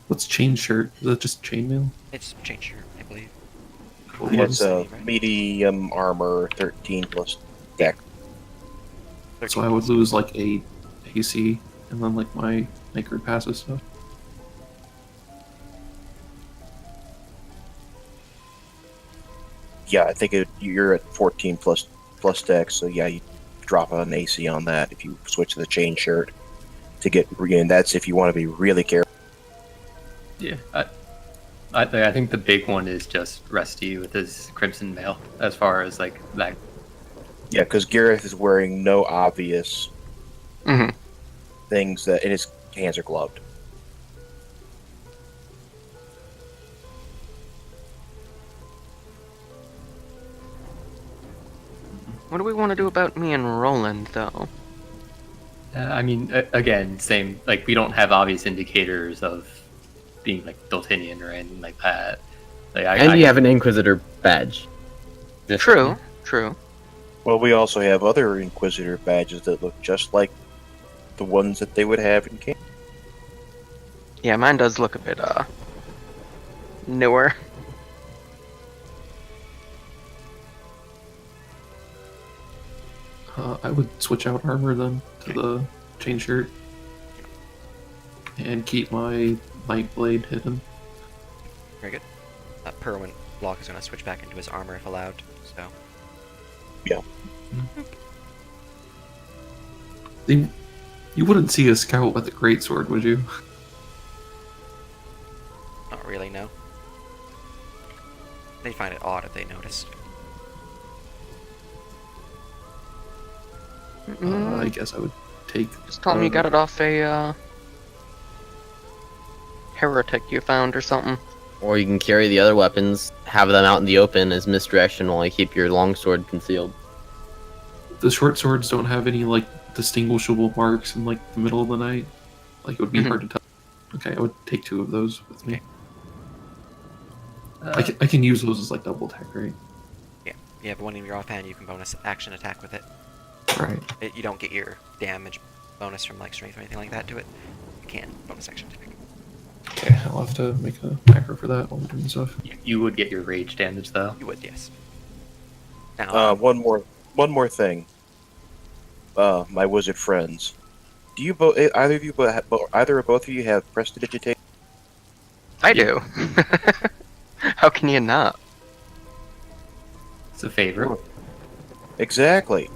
What's chain shirt? Is that just chainmail? It's change your, I believe. What Yeah, was- it's a medium armor, 13 plus deck. So I would lose like 8 AC and then like my maker passive stuff. Yeah, I think you're at 14 plus deck, so yeah, you drop an AC on that if you switch to the chain shirt to get. And that's if you want to be really careful. Yeah, I think the big one is just Rusty with his crimson mail, as far as like that. Yeah, because Gareth is wearing no obvious Hmm. things and his hands are gloved. What do we want to do about me and Roland, though? I mean, again, same. Like we don't have obvious indicators of being like Daltinian or anything like that. Like, And you have an Inquisitor badge. Just- True, true. Well, we also have other Inquisitor badges that look just like the ones that they would have in camp. Yeah, mine does look a bit, newer. I would switch out armor then to the chain shirt and keep my light blade hidden. Very good. Perwin Block is going to switch back into his armor if allowed. So You wouldn't see a scout with a greatsword, would you? not really, no. They find it odd if they noticed. I guess I would take. Just tell him you got it off a, heretic you found or something. Or you can carry the other weapons, have them out in the open as misdirection while you keep your longsword concealed. The short swords don't have any like distinguishable marks in like the middle of the night. Like it would be Mhm. hard to tell. Okay, I would take 2 of those with me. Uh, I can use those as like double attack, right? Yeah, you have one in your offhand, you can bonus action attack with it. Right. You don't get your damage bonus from like strength or anything like that to it. You can bonus action attack. Okay, I'll have to make a macro for that while we're doing stuff. you would get your rage damage though. You would, yes. Now, One more thing. My wizard friends. Do you either or both of you have prestidigitation? I do. How can you not? It's a favorite. Exactly.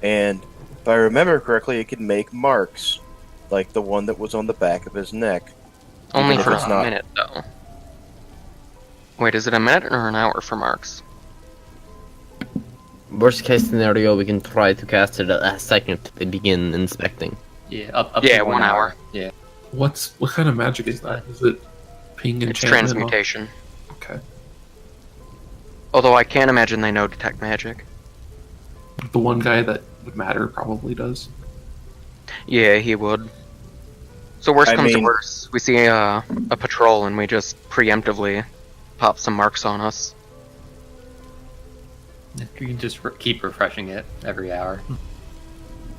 And if I remember correctly, it can make marks, like the one that was on the back of his neck. Only Even if for it's a not- minute, though. Wait, is it a minute or an hour for marks? Worst case scenario, we can try to cast it a second to begin inspecting. Yeah, up Yeah, to 1 hour. Yeah. What kind of magic is that? Is it ping It's enchantment? transmutation. Okay. Although I can't imagine they know detect magic. The one guy that would matter probably does. Yeah, he would. So worst I comes to mean- worst, we see a patrol and we just preemptively pop some marks on us. You can just keep refreshing it every hour.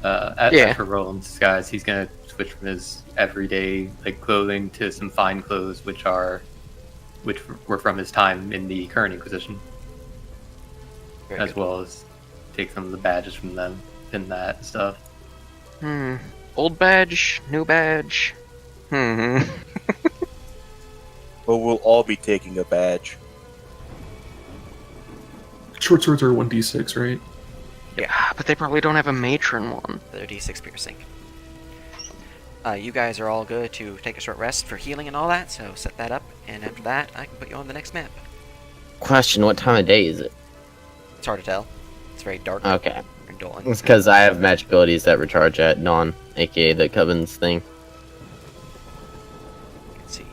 Yeah. As for Roland's disguise, he's gonna switch from his everyday like clothing to some fine clothes, which were from his time in the current Inquisition, Very as good. well as take some of the badges from them, pin that and stuff. Old badge, new badge. Well, we'll all be taking a badge. Short swords are 1d6, right? Yeah, but they probably don't have a matron one. The d6 piercing. You guys are all good to take a short rest for healing and all that, so set that up, and after that, I can put you on the next map. Question: what time of day is it? It's hard to tell. It's very dark. Okay, And dull. it's because I have magic abilities that recharge at dawn, aka the Coven's thing. Let's see.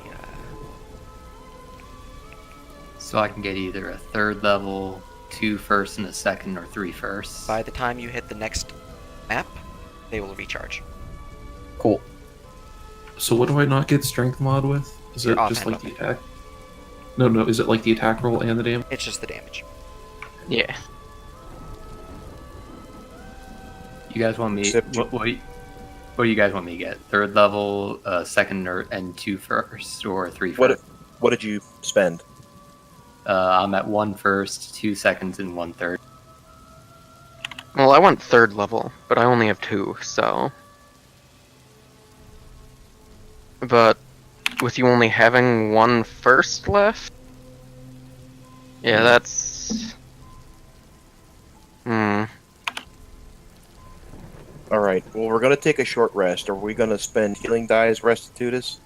So I can get either a third level, 2 first and a second, or 3 firsts. By the time you hit the next map, they will recharge. Cool. So what do I not get strength mod with? Is Your it just offhand like the attack? No, is it like the attack roll and the damage? It's just the damage. Yeah. You guys want me? Except you- What do you guys want me to get? Third level, second, and 2 firsts, or 3 firsts? What did you spend? I'm at 1 first, 2 seconds, and 1 third. Well, I want third level, but I only have 2, so. But with you only having 1 first left? Yeah, that's. Alright, well, we're going to take a short rest. Are we going to spend healing dies restitutus?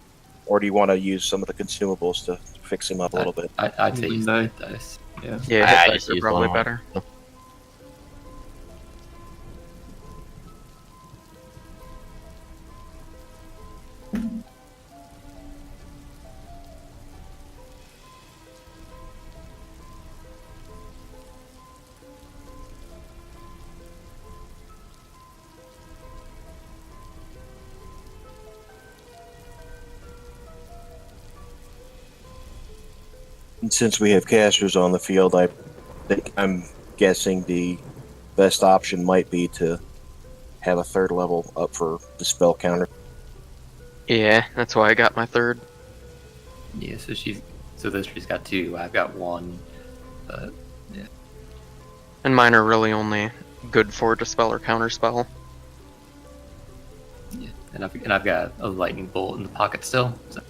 Or do you want to use some of the consumables to fix him up a little bit? I'd say Healing use die. the dice. Yeah. Yeah, I hit just dice are used probably one. better. And since we have casters on the field, I'm guessing the best option might be to have a third level up for the spell counter. Yeah, that's why I got my third. Yeah, so this she's got 2. I've got 1. But And mine are really only good for dispel or counterspell. yeah, and I've got a lightning bolt in the pocket still. So.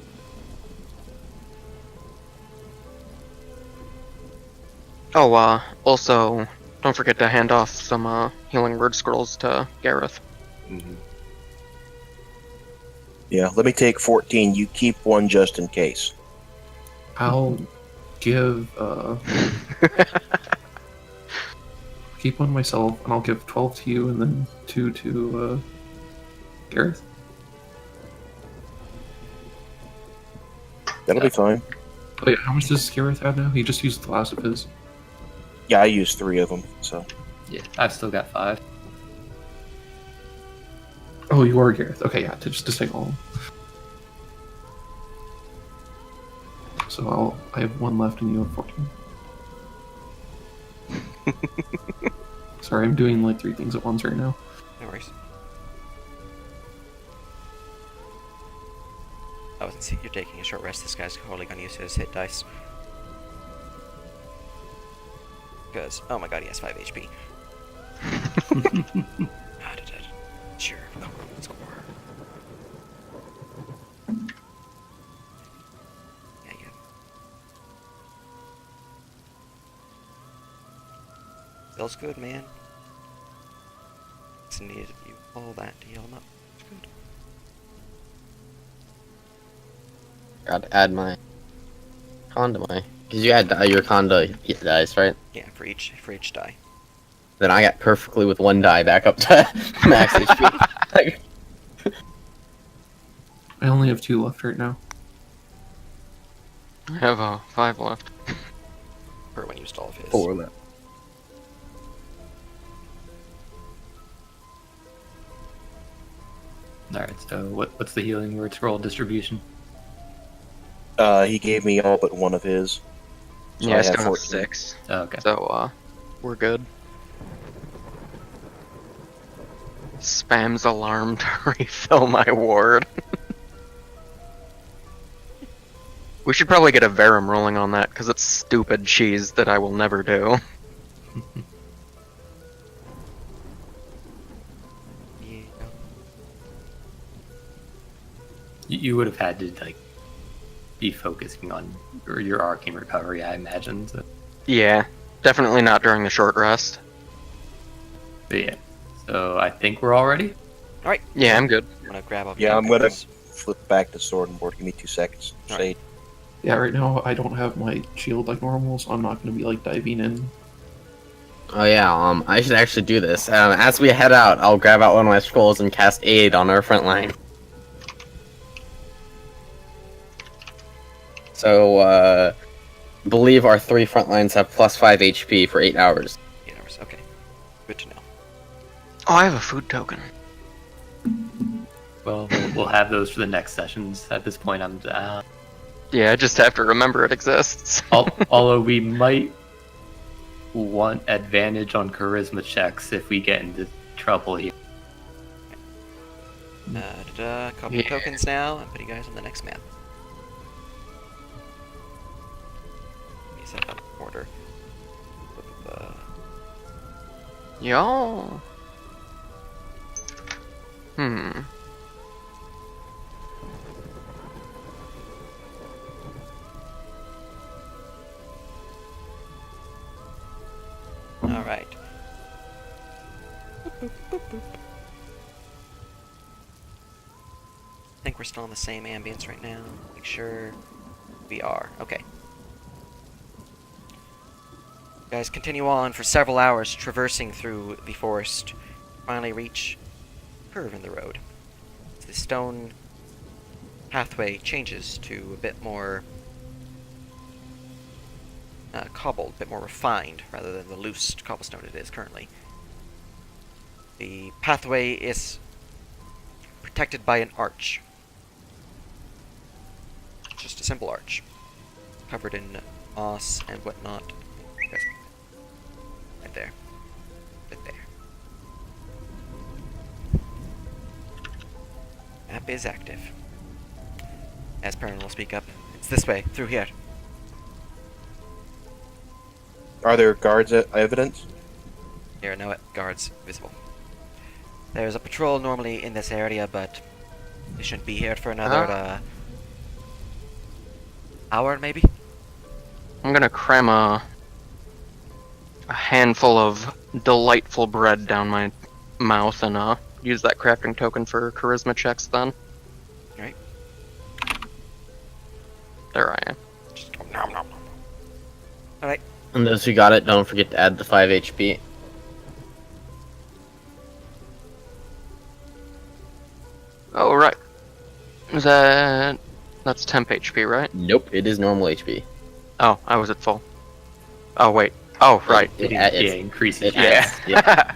Oh, also, don't forget to hand off some healing word scrolls to Gareth. Mhm. Yeah, let me take 14. You keep one just in case. I'll give keep one myself, and I'll give 12 to you, and then 2 to Gareth. That'll be fine. Oh yeah, how much does Gareth have now? He just used the last of his. Yeah, I used 3 of them, so. Yeah, I've still got 5. Oh, you are Gareth. Okay, yeah, just to take all of them. So I have 1 left, and you have 14. Sorry, I'm doing like 3 things at once right now. No worries. Oh, since you're taking a short rest, this guy's totally gonna use his hit dice. Because, oh my god, he has 5 HP. Sure, come on, let's go. Yeah. Feels good, man. points and needed you all that to heal him up. Good. Gotta add my con to my. Because you add your con to dice, right? Yeah, for each die. Then I got perfectly with 1 die back up to max HP. I only have 2 left right now. I have 5 left. Perwin used all of his. 4 left. Alright, so what's the healing word scroll distribution? He gave me all but one of his. So Yeah, I I still have have 14. 6. Oh, okay. So, we're good. Spams alarm to refill my ward. We should probably get a Verum rolling on that, because it's stupid cheese that I will never do. Yeah. You would have had to like be focusing on your arcane recovery, I imagine. So. Yeah, definitely not during the short rest. But yeah, so I think we're all ready. Alright. Yeah, I'm good. I'm gonna grab up. Yeah, I'm gonna tokens. flip back to sword and board. Give me 2 seconds. Alright. Say, Yeah, right now I don't have my shield like normal, so I'm not going to be like diving in. Oh yeah, I should actually do this. As we head out, I'll grab out one of my scrolls and cast Aid on our front line. So, believe our 3 front lines have plus 5 HP for 8 hours. 8 hours. Okay. Good to know. Oh, I have a food token. Well, we'll have those for the next sessions. At this point, I'm. Yeah, I just have to remember it exists. Although we might want advantage on charisma checks if we get into trouble here. Couple Yeah. tokens now. I'm putting you guys on the next map. Let me set up order. Yo. Alright. I think we're still in the same ambience right now. Make sure we are. Okay. You guys continue on for several hours, traversing through the forest. Finally reach a curve in the road. The stone pathway changes to a bit more cobbled, a bit more refined, rather than the loose cobblestone it is currently. The pathway is protected by an arch. Just a simple arch, covered in moss and whatnot. Right there. Right there. Map is active. As Perrin will speak up. It's this way, through here. are there guards at evidence? There are no guards visible. There's a patrol normally in this area, but they shouldn't be here for another hour, maybe? I'm gonna cram a handful of delightful bread down my mouth and use that crafting token for charisma checks then. Right. There I am. Just go nom nom nom. Alright. And those who got it, don't forget to add the 5 HP. Oh, right. Is that's temp HP, right? Nope, it is normal HP. Oh, I was at full. Oh, wait. Oh, right. Yeah, Increase it. it adds, yeah.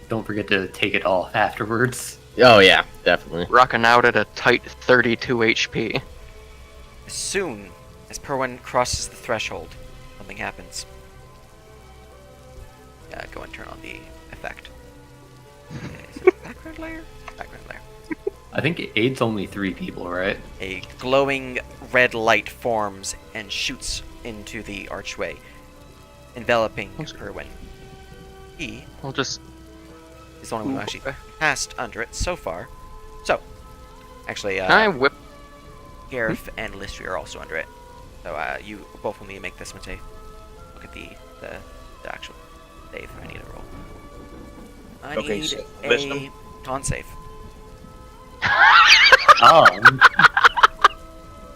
Don't forget to take it off afterwards. Oh yeah, definitely. Rocking out at a tight 32 HP. As soon as Perwin crosses the threshold, something happens. Go and turn on the effect. Is it background layer? Background layer. I think Aid's only 3 people, right? A glowing red light forms and shoots into the archway, enveloping Perwin. He I'll just... is the only one who actually passed under it so far. So, actually, Can I whip... Gareth and Lystria are also under it. So, you both will need to make this one save. Look at the actual save I need to roll. I Okay, need so a wisdom? con save.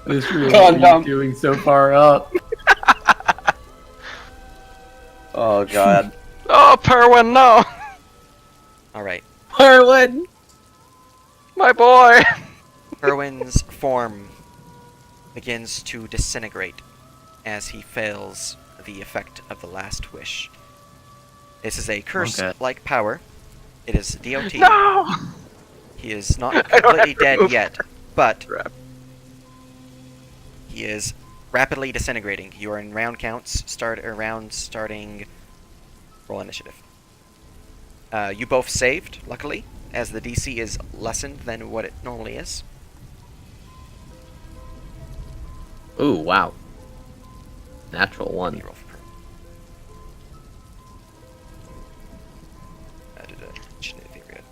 This really Con is dump. doing so far up. Oh god. Oh, Perwin, no! All right. Harwood! My boy! Perwin's form begins to disintegrate as he fails the effect of the last wish. This is a curse-like power. It is DOT. No! He is not I don't completely have to dead move. yet, but Crap. he is rapidly disintegrating. You are in round counts. Starting. Roll initiative. You both saved, luckily, as the DC is lessened than what it normally is. Ooh, wow. Natural Let one. me roll for Perwin. Shouldn't be good.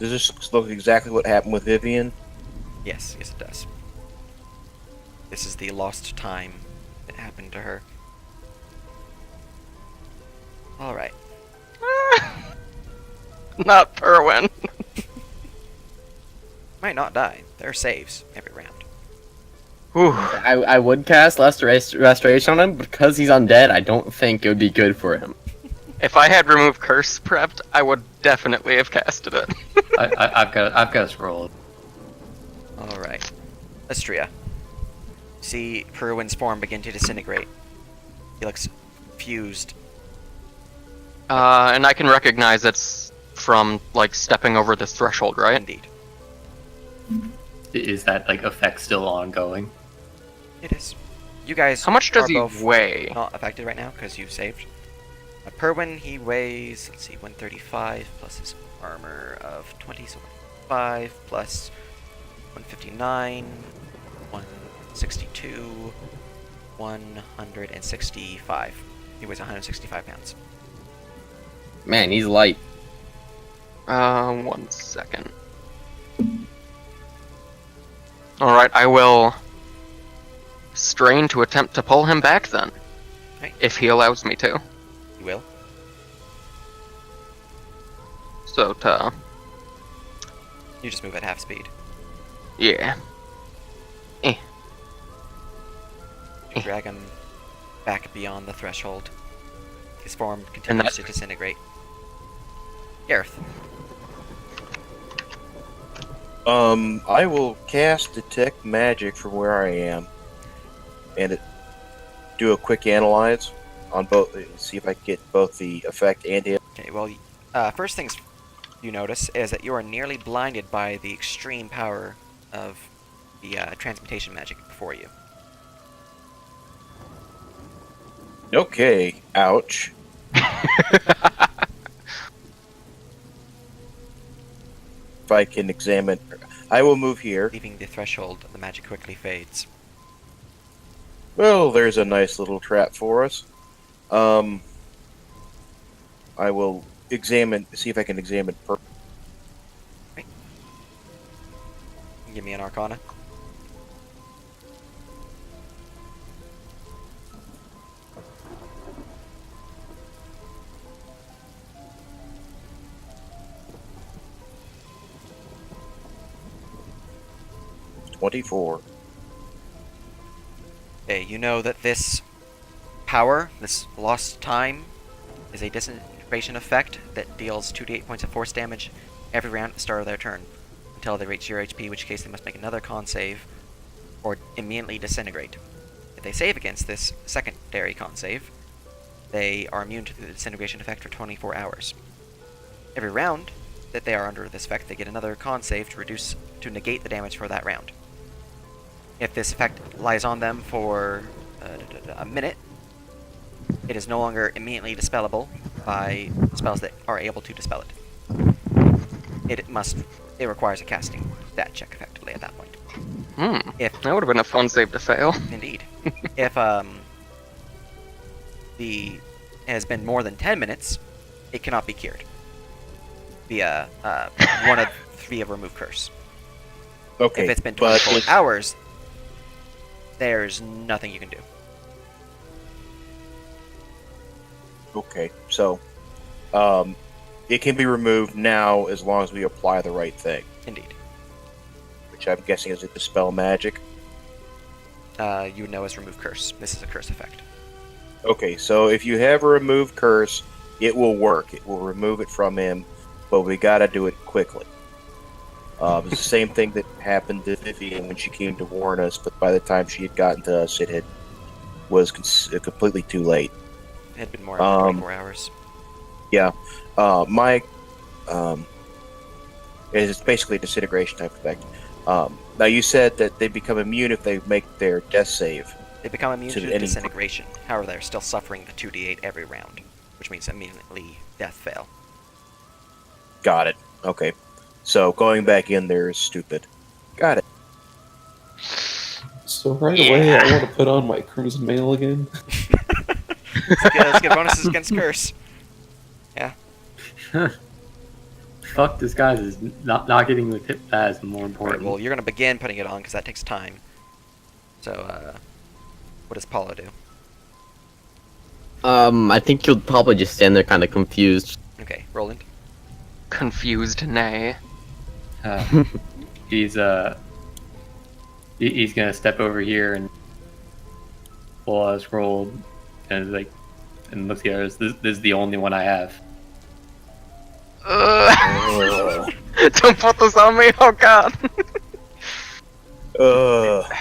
Does this look exactly what happened with Vivian? Yes, it does. This is the lost time that happened to her. Alright. Not Perwin. Might not die. There are saves every round. Whew. I would cast Restoration on him, but because he's undead, I don't think it would be good for him. If I had Remove Curse prepped, I would definitely have casted it. I've got us roll. Alright. Astria. See Perwin's form begin to disintegrate. He looks fused. And I can recognize it's from, like, stepping over this threshold, right? Indeed. Is that like effect still ongoing? It is. You guys How much does are he both weigh? not affected right now because you saved. Perwin, he weighs, let's see, 135 plus his armor of 20, so 5 plus 159, 162, 165. He weighs 165 pounds. Man, he's light. 1 second. Alright, I will strain to attempt to pull him back then. Right. If he allows me to. You will. So, You just move at half speed. yeah. You drag him back beyond the threshold. His form continues to disintegrate. Gareth. I will cast Detect Magic from where I am, and do a quick analyze on both. See if I can get both the effect and the. Okay, well, first things you notice is that you are nearly blinded by the extreme power of the transmutation magic before you. Okay, ouch. If I can examine, I will move here. Leaving the threshold, the magic quickly fades. Well, there's a nice little trap for us. I will see if I can examine. Give me an Arcana. $24. Okay, you know that this power, this lost time, is a disintegration effect that deals 2d8 points of force damage every round at the start of their turn, until they reach 0 HP, in which case they must make another con save, or immediately disintegrate. If they save against this secondary con save, they are immune to the disintegration effect for 24 hours. Every round that they are under this effect, they get another con save to negate the damage for that round. If this effect lies on them for a minute, it is no longer immediately dispellable by spells that are able to dispel it. It requires a casting stat check effectively at that point. If That would have been a fun save to fail. Indeed. If it has been more than 10 minutes, it cannot be cured via one of three of Remove Curse. Okay, If it's been but 24 hours, there's nothing you can do. Okay, so It can be removed now as long as we apply the right thing, Indeed. which I'm guessing is a dispel magic. You would know as remove curse. This is a curse effect. Okay, so if you have a remove curse, it will work. It will remove it from him, but we gotta do it quickly. It's the same thing that happened to Vivian when she came to warn us, but by the time she had gotten to us, it was completely too late. It had been more than 24 hours. Yeah, it's basically a disintegration type effect. Now you said that they become immune if they make their death save. They become immune To to any- disintegration. However, they're still suffering the 2d8 every round, which means immediately death fail. Got it. Okay. So going back in there is stupid. Got it. So right away, I want to put on my crimson mail again. Let's get bonuses against curse. Fuck disguise is not getting with hit that is more Alright, important. well, you're going to begin putting it on because that takes time. So, what does Paulo do? I think you'll probably just stand there kind of confused. Okay, Roland. Confused, nay. He's gonna step over here and pull out his roll and look at the others. This is the only one I have. Don't put this on me, oh god.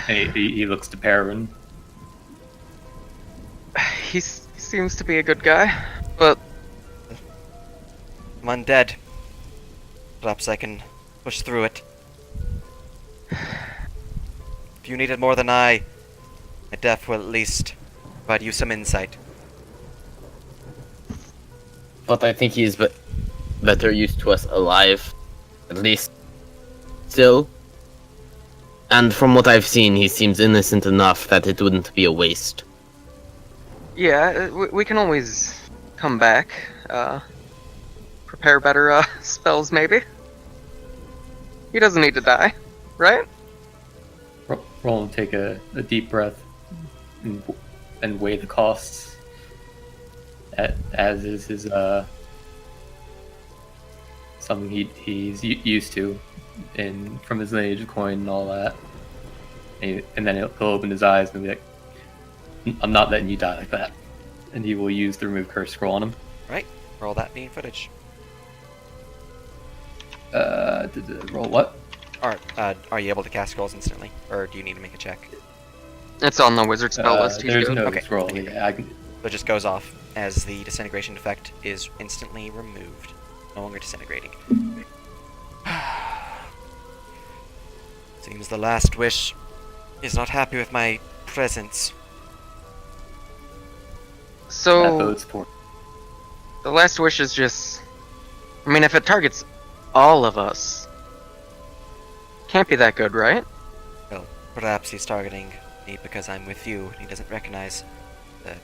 And he looks to Perrin. He seems to be a good guy, but I'm undead. Perhaps I can push through it. If you need it more than I, my death will at least provide you some insight. But I think he's better used to us alive. At least. Still. And from what I've seen, he seems innocent enough that it wouldn't be a waste. yeah, we can always come back. Prepare better spells, maybe. He doesn't need to die, right? Roll and take a deep breath and weigh the costs. As is his something he's used to from his lineage of coin and all that. And then he'll open his eyes and be like, "I'm not letting you die like that." And he will use the remove curse scroll on him. Right? Roll that being footage. Roll what? Are you able to cast scrolls instantly? Or do you need to make a check? It's on the wizard spell list. He's There's good. no Okay. scroll. Yeah, I can, So it just goes off as the disintegration effect is instantly removed. No longer disintegrating. Seems the last wish is not happy with my presence. that So bodes for. the last wish is just. I mean, if it targets all of us, can't be that good, right? Well, perhaps he's targeting me because I'm with you and he doesn't recognize the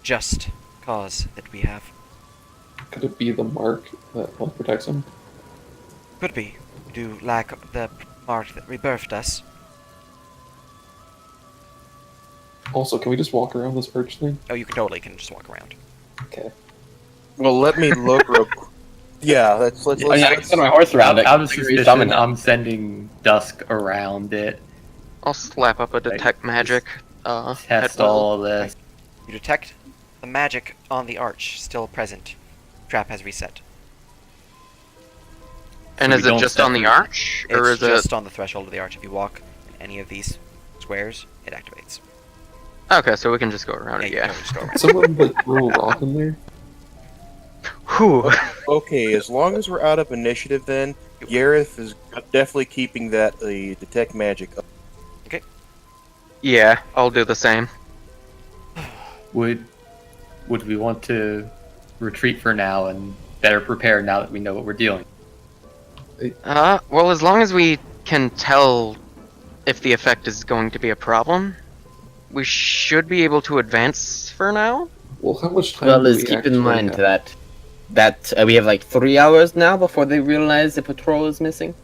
just cause that we have. Could it be the mark that protects him? Could be. We do lack the mark that rebirthed us. Also, can we just walk around this arch thing? Oh, you can just walk around. Okay. Well, let me look real quick. Yeah, let's I mean, I can send my horse around it. Out of Figure he's summoned suspicion, it. I'm sending Dusk around it. I'll slap up a detect magic. Test at will. all of this. You detect the magic on the arch still present. Trap has reset. And So is we it don't just step on the through. arch, or It's is just it? on the threshold of the arch. If you walk in any of these squares, it activates. Okay, so we can just go around it. you Yeah. can just go around. Someone throw a rock in there. Whew. Okay, as long as we're out of initiative, then Gareth is definitely keeping the detect magic up. Yeah, I'll do the same. Would we want to retreat for now and better prepare now that we know what we're dealing? Well, as long as we can tell if the effect is going to be a problem, we should be able to advance for now. Well, how much time Well, do let's we keep actually in mind have? that we have like 3 hours now before they realize the patrol is missing.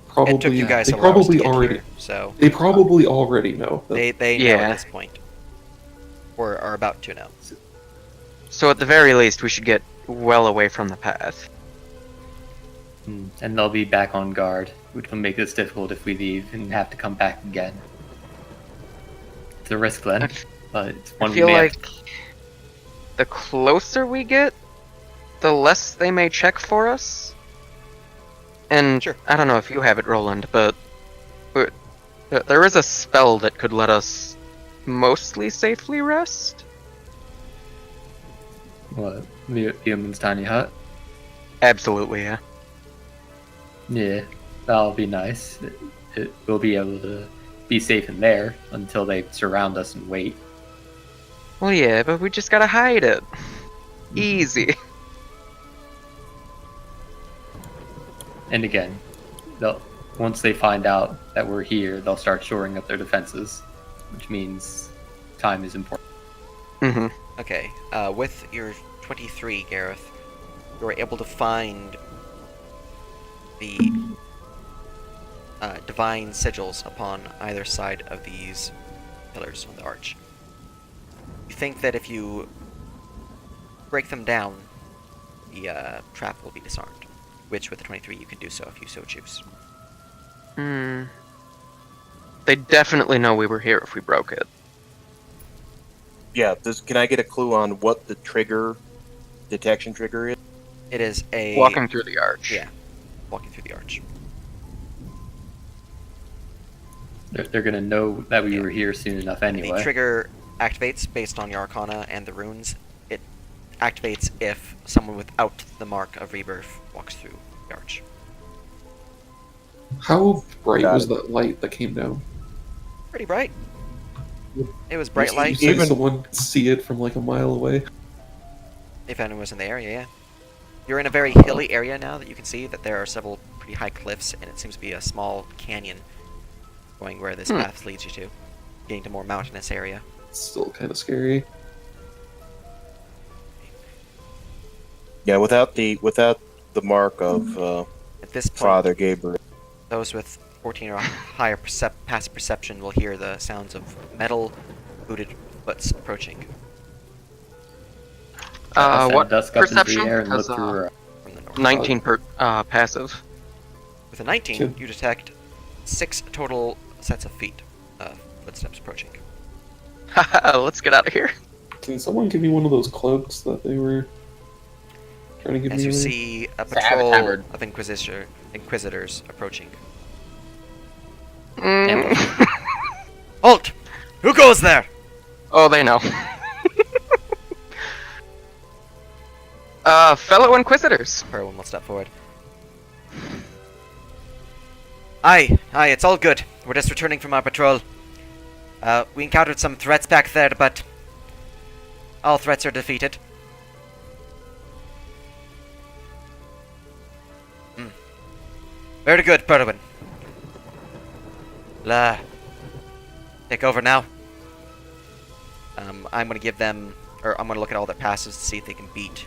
Probably, It took you guys they several hours to probably get already. here, so They probably already know. they know Yeah. at this point, or are about to know. So at the very least, we should get well away from the path. And they'll be back on guard, which will make this difficult if we leave and have to come back again. It's a risk then, but it's one I we feel may have like the closer we get, the less they may check for us. And Sure. I don't know if you have it, Roland, but there is a spell that could let us mostly safely rest. What? Human's tiny hut? Absolutely, yeah. Yeah, that'll be nice. We'll be able to be safe in there until they surround us and wait. Well, yeah, but we just gotta hide it. Easy. And again, once they find out that we're here, they'll start shoring up their defenses, which means time is important. Mm-hmm. Okay, with your 23, Gareth, you were able to find the divine sigils upon either side of these pillars on the arch. You think that if you break them down, the trap will be disarmed, which with the 23 you can do so if you so choose. They definitely know we were here if we broke it. Yeah, can I get a clue on what the detection trigger is? It is a... Walking through the arch. Yeah, walking through the arch. They're gonna know that we were here soon enough anyway. The trigger activates based on your arcana and the runes. It activates if someone without the mark of rebirth walks through the arch. How bright Got was it. that light that came down? Pretty bright. It was bright You light. say Even- someone could see it from like a mile away. If anyone was in the area, yeah. You're in a very hilly area now that you can see that there are several pretty high cliffs, and it seems to be a small canyon going where this path leads you to, getting to more mountainous area. It's still kind of scary. Yeah, without the mark of At this point, Father Gabriel. those with 14 or higher passive perception will hear the sounds of metal booted foots approaching Send What dusk up into the perception? air and look Because, through her. from the north. 19 passive. With a 19, Sure. you detect 6 total sets of feet, footsteps approaching. Let's get out of here. Can someone give me one of those cloaks that they were trying to give As me? you earlier? see a It's a patrol tabard. of inquisitors approaching. Halt! Who goes there? Oh, they know. Fellow Inquisitors. Perwin will step forward. Aye, it's all good. We're just returning from our patrol. We encountered some threats back there, but all threats are defeated. Very good, Perwin. Take over now. I'm gonna give them, or I'm gonna look at all their passes to see if they can beat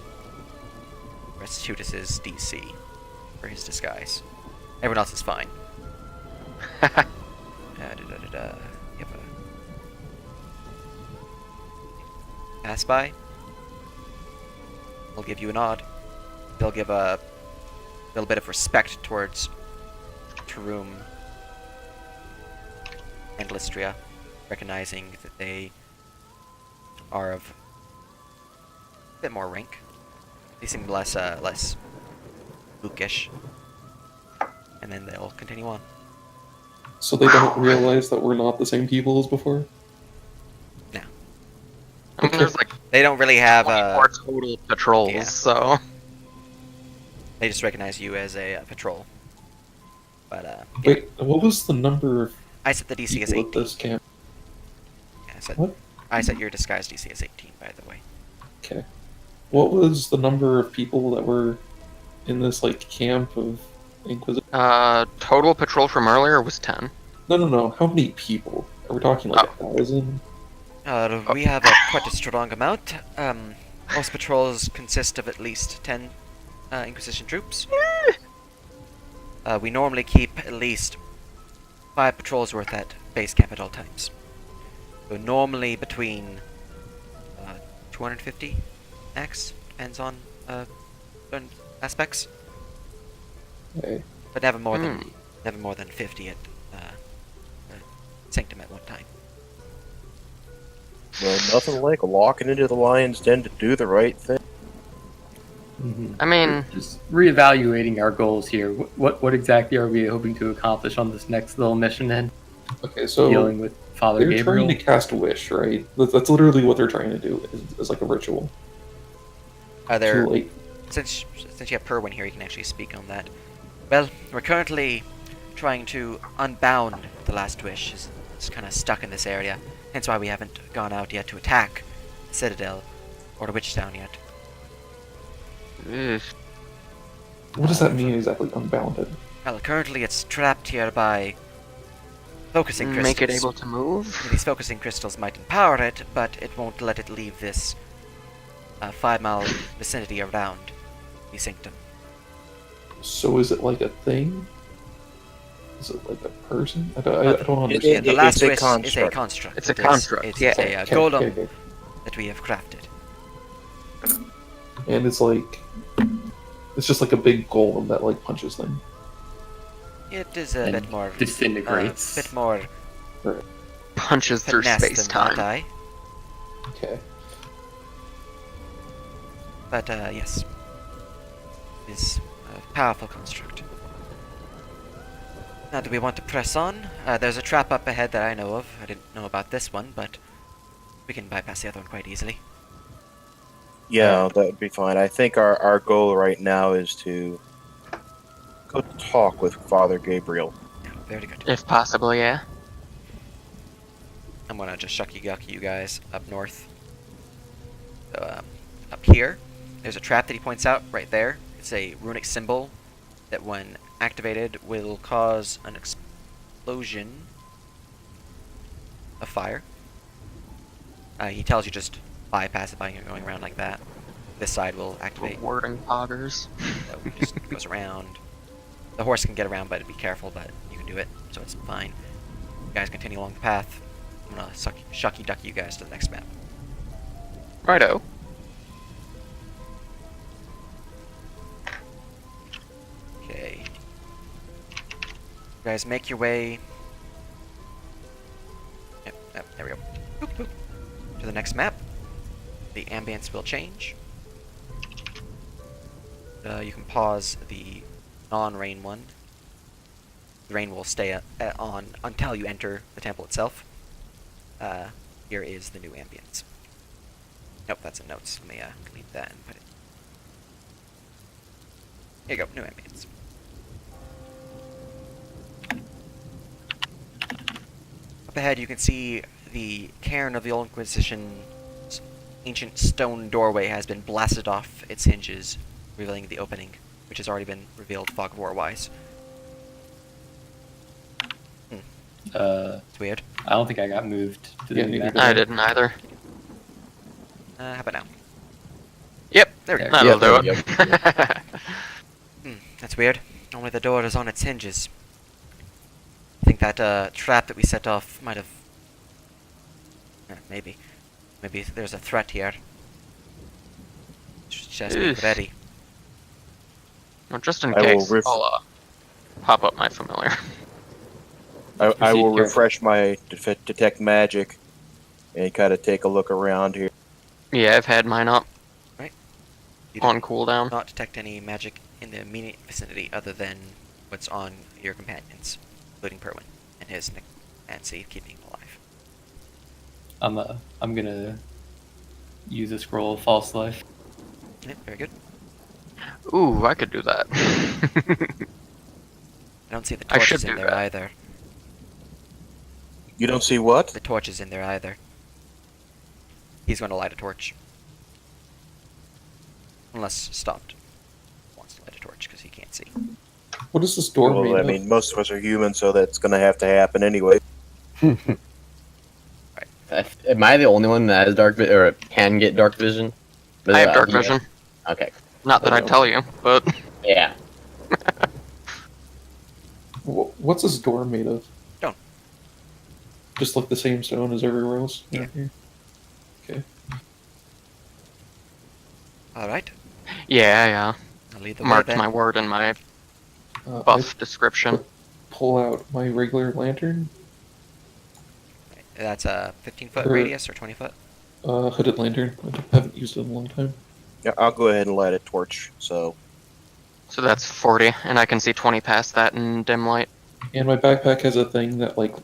Restitutus's DC for his disguise. Everyone else is fine. Yep. Pass by. I'll give you a nod. They'll give a little bit of respect towards Verum and Lystria, recognizing that they are of a bit more rank. They seem less bookish. And then they'll continue on. So they don't realize that we're not the same people as before? I mean, there's like They don't really have 24 total patrols, yeah. so... they just recognize you as a patrol. But yeah. Wait, what was the number of I set the DC as people 18. at this camp? Yeah, What? I set your disguise DC as 18, by the way. Okay. What was the number of people that were in this, like, camp of Inquisition? Total patrol from earlier was 10. No. How many people? Are we talking like 1,000? We have quite a strong amount. Most patrols consist of at least 10 Inquisition troops. We normally keep at least 5 patrols worth at base camp at all times. So normally between 250 axe. Depends on certain aspects, Okay. but never more than 50 at Sanctum at one time. Well, nothing like walking into the lion's den to do the right thing. I mean, Just reevaluating our goals here. What exactly are we hoping to accomplish on this next little mission? Then Okay, so dealing with Father they're Gabriel. trying to cast a wish, right? That's literally what they're trying to do. Is like a ritual. Are there? So, like, Since you have Perwin here, you can actually speak on that. Well, we're currently trying to unbound the last wish. It's kind of stuck in this area, hence why we haven't gone out yet to attack the Citadel or the Witch Town yet. ugh, what does that mean exactly? Unbounded. Well, currently it's trapped here by focusing crystals. make it able to move. These focusing crystals might empower it, but it won't let it leave this 5-mile vicinity around the Sanctum. So is it like a thing? Is it like a person? I don't understand. The last it's a wish is a construct. construct. It's a It is- construct, It's yeah. a Okay, golem okay. that we have crafted. And it's like it's just like a big golem that like punches them. It is a And bit more disintegrates. bit more Punches through finesse space than that, time. aye. Okay. But yes, it is a powerful construct. Now, do we want to press on? There's a trap up ahead that I know of. I didn't know about this one, but we can bypass the other one quite easily. Yeah, that would be fine. I think our goal right now is to go talk with Father Gabriel. Yeah, very good. If possible, yeah. I'm gonna just shucky-gucky you guys up north. So, up here, there's a trap that he points out right there. It's a runic symbol that, when activated, will cause an explosion of fire. He tells you just bypass it by going around like that. This side will activate. Wording poggers. So it just goes around. The horse can get around, but be careful, but you can do it, so it's fine. You guys continue along the path. I'm gonna shucky ducky you guys to the next map. Righto. Okay. You guys make your way. Yep, there we go. Boop, boop. To the next map. The ambience will change. You can pause the non-rain one. The rain will stay on until you enter the temple itself. Here is the new ambience. Nope, that's in notes. Let me leave that and put it. Here you go, new ambience. Up ahead, you can see the cairn of the Old Inquisition's ancient stone doorway has been blasted off its hinges, revealing the opening, which has already been revealed fog of war-wise. It's weird. I don't think I got moved to Yeah, the neither map. did I didn't either. How about now? Yep, There we go. that'll do Yep, it. That's weird. Only the door is on its hinges. I think that trap that we set off might have... maybe. Maybe there's a threat here. Just be Oof. ready. Well, just in I will case, I'll pop up my familiar. I will Proceed carefully. refresh my detect magic and kind of take a look around here. Yeah, I've had mine up You on do cooldown. not detect any magic in the immediate vicinity other than what's on your companions, including Perwin and his and keeping him alive. I'm gonna use a scroll of false life. Yeah, very good. Ooh, I could do that. I don't see the I should torches in do there that. either. You don't see what? The torch is in there either. He's going to light a torch. Unless Stopped wants to light a torch because he can't see. What is this door made Well, I of? mean, most of us are human, so that's going to have to happen anyway. Am I the only one that has dark vision or can get dark vision? I have dark Yeah. vision. Okay. Not that I'd tell you, but Yeah. What's this door made of? Stone. Just like the same stone as everywhere else? Yeah. Here? Okay. All right. Yeah. I'll lead the way Marked then. my word in my I buff description. pull out my regular lantern, That's a 15-foot Or- radius or 20-foot. hooded lantern. I haven't used it in a long time. Yeah, I'll go ahead and light a torch. So So that's 40, and I can see 20 past that in dim light. And my backpack has a thing that like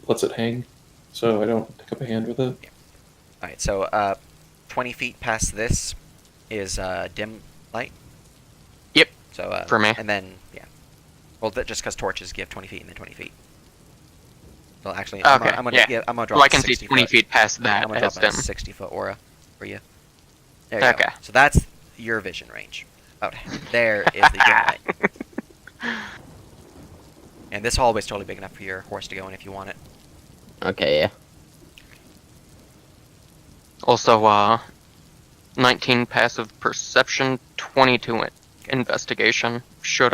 lets it hang, so I don't pick up a hand with it. All right. So 20 feet past this is dim light. Yep. So For me. And then yeah. Well, just because torches give 20 feet and then 20 feet. Well, actually, Okay, I'm gonna yeah. I'm gonna drop. Well, I a can see 60 20 foot. feet past that I'm gonna as drop a dim. 60-foot aura for you. There you Okay. go. So that's your vision range. Out there is the dim light. And this hallway's totally big enough for your horse to go in if you want it. Okay, yeah. Also, 19 passive perception, 22 investigation. Should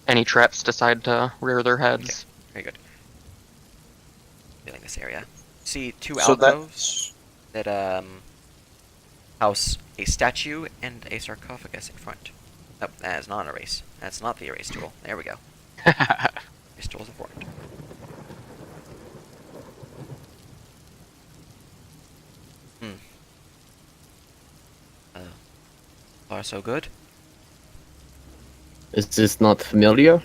any traps decide to rear their heads. Very good. Feeling this area. See two so alcoves that's that house a statue and a sarcophagus in front. Oh, that is not an erase. That's not the erase tool. There we go. Erase tool is important. Far so good. Is this not familiar?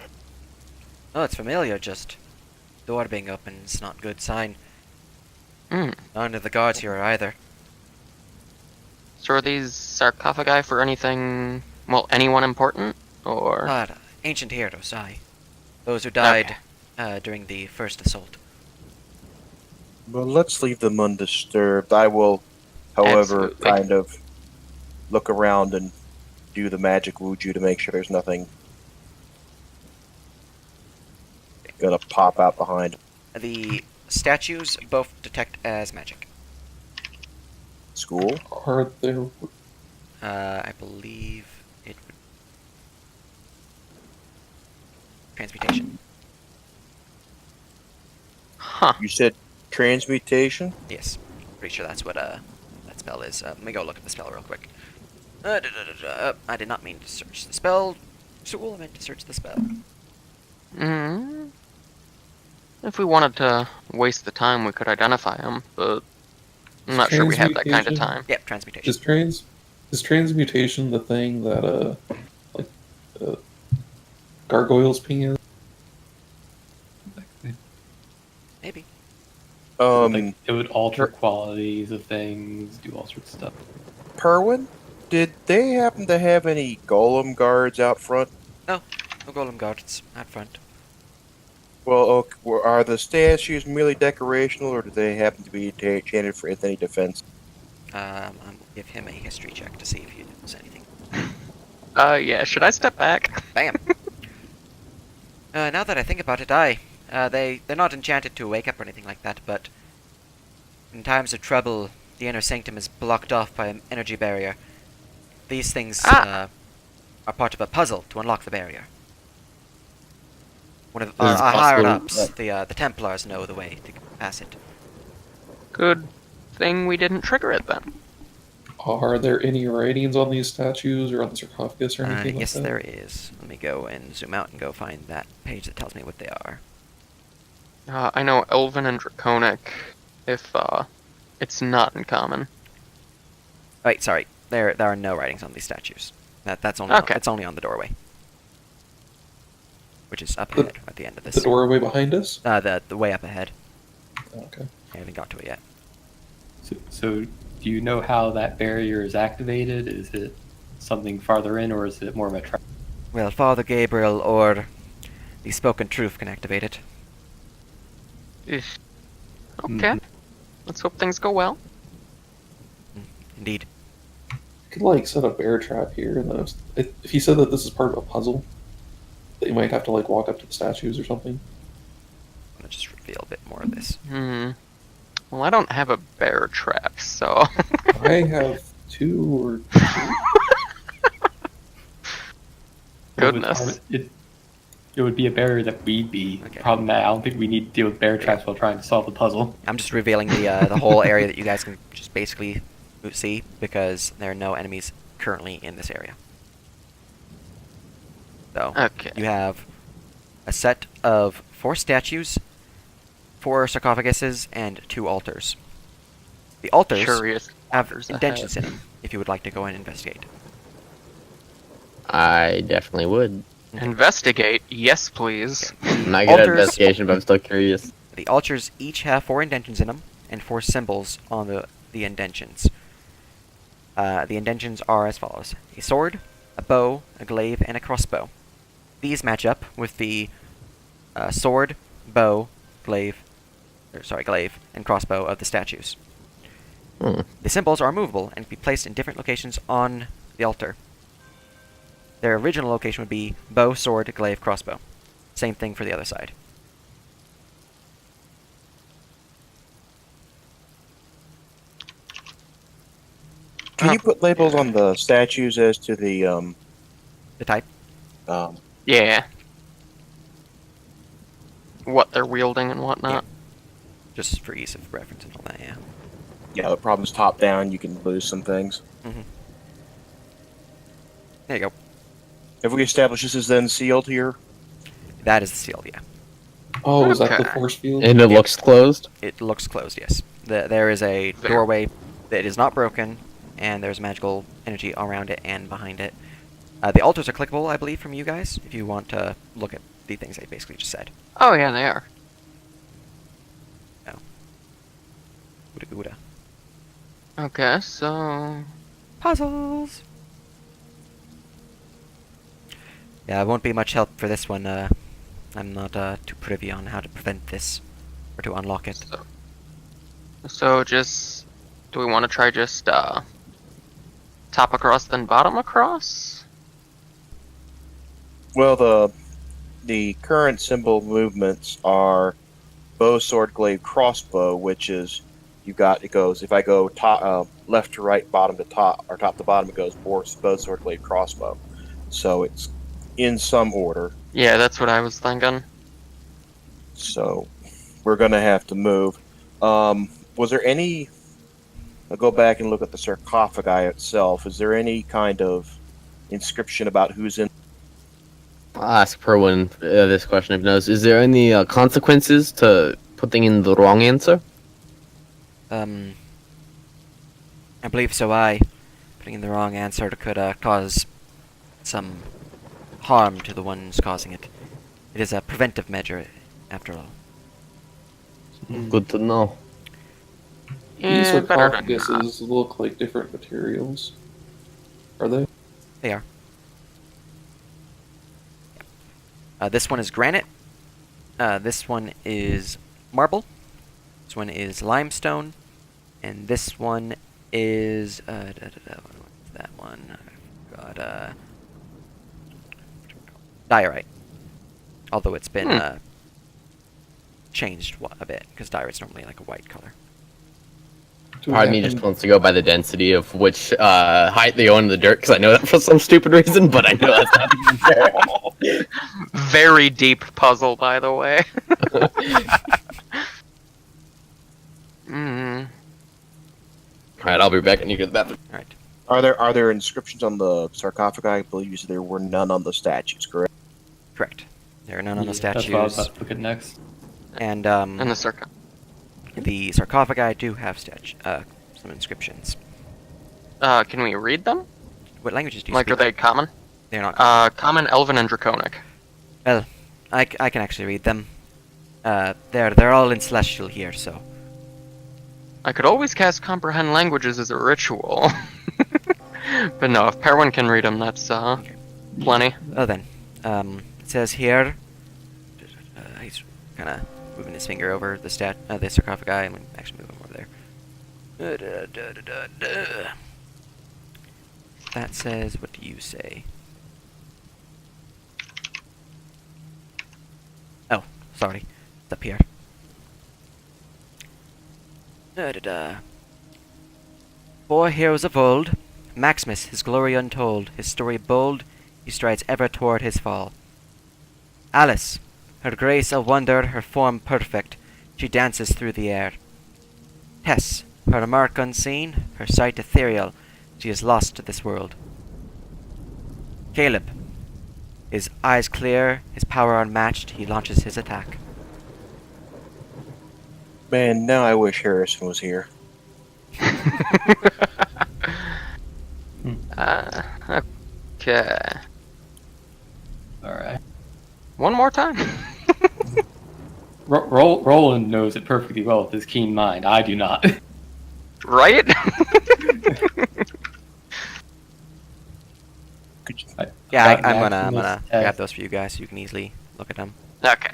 Oh, it's familiar, just door being open is not good sign. Hmm. None of the guards here either. So are these sarcophagi for anything, well, anyone important? Or... Ancient heroes, aye. Those who died during the first assault. well. Let's leave them undisturbed. I will, however, Absolutely. kind of look around and do the magic wuju to make sure there's nothing gonna pop out behind. The statues both detect as magic. School. Are there? I believe it would... Transmutation. Huh. You said transmutation. Yes. Pretty sure that's what that spell is. Let me go look at the spell real quick. I did not mean to search the spell. Tool, I meant to search the spell. If we wanted to waste the time, we could identify them, but I'm not sure we have that kind of Transmutation? time. Yep, transmutation. Is transmutation the thing that gargoyles ping in? Maybe. Like, it would alter qualities of things, do all sorts of stuff. Perwin, did they happen to have any golem guards out front? No golem guards out front. Well, okay, are the statues merely decorational, or do they happen to be enchanted for any defense? I'm gonna give him a history check to see if he knows anything. Yeah, should I step back? Bam! Now that I think about it, they're not enchanted to wake up or anything like that, but in times of trouble, the inner sanctum is blocked off by an energy barrier. These things are part of a puzzle to unlock the barrier. One of Is our it higher possible ups, the Templars, know the way to pass it. Good thing we didn't trigger it then. Are there any writings on these statues or on the sarcophagus or anything like Yes, that? there is. Let me go and zoom out and go find that page that tells me what they are. I know Elven and Draconic, if it's not uncommon. Wait, sorry. There are no writings on these statues. That's only Okay. it's only on the doorway, which is up ahead at the end of this. The doorway behind us? The way up ahead. Okay. I haven't got to it yet. So do you know how that barrier is activated? Is it something farther in, or is it more of a trap? Well, Father Gabriel or the Spoken Truth can activate it. Okay. Let's hope things go well. Indeed. I could like set a bear trap here, and then if he said that this is part of a puzzle, that you might have to like walk up to the statues or something. I'm gonna just reveal a bit more of this. Well, I don't have a bear trap, so... I have 2 or 3. Goodness. It would be a barrier that we'd be. Okay. Problem that I don't think we need to deal with bear traps while trying to solve the puzzle. I'm just revealing the whole area that you guys can just basically see, because there are no enemies currently in this area. So, Okay. you have a set of 4 statues, 4 sarcophaguses, and 2 altars. The altars Curious have waters indentions ahead. in them, if you would like to go and investigate. I definitely would. Investigate, yes, please. I'm not good at Altars- investigation, but I'm still curious. The altars each have 4 indentions in them, and 4 symbols on the indentions. The indentions are as follows: a sword, a bow, a glaive, and a crossbow. These match up with the sword, bow, glaive, and crossbow of the statues. Hmm. The symbols are movable and can be placed in different locations on the altar. Their original location would be bow, sword, glaive, crossbow. Same thing for the other side. Can you put labels on the statues as to the The type. Yeah. What they're wielding and whatnot. Just for ease of reference and all that, yeah. yeah, the problem's top down. You can lose some things. There you go. Have we established this is then sealed here? That is the seal, yeah. Oh, is that the Okay. force field? And it looks closed? It looks closed, yes. There is a There. doorway that is not broken, and there's magical energy around it and behind it. The altars are clickable, I believe, from you guys, if you want to look at the things I basically just said. Oh, yeah, they are. Ooda ooda. Okay, so... Puzzles! Yeah, it won't be much help for this one. I'm not too privy on how to prevent this, or to unlock it. So just... Do we want to try just, top across then bottom across? Well, the current symbol movements are bow, sword, glaive, crossbow, which is it goes, if I go top, left to right, bottom to top, or top to bottom, it goes bow, sword, glaive, crossbow. So it's in some order. Yeah, that's what I was thinking. So we're going to have to move. Was there any... I'll go back and look at the sarcophagi itself. Is there any kind of inscription about who's in? I'll ask Perwin this question if he knows. Is there any consequences to putting in the wrong answer? I believe so. Putting in the wrong answer could cause some harm to the ones causing it. It is a preventive measure, after all. Good to know. These Yeah, better than not. sarcophaguses look like different materials. Are they? They are. This one is granite. This one is marble. This one is limestone. And this one is... what's that one? I've got... diorite. Although it's been changed a bit, because diorite's normally like a white color. Part of me just wants to go by the density of which height they own in the dirt, because I know that for some stupid reason, but I know that's not fair. Very deep puzzle, by the way. Alright, I'll be back and you get that. Alright. Are there inscriptions on the sarcophagi? I believe you said there were none on the statues, correct? Correct. There are none on the That's what I was statues. about to look at next. And And the circle. the sarcophagi do have some inscriptions. Can we read them? What languages do you Like, speak? are they common? They're not. Common, Elven, and Draconic. Well, I can actually read them. They're all in Celestial here, so... I could always cast Comprehend Languages as a ritual. But no, if Perwin can read them, that's, plenty. Oh, then. It says here... he's kind of moving his finger over the sarcophagi. I'm going to actually move him over there. That says, what do you say? Oh, sorry. It's up here. Four heroes of old, Maximus, his glory untold, his story bold, he strides ever toward his fall. Alice, her grace a wonder, her form perfect, she dances through the air. Tess, Her mark unseen, her sight ethereal, she is lost to this world. Caleb. His eyes clear, his power unmatched, he launches his attack. Man, now I wish Harrison was here. Okay. All right. One more time. Roland knows it perfectly well with his keen mind. I do not. Right? Could you, Yeah, I'm Got gonna Maximus grab test. those for you guys so you can easily look at them. Okay.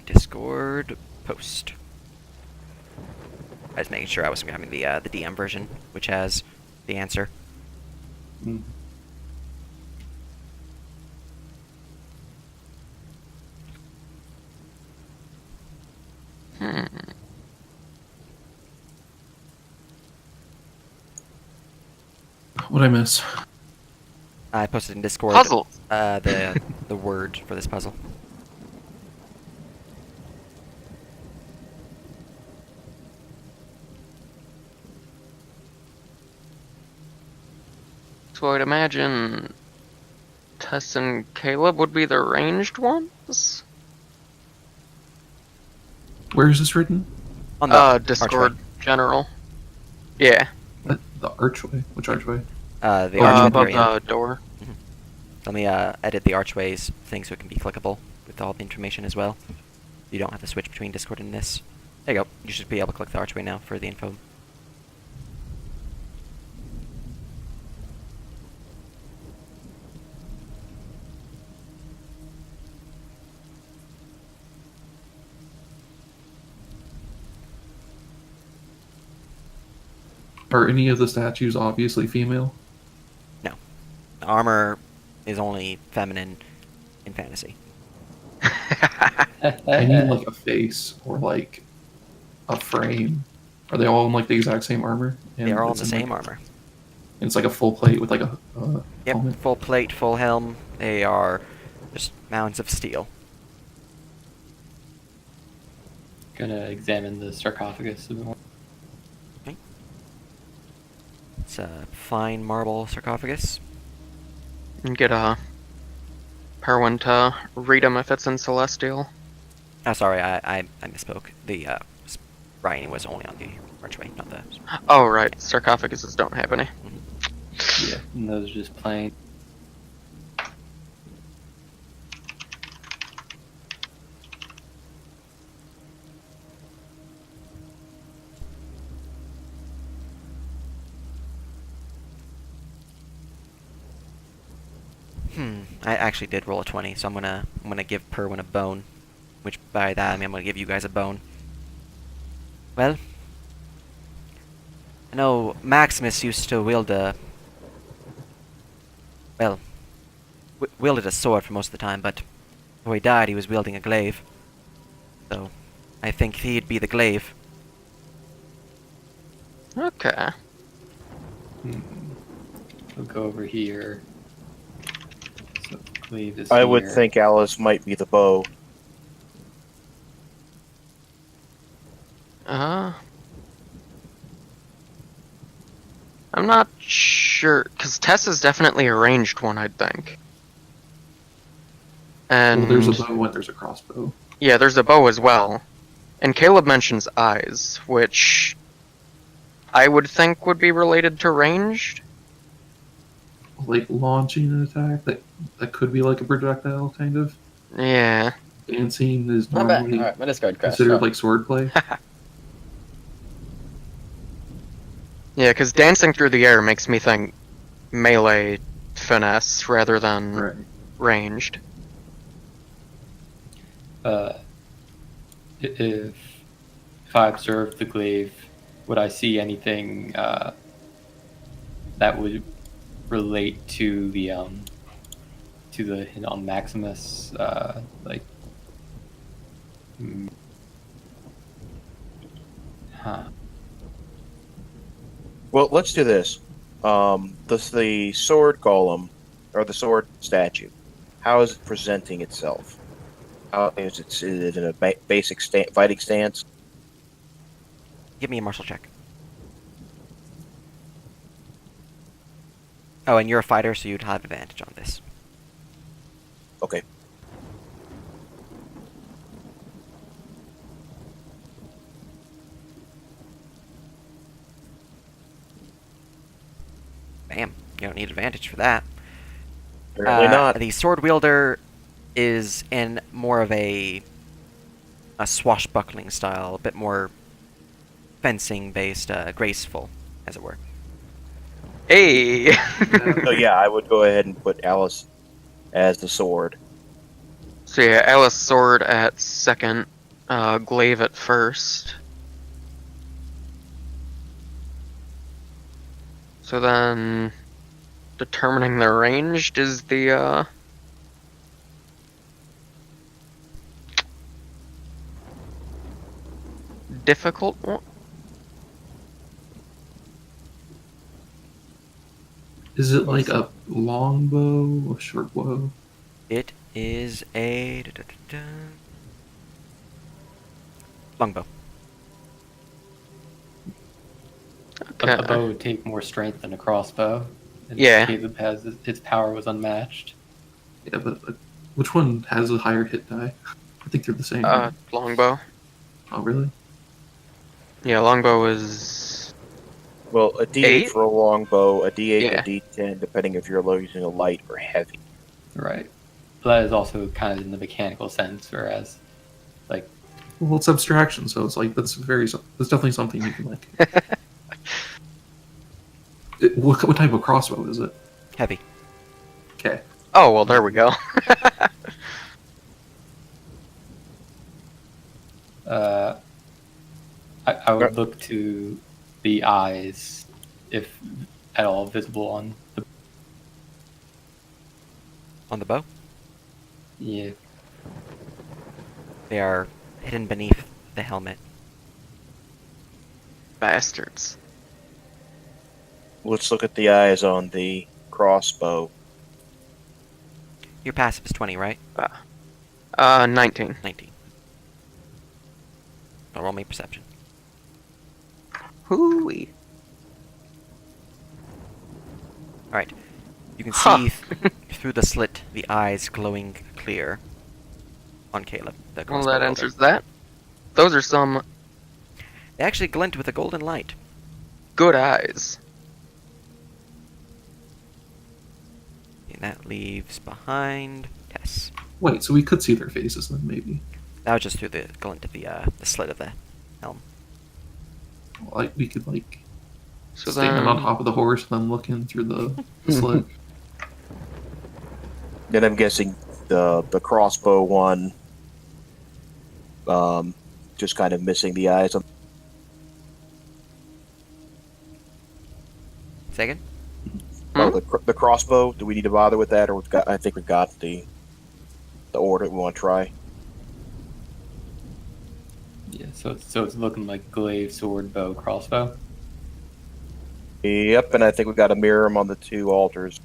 Discord post. I was making sure I wasn't having the DM version, which has the answer. Mm. What'd I miss? I posted in Discord Puzzle. the word for this puzzle. So I'd imagine Tess and Caleb would be the ranged ones? Where is this written? On the Discord archway. general. Yeah. The archway. Which archway? The Oh, archway. above area. the door. Let me edit the archways thing so it can be clickable with all the information as well. You don't have to switch between Discord and this. There you go. You should be able to click the archway now for the info. Are any of the statues obviously female? Armor is only feminine in fantasy. I need like a face or like a frame. Are they all in like the exact same armor? And They are all in it's the same like, armor. and it's like a full plate with like a Yep, helmet. full plate, full helm. They are just mounds of steel. Gonna examine the sarcophagus a bit more. It's a fine marble sarcophagus. And get Perwin to read them if it's in Celestial. Oh, sorry, I misspoke. The writing was only on the archway, not the... Oh, right. Sarcophaguses don't have any. Yeah, and those are just plain. I actually did roll a 20, so I'm gonna give Perwin a bone. Which by that I mean I'm gonna give you guys a bone. Well, I know Maximus used to wield wielded a sword for most of the time, but before he died he was wielding a glaive. So I think he'd be the glaive. Okay. We'll go over here. So cleave is I would here. think Alice might be the bow. I'm not sure, because Tess is definitely a ranged one, I'd think. And Well, there's a bow and there's a crossbow. yeah, there's a bow as well. And Caleb mentions eyes, which I would think would be related to ranged. Like launching an attack that could be like a projectile, kind of. Yeah. Dancing is My bad. normally Alright, my discard crashed. considered Oh. like swordplay. Yeah, because dancing through the air makes me think melee finesse rather than Right. ranged. If I observe the glaive, would I see anything that would relate to the Maximus like? Huh. Well, let's do this. The sword golem, or the sword statue, how is it presenting itself? How is it in a basic fighting stance? Give me a martial check. Oh, and you're a fighter, so you'd have advantage on this. Okay. Bam. You don't need advantage for that. Apparently not. The sword wielder is in more of a swashbuckling style, a bit more fencing based, graceful, as it were. Hey! So yeah, I would go ahead and put Alice as the sword. So yeah, Alice sword at second, glaive at first. So then, determining the ranged is the difficult one. Is it like a long bow or short bow? It is a longbow. A Okay. bow would take more strength than a crossbow. And Yeah. Caleb has its power was unmatched. Yeah, but which one has a higher hit die? I think they're the same. right? Longbow. Oh, really? Yeah, longbow is Well, a D8 8? for a longbow, a D8 Yeah. and a D10, depending if you're using a light or heavy. Right. But that is also kind of in the mechanical sense, whereas, like, Well, it's abstraction, so it's like that's definitely something you can like. What type of crossbow is it? Heavy. Okay. Oh well, there we go. I would look to the eyes, if at all visible on the. On the bow, Yeah. they are hidden beneath the helmet. Bastards. Let's look at the eyes on the crossbow. Your passive is 20, right? 19. 19. Now roll me perception. Hooey. Alright. You can Huh. see through the slit the eyes glowing clear on Caleb. The Well, crossbow that wielder. answers that. Those are some They actually glint with a golden light. good eyes. And that leaves behind Tess. Wait, so we could see their faces then, maybe. That was just through the glint of the slit of the helm. Like we could like So stand then, on top of the horse and then look in through the slit. Then I'm guessing the crossbow one, just kind of missing the eyes. Say again? Oh, the crossbow. Do we need to bother with that, or I think we've got the order we want to try. Yeah. So it's looking like glaive, sword, bow, crossbow. Yep, and I think we've got to mirror them on the two altars.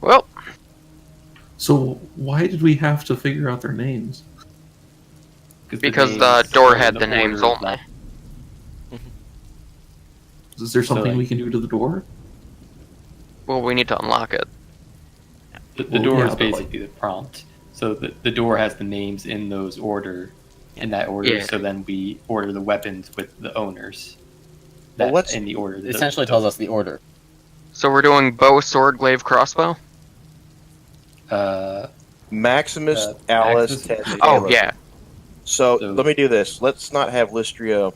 well, So why did we have to figure out their names? because names the door are had in the names order of only. that. Is there So, something like- we can do to the door? Well, we need to unlock it. The Well, door yeah, is but, like- basically the prompt. So the door has the names in those order, in that order. Yeah. So then we order the weapons with the owners. Well, let's- in the order. It essentially tells us the order. So we're doing bow, sword, glaive, crossbow. Maximus, Uh, Alice, Maximus? Tess, Oh Caleb. yeah. So So- let me do this. Let's not have Lystria.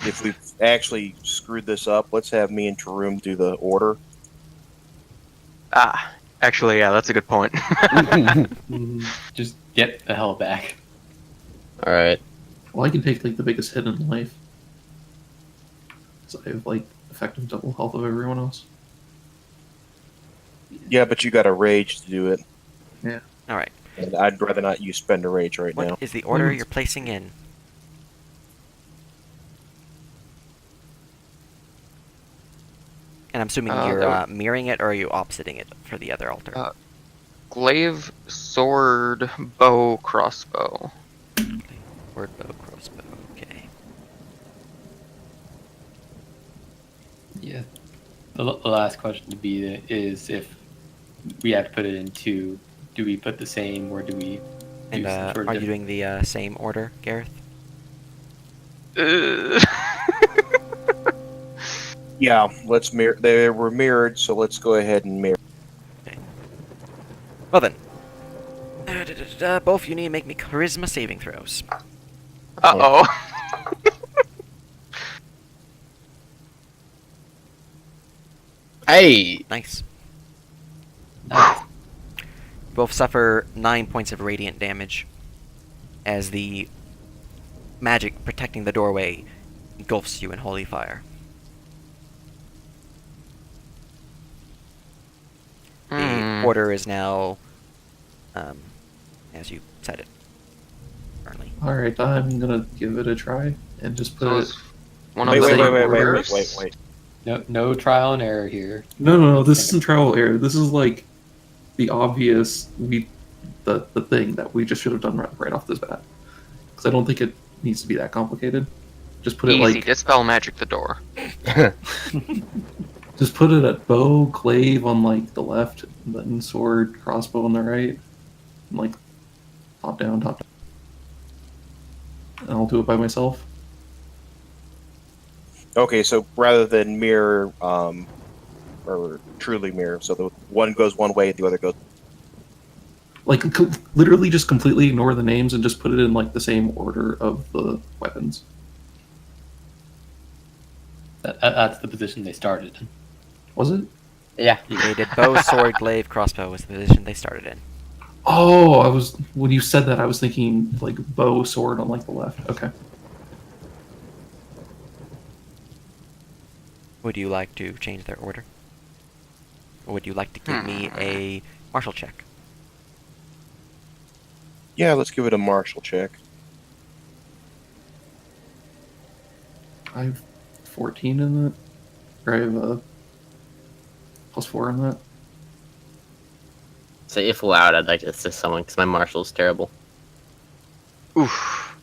If we've actually screwed this up, let's have me and Tarum do the order. Actually, yeah, that's a good point. Just get the hell back. All right. Well, I can take like the biggest hit in life. So I have like effective double health of everyone else. Yeah, but you got a rage to do it, Alright. and I'd rather not you spend a rage right What now. is the order Women's- you're placing in? And I'm assuming you're that mirroring it, or are you oppositing it for the other altar? Glaive, sword, bow, crossbow. Sword, bow, crossbow. Okay. Yeah. The last question to be is if we have to put it into, do we put the same or do we And do some sort of are you different? doing the same order, Gareth? Yeah, let's mirror. They were mirrored, so let's go ahead and mirror. Well then. Both you need to make me charisma saving throws. Uh-oh. Hey! Nice. Nice. Both suffer 9 points of radiant damage as the magic protecting the doorway engulfs you in holy fire. The order is now, as you said it, currently. Alright, I'm gonna give it a try and just put So it. is one of Wait, them wait, reversed? wait. No trial and error here. No, this isn't trial error. This is like the obvious the thing that we just should have done right off this bat. Because I don't think it needs to be that complicated. Just put it Easy, like dispel magic the door. just put it at bow, glaive on like the left, and then sword, crossbow on the right. And like top down. And I'll do it by myself. Okay, so rather than mirror, or truly mirror, so the one goes one way, the other goes. Like literally just completely ignore the names and just put it in like the same order of the weapons. That's the position they started in. Was it? Yeah. They did bow, sword, glaive, crossbow was the position they started in. Oh, when you said that I was thinking like bow, sword on like the left. Okay. Would you like to change their order? Or would you like to give me a martial check? Yeah, let's give it a martial check. I have 14 in it. Or I have a +4 in that. So if allowed, I'd like to assist someone because my marshal's terrible. Oof.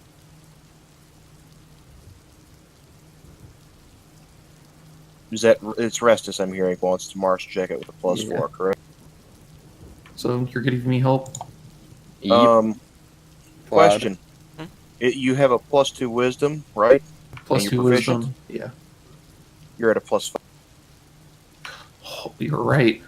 Is that it's Restus? I'm hearing wants to martial check it with a +4, correct? So you're giving me help? Yep. Question: Hmm? You have a +2 wisdom, right? Plus you're 2 proficient? wisdom. Yeah. You're at a +5. Oh, you're right.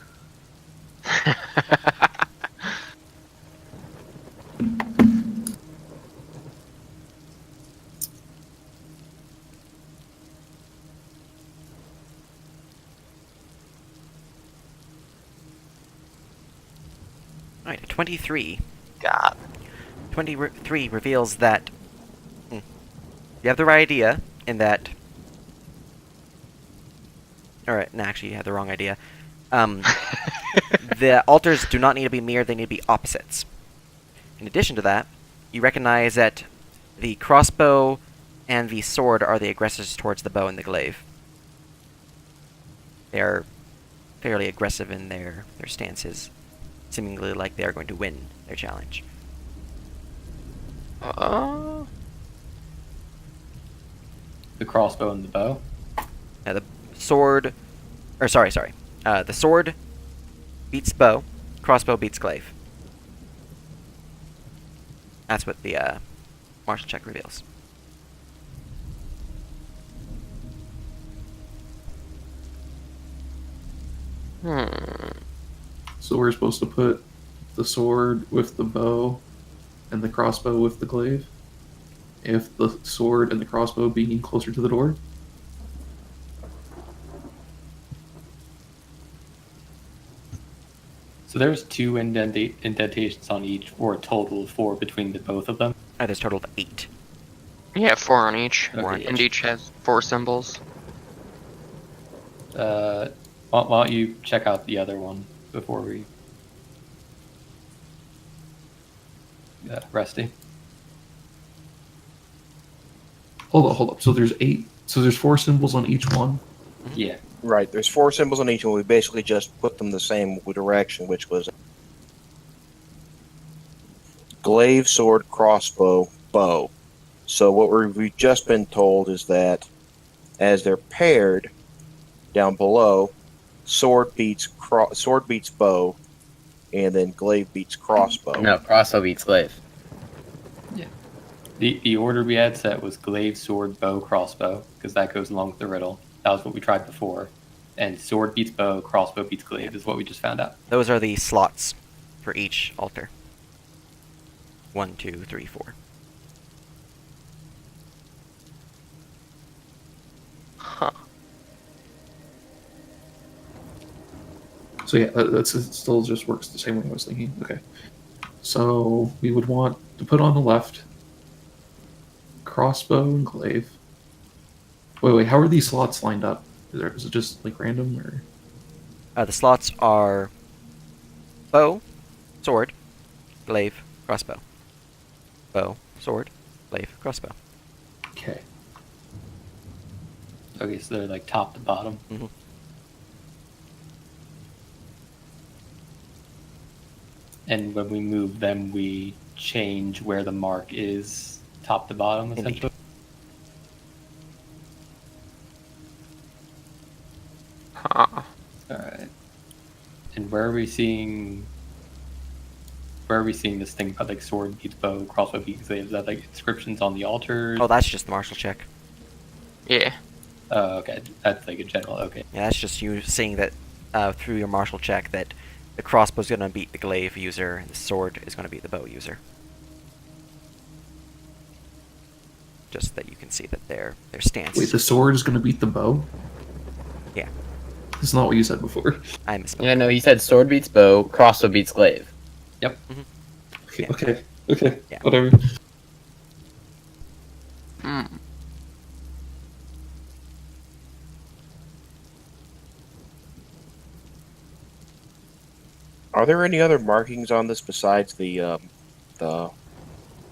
Alright, 23. God. 23 reveals that you have the right idea in that. Alright, no, actually, you had the wrong idea. The altars do not need to be mirrored, they need to be opposites. In addition to that, you recognize that the crossbow and the sword are the aggressors towards the bow and the glaive. They are fairly aggressive in their stances, seemingly like they are going to win their challenge. Uh, The crossbow and the bow. Now the sword, or sorry, the sword beats bow, crossbow beats glaive. That's what the martial check reveals. So we're supposed to put the sword with the bow and the crossbow with the glaive? If the sword and the crossbow being closer to the door? So there's 2 indentations on each, or a total of 4 between the both of them. There's a total of 8. yeah, 4 on each. Okay. And each has 4 symbols. Why don't you check out the other one before we... Rusty. Hold up. So there's 8. So there's 4 symbols on each one. Yeah. Right. There's 4 symbols on each one. We basically just put them the same direction, which was glaive, sword, crossbow, bow. So what we've just been told is that as they're paired down below, sword beats bow, and then glaive beats crossbow. No, crossbow beats glaive. The order we had set was glaive, sword, bow, crossbow, because that goes along with the riddle. That was what we tried before. And sword beats bow, crossbow beats glaive is what we just found out. Those are the slots for each altar. 1, 2, 3, 4. Huh. So yeah, it still just works the same way I was thinking. Okay. So we would want to put on the left crossbow and glaive. Wait, how are these slots lined up? Is it just like random or? The slots are bow, sword, glaive, crossbow. Bow, sword, glaive, crossbow. Okay. Okay, so they're like top to bottom. Mm-hmm. And when we move them, we change where the mark is top to bottom, essentially. Indeed. Huh. Alright. And where are we seeing this thing about like sword beats bow, crossbow beats glaive? Is that like inscriptions on the altars? Oh, that's just the martial check. Yeah. Oh, okay. That's like a general. Okay. Yeah, that's just you seeing that through your martial check that the crossbow's going to beat the glaive user and the sword is going to beat the bow user. Just that you can see that their stance. Wait, the sword is going to beat the bow? Yeah. That's not what you said before. I misspoke. Yeah, no, he said sword beats bow, crossbow beats glaive. Yep. Okay, Yeah. okay, Yeah. whatever. Hmm. Are there any other markings on this besides the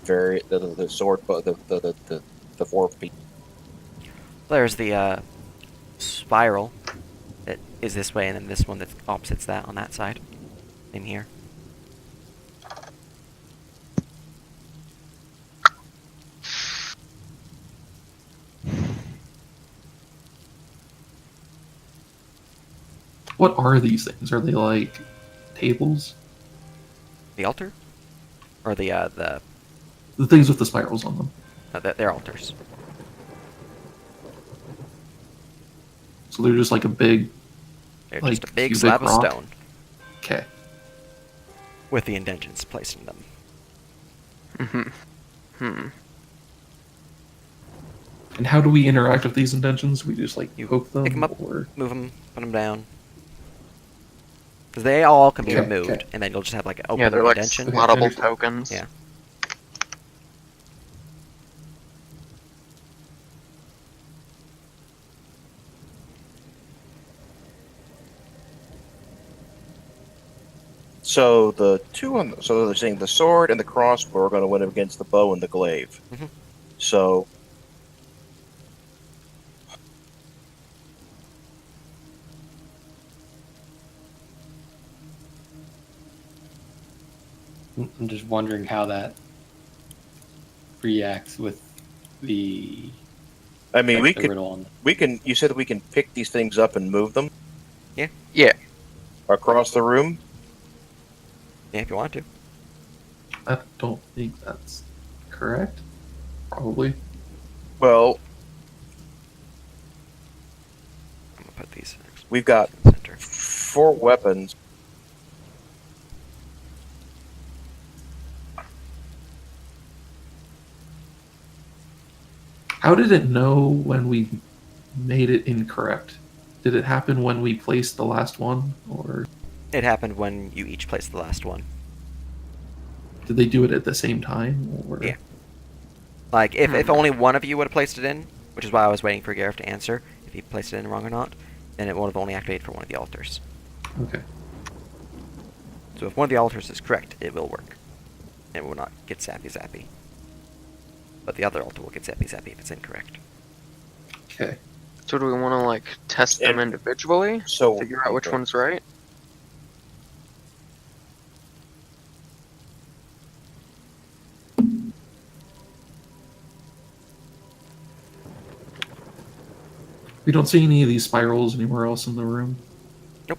sword, the 4 feet? There's the spiral that is this way, and then this one that opposites that on that side. Same here. What are these things? Are they like tables? The altar? Or the The things with the spirals on them. they're altars. So they're just like a big. They're Like just a big cubic slab of rock? stone Okay. with the indentions placed in them. Hmm. And how do we interact with these indentions? We just like You poke them, pick 'em up. or Move them, put them down. Because they all can be Okay, removed, okay. and then you'll just have like an open Yeah, they're like indention. Okay, slottable understood. tokens. Yeah. So so they're saying the sword and the crossbow are going to win against the bow and the glaive. Mhm. So I'm just wondering how that reacts with the. I mean, like, the riddle on. we can. You said that we can pick these things up and move them Yeah. across the room. Yeah, if you want to. I don't think that's correct. Probably. Well, I'm gonna put these next we've got to the center. 4 weapons. How did it know when we made it incorrect? Did it happen when we placed the last one, or It happened when you each placed the last one. did they do it at the same time? Or Yeah. Like, if only one of you would have placed it in, which is why I was waiting for Gareth to answer, if he placed it in wrong or not, then it would have only activated for one of the altars. Okay. So if one of the altars is correct, it will work. It will not get zappy. But the other altar will get zappy if it's incorrect. Okay. So do we want to like test them Yeah. individually? So Figure out which one's right? We don't see any of these spirals anywhere else in the room. Nope.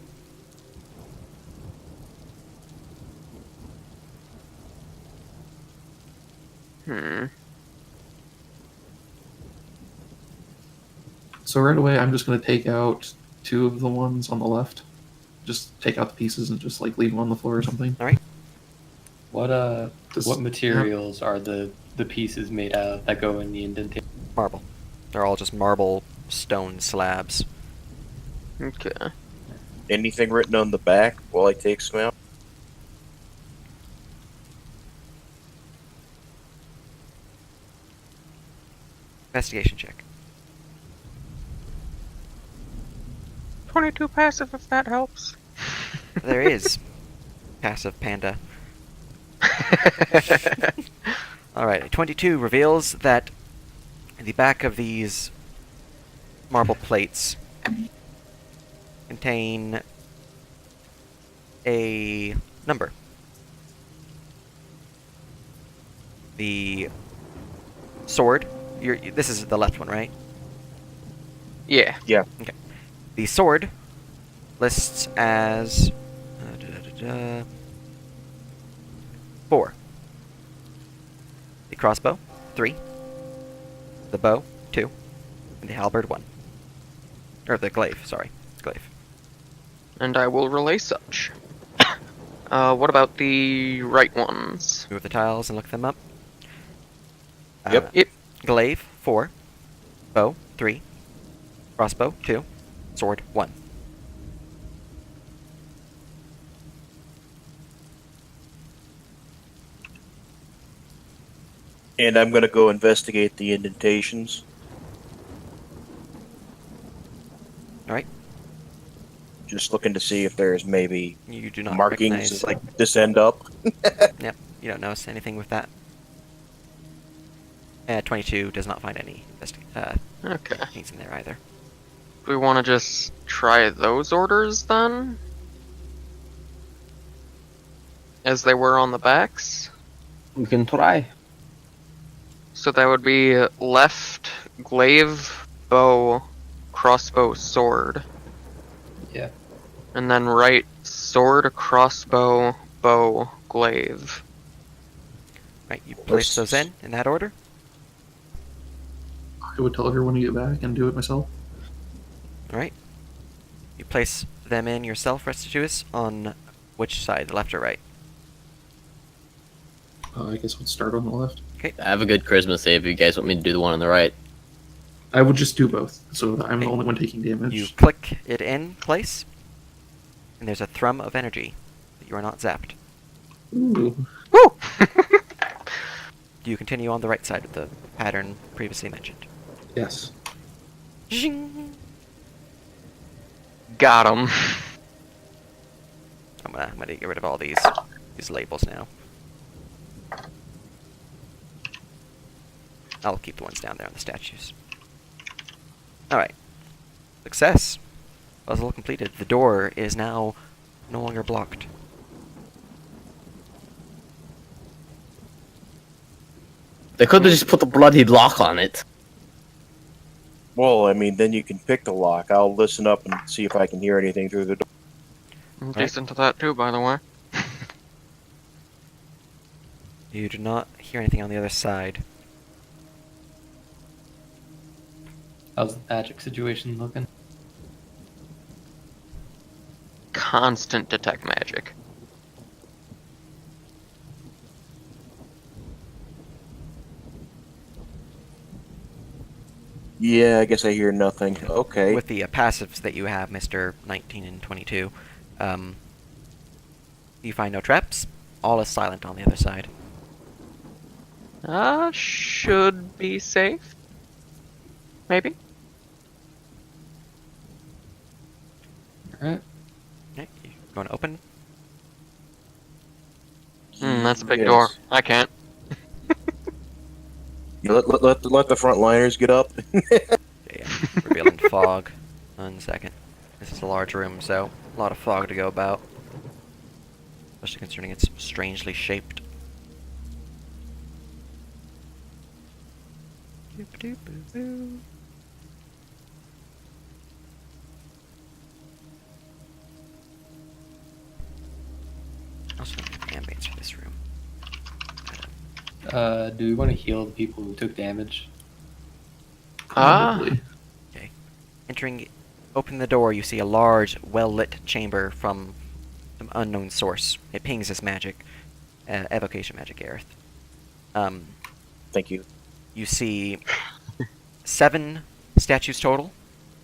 Hmm. So right away, I'm just going to take out 2 of the ones on the left. Just take out the pieces and just like leave them on the floor or something. All right. Just- What materials are the pieces made out of that go in the indentation? Marble. They're all just marble stone slabs. Okay. Anything written on the back while I take some out? Investigation check. 22 passive if that helps. There is passive panda. Alright, 22 reveals that the back of these marble plates contain a number. The sword, this is the left one, right? Yeah. The sword lists as 4. The crossbow, 3. The bow, 2. And the halberd, 1. Or the glaive, sorry. Glaive. And I will relay such. What about the right ones? Move the tiles and look them up. Yep. Yep. Glaive, 4. Bow, 3. Crossbow, 2. Sword, 1. And I'm going to go investigate the indentations. Alright. Just looking to see if there's maybe You do not markings recognize... like this end up. Yep, you don't notice anything with that. 22 does not find any Okay. things in there either. Do we want to just try those orders then? As they were on the backs? We can try. So that would be left, glaive, bow, crossbow, sword. Yeah. And then right, sword, crossbow, bow, glaive. Right, you place those in that order? I would tell everyone to get back and do it myself. Alright. You place them in yourself, Restituous, on which side, the left or right? I guess we'll start on the left. I have a good charisma save if you guys want me to do the one on the right. I would just do both, so that I'm the Okay. only one taking damage. You click it in place, and there's a thrum of energy, but you are not zapped. Ooh. Woo! Do you continue on the right side of the pattern previously mentioned? Yes. Zing! Got him. I'm gonna get rid of all these labels now. I'll keep the ones down there on the statues. Alright. Success. Puzzle completed. The door is now no longer blocked. They could have just put the bloody lock on it. Well, I mean, then you can pick the lock. I'll listen up and see if I can hear anything through the door. I'm decent to that too, by the way. You do not hear anything on the other side. How's the magic situation looking? Constant detect magic. Yeah, I guess I hear nothing. Okay. With the passives that you have, Mr. 19 and 22, you find no traps. All is silent on the other side. Should be safe. Maybe? Alright. Okay, you going to open? That's a big Yes. door. I can't. You let the frontliners get up. Yeah, revealing fog. 1 second. This is a large room, so a lot of fog to go about. Especially considering it's strangely shaped. ambience for this room. Do we want to heal the people who took damage? Probably. Opening the door, you see a large, well-lit chamber from some unknown source. It pings this magic, evocation magic, Gareth. Thank you. You see 7 statues total,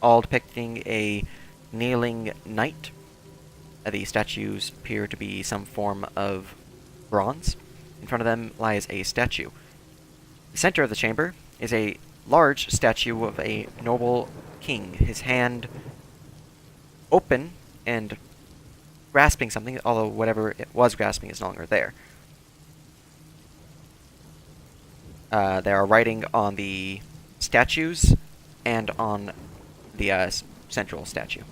all depicting a kneeling knight. The statues appear to be some form of bronze. In front of them lies a statue. The center of the chamber is a large statue of a noble king, his hand open and grasping something, although whatever it was grasping is no longer there. There are writing on the statues and on the central statue.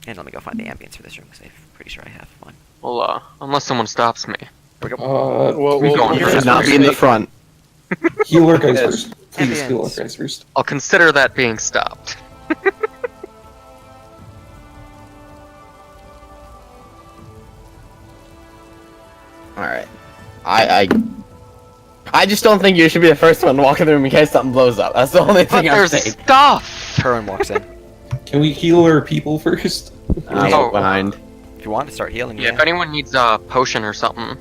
And let me go find the ambience for this room, because I'm pretty sure I have one. Well, unless someone stops me. Here we go. You should not be in the front. heal our guys first. Please Ambience. heal our guys first. I'll consider that being stopped. Alright. I just don't think you should be the first one to walk in the room in case something blows up. That's the only But thing I'm there's saying. stuff! Curran walks in. Can we heal our people first? I'm Oh. behind. If you want to start healing, Yeah, if anyone needs a potion or something,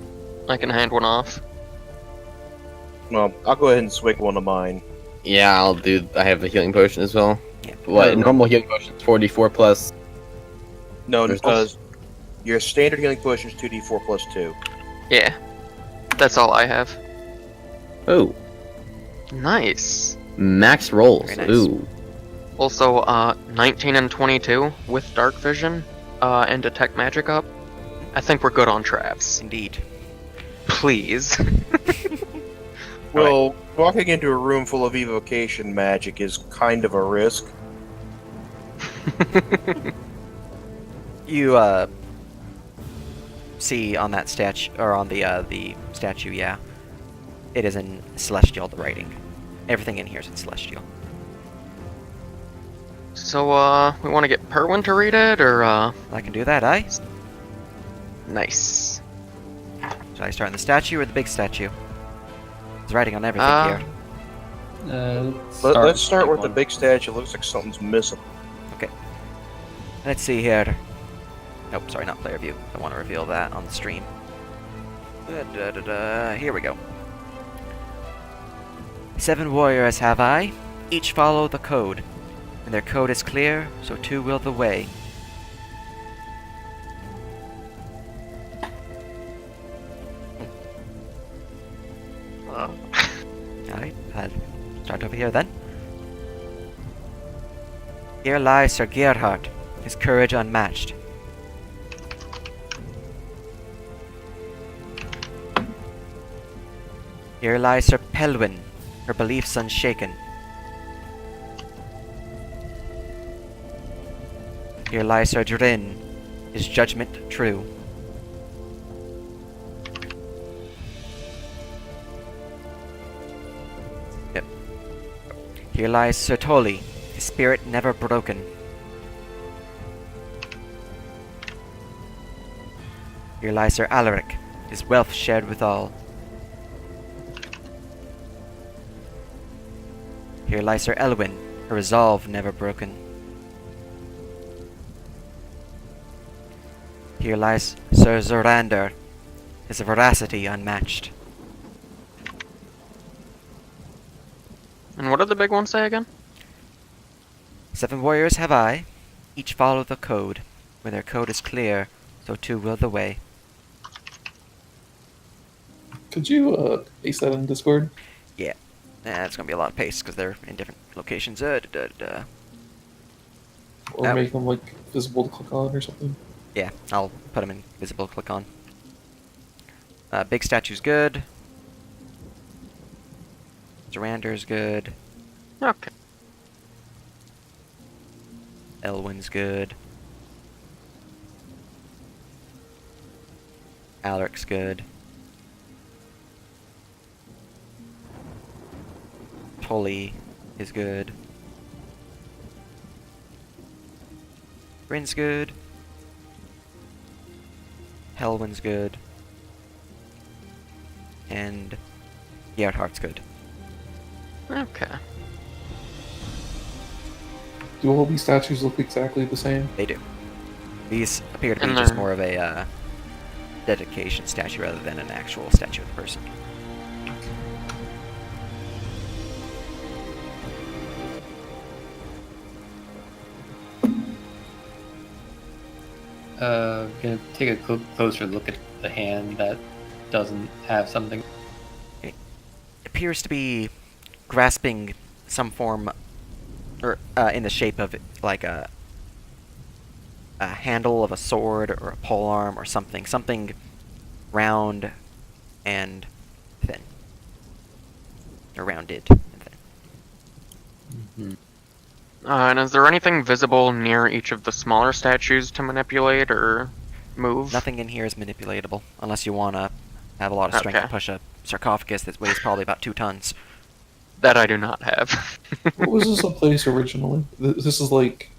I can hand one off. Well, I'll go ahead and swig one of mine. Yeah, I have the healing potion as well. Yeah. What, normal healing potion is 4d4 plus. No, There's your standard healing potion is 2d4 plus 2. Yeah. That's all I have. Oh, Nice. max rolls. Very nice. Ooh. Also, 19 and 22 with dark vision, and detect magic up. I think we're good on traps. Indeed. Please. Well, walking into a room full of evocation magic is kind of a risk. You see on that statue, or on the statue, yeah, it is in celestial. The writing, everything in here is in celestial. So, we want to get Perwin to read it, or, I can do that, aye? Nice. Should I start in the statue or the big statue? There's writing on everything Uh, here. Let's start with the big statue. Looks like something's missing. Let's see here. Nope, sorry, not player view. I want to reveal that on the stream. Here we go. 7 warriors have I. Each follow the code. When their code is clear, so too will the way. Alright, I'll start over here then. Here lies Sir Gerhard, his courage unmatched. Here lies Sir Pelwin, her beliefs unshaken. Here lies Sir Drin, his judgment true. Yep. Here lies Sir Toli, his spirit never broken. Here lies Sir Alaric, his wealth shared with all. Here lies Sir Elwyn, her resolve never broken. Here lies Sir Zorander, his veracity unmatched. And what did the big one say again? 7 warriors have I, each follow the code. When their code is clear, so too will the way. Could you paste that in Discord? It's gonna be a lot of paste because they're in different locations. Or Oh. make them like visible to click on or something? Yeah, I'll put them in visible, click on. Big statue's good. Zorander's good. Okay. Elwyn's good. Alaric's good. Tully is good. Bryn's good. Helwin's good. And Gerhardt's good. Okay. Do all these statues look exactly the same? They do. These appear to be And just they're- more of a dedication statue rather than an actual statue of the person. Gonna take a closer look at the hand that doesn't have something. Appears to be grasping some form, or in the shape of like a handle of a sword or a polearm or something round and thin, or rounded and thin. And is there anything visible near each of the smaller statues to manipulate or move? Nothing in here is manipulatable unless you want to have a lot of strength to Okay. push a sarcophagus that weighs probably about 2 tons. That I do not have. What was this a place originally? This is like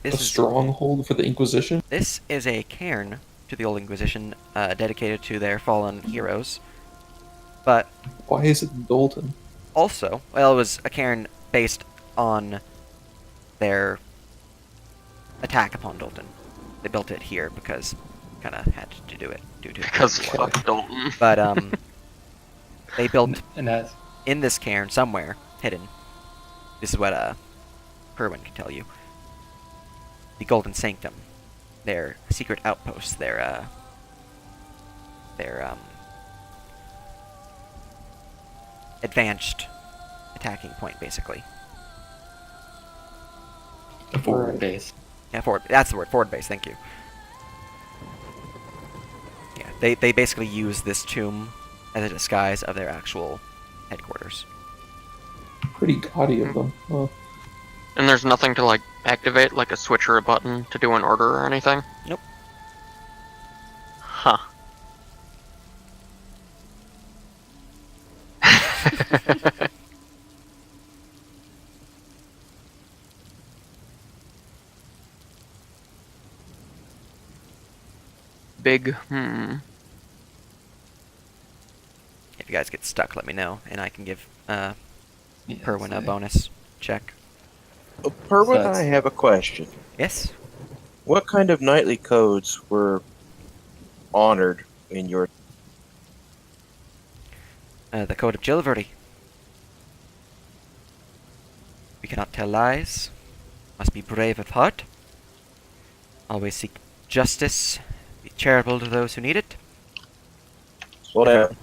This a is stronghold for the Inquisition? This is a cairn to the Old Inquisition, dedicated to their fallen heroes. But Why is it in Dalton? also, well, it was a cairn based on their attack upon Dalton. They built it here because kind of had to do it due to Because the war. fuck Dalton. But they built And that's in this cairn somewhere hidden. This is what Kerwin can tell you. The Golden Sanctum, their secret outpost, their advanced attacking point, basically. a forward Right. base. Yeah, forward. That's the word. Forward base. Thank you. Yeah, they basically use this tomb as a disguise of their actual headquarters. Pretty gaudy of them. Huh. And there's nothing to, like, activate, like a switch or a button to do an order or anything? Nope. Huh. Big, If you guys get stuck, let me know, and I can give Yeah, Kerwin a so- bonus check. Perwin, So that's- I have a question. Yes. What kind of knightly codes were honored in your... The Code of Chivalry. We cannot tell lies. Must be brave of heart. Always seek justice. Be charitable to those who need it. Slow down.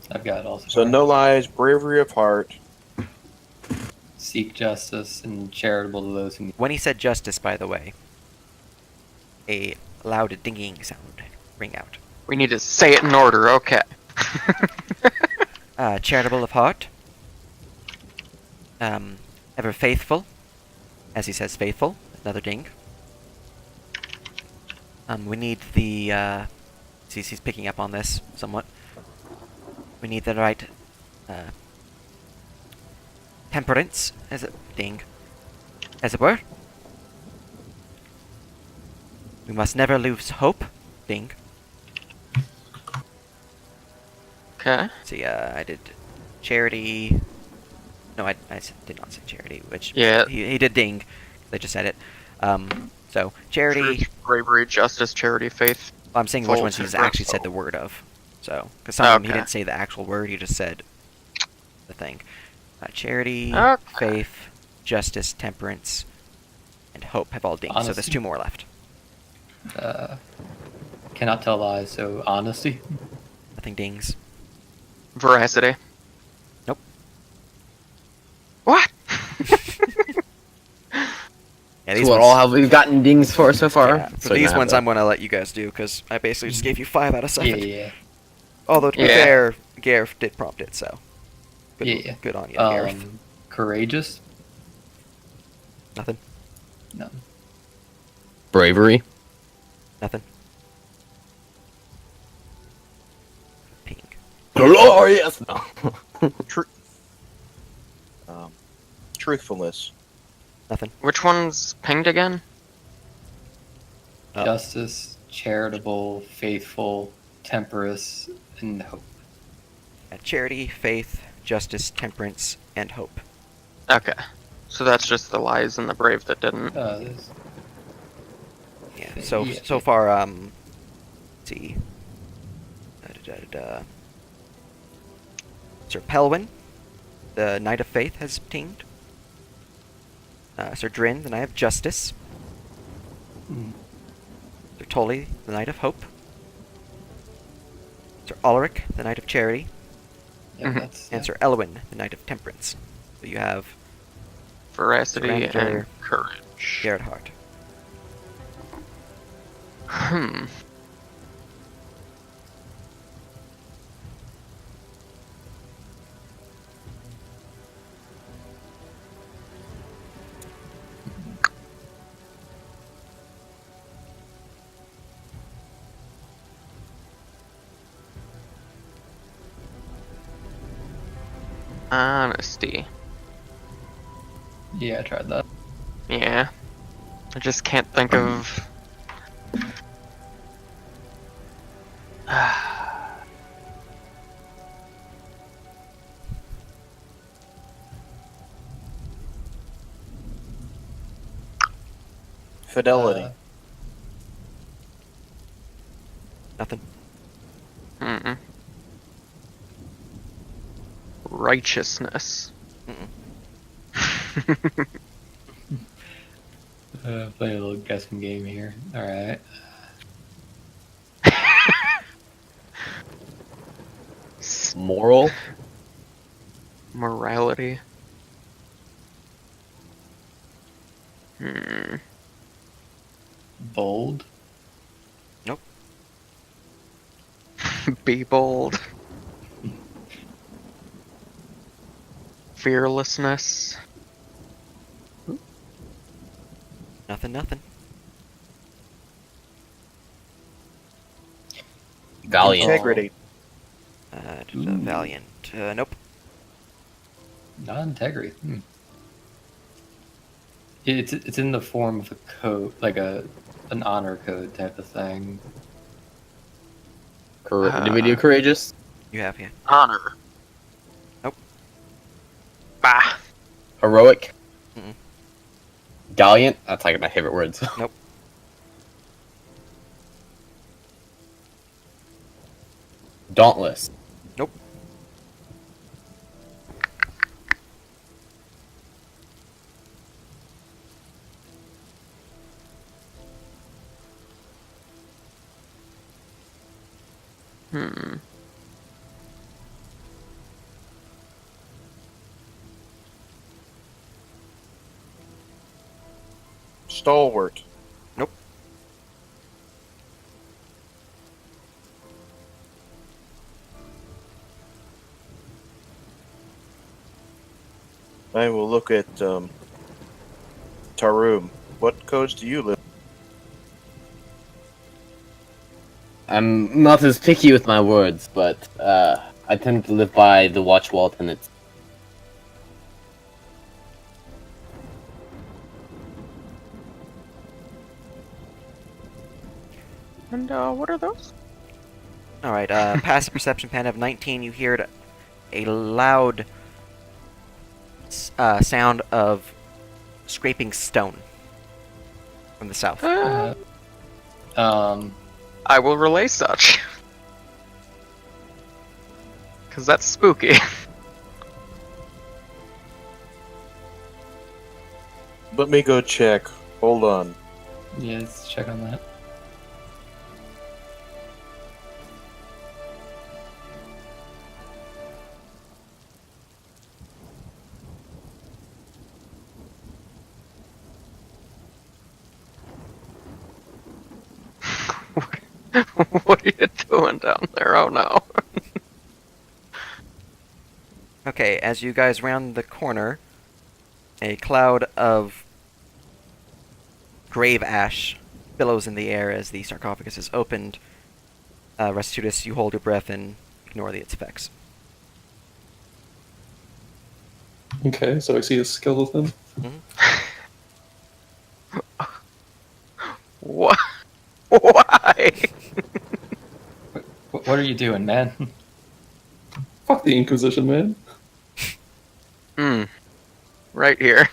I've got also. So no lies, bravery of heart. Seek justice and charitable to those who need. When he said justice, by the way, a loud dinging sound ring out. we need to say it in order, okay. Charitable of heart. Ever faithful. As he says, faithful. Another ding. We need the, he's picking up on this somewhat. We need the right, temperance, as a ding, as it were. We must never lose hope, ding. Okay. See, I did charity. No, I did not say charity, which Yeah. he did ding. They just said it. So charity. Truth, bravery, justice, charity, faith. I'm saying which Full ones he's temperance, actually said oh. the word of. So, because some of them he Okay. didn't say the actual word, he just said the thing. Charity, Okay. faith, justice, temperance, and hope have all dinged. So there's Honesty. 2 more left. Cannot tell lies, so honesty. Nothing dings. Veracity. Nope. What? Yeah, That's what all have we've gotten dings for so far. yeah, So for you these have ones, to- I'm gonna let you guys do because I basically just gave you 5 out of 7. Yeah. Although to be Yeah. fair, Gareth did prompt it, so good, Yeah. good on you, Gareth. Courageous. Nothing. No. bravery. Nothing. Pink. Glorious. No. Truthfulness. Nothing. Which one's pinged again? Oh. Justice, charitable, faithful, temperance, and hope. Charity, faith, justice, temperance, and hope. Okay. So that's just the lies and the brave that didn't. This- Yeah. Yeah. So far, let's see. Sir Pelwin, the Knight of Faith, has obtained. Sir Drin, the Knight of Justice. Mm. Sir Tully, the Knight of Hope. Sir Ulrich, the Knight of Charity. Yeah, Mhm. that's And Sir Elwin, the Knight of Temperance. So you have Veracity Surrender. and courage. Gerhard. Hmm. Honesty. Yeah, I tried that. Yeah. I just can't think of. Fidelity. Nothing. Mm-mm. Righteousness. Play a little guessing game here. All right. Moral? Morality. Hmm. Bold. Nope. Be bold. Fearlessness. Nothing. Valiant. Integrity. Valiant. Nope. Not integrity. It's in the form of a code, like an honor code type of thing. Did we do courageous? You have, yeah. Honor. Nope. Bah. Heroic? Mm-mm. Gallant? That's like my favorite words. Nope. Dauntless. Nope. Hmm. Stalwart. Nope. I will look at Tarum. What codes do you live? I'm not as picky with my words, but I tend to live by the watch wall tenets. And what are those? Alright, passive perception pen of 19, you heard a loud sound of scraping stone from the south. I will relay such. Cause that's spooky. Let me go check. Hold on. Yeah, let's check on that. What are you doing down there? Oh no. Okay, as you guys round the corner, a cloud of grave ash billows in the air as the sarcophagus is opened. Restitutus, you hold your breath and ignore its effects. Okay, so I see a skeleton. What? Why? What are you doing, man? Fuck the Inquisition, man. Right here.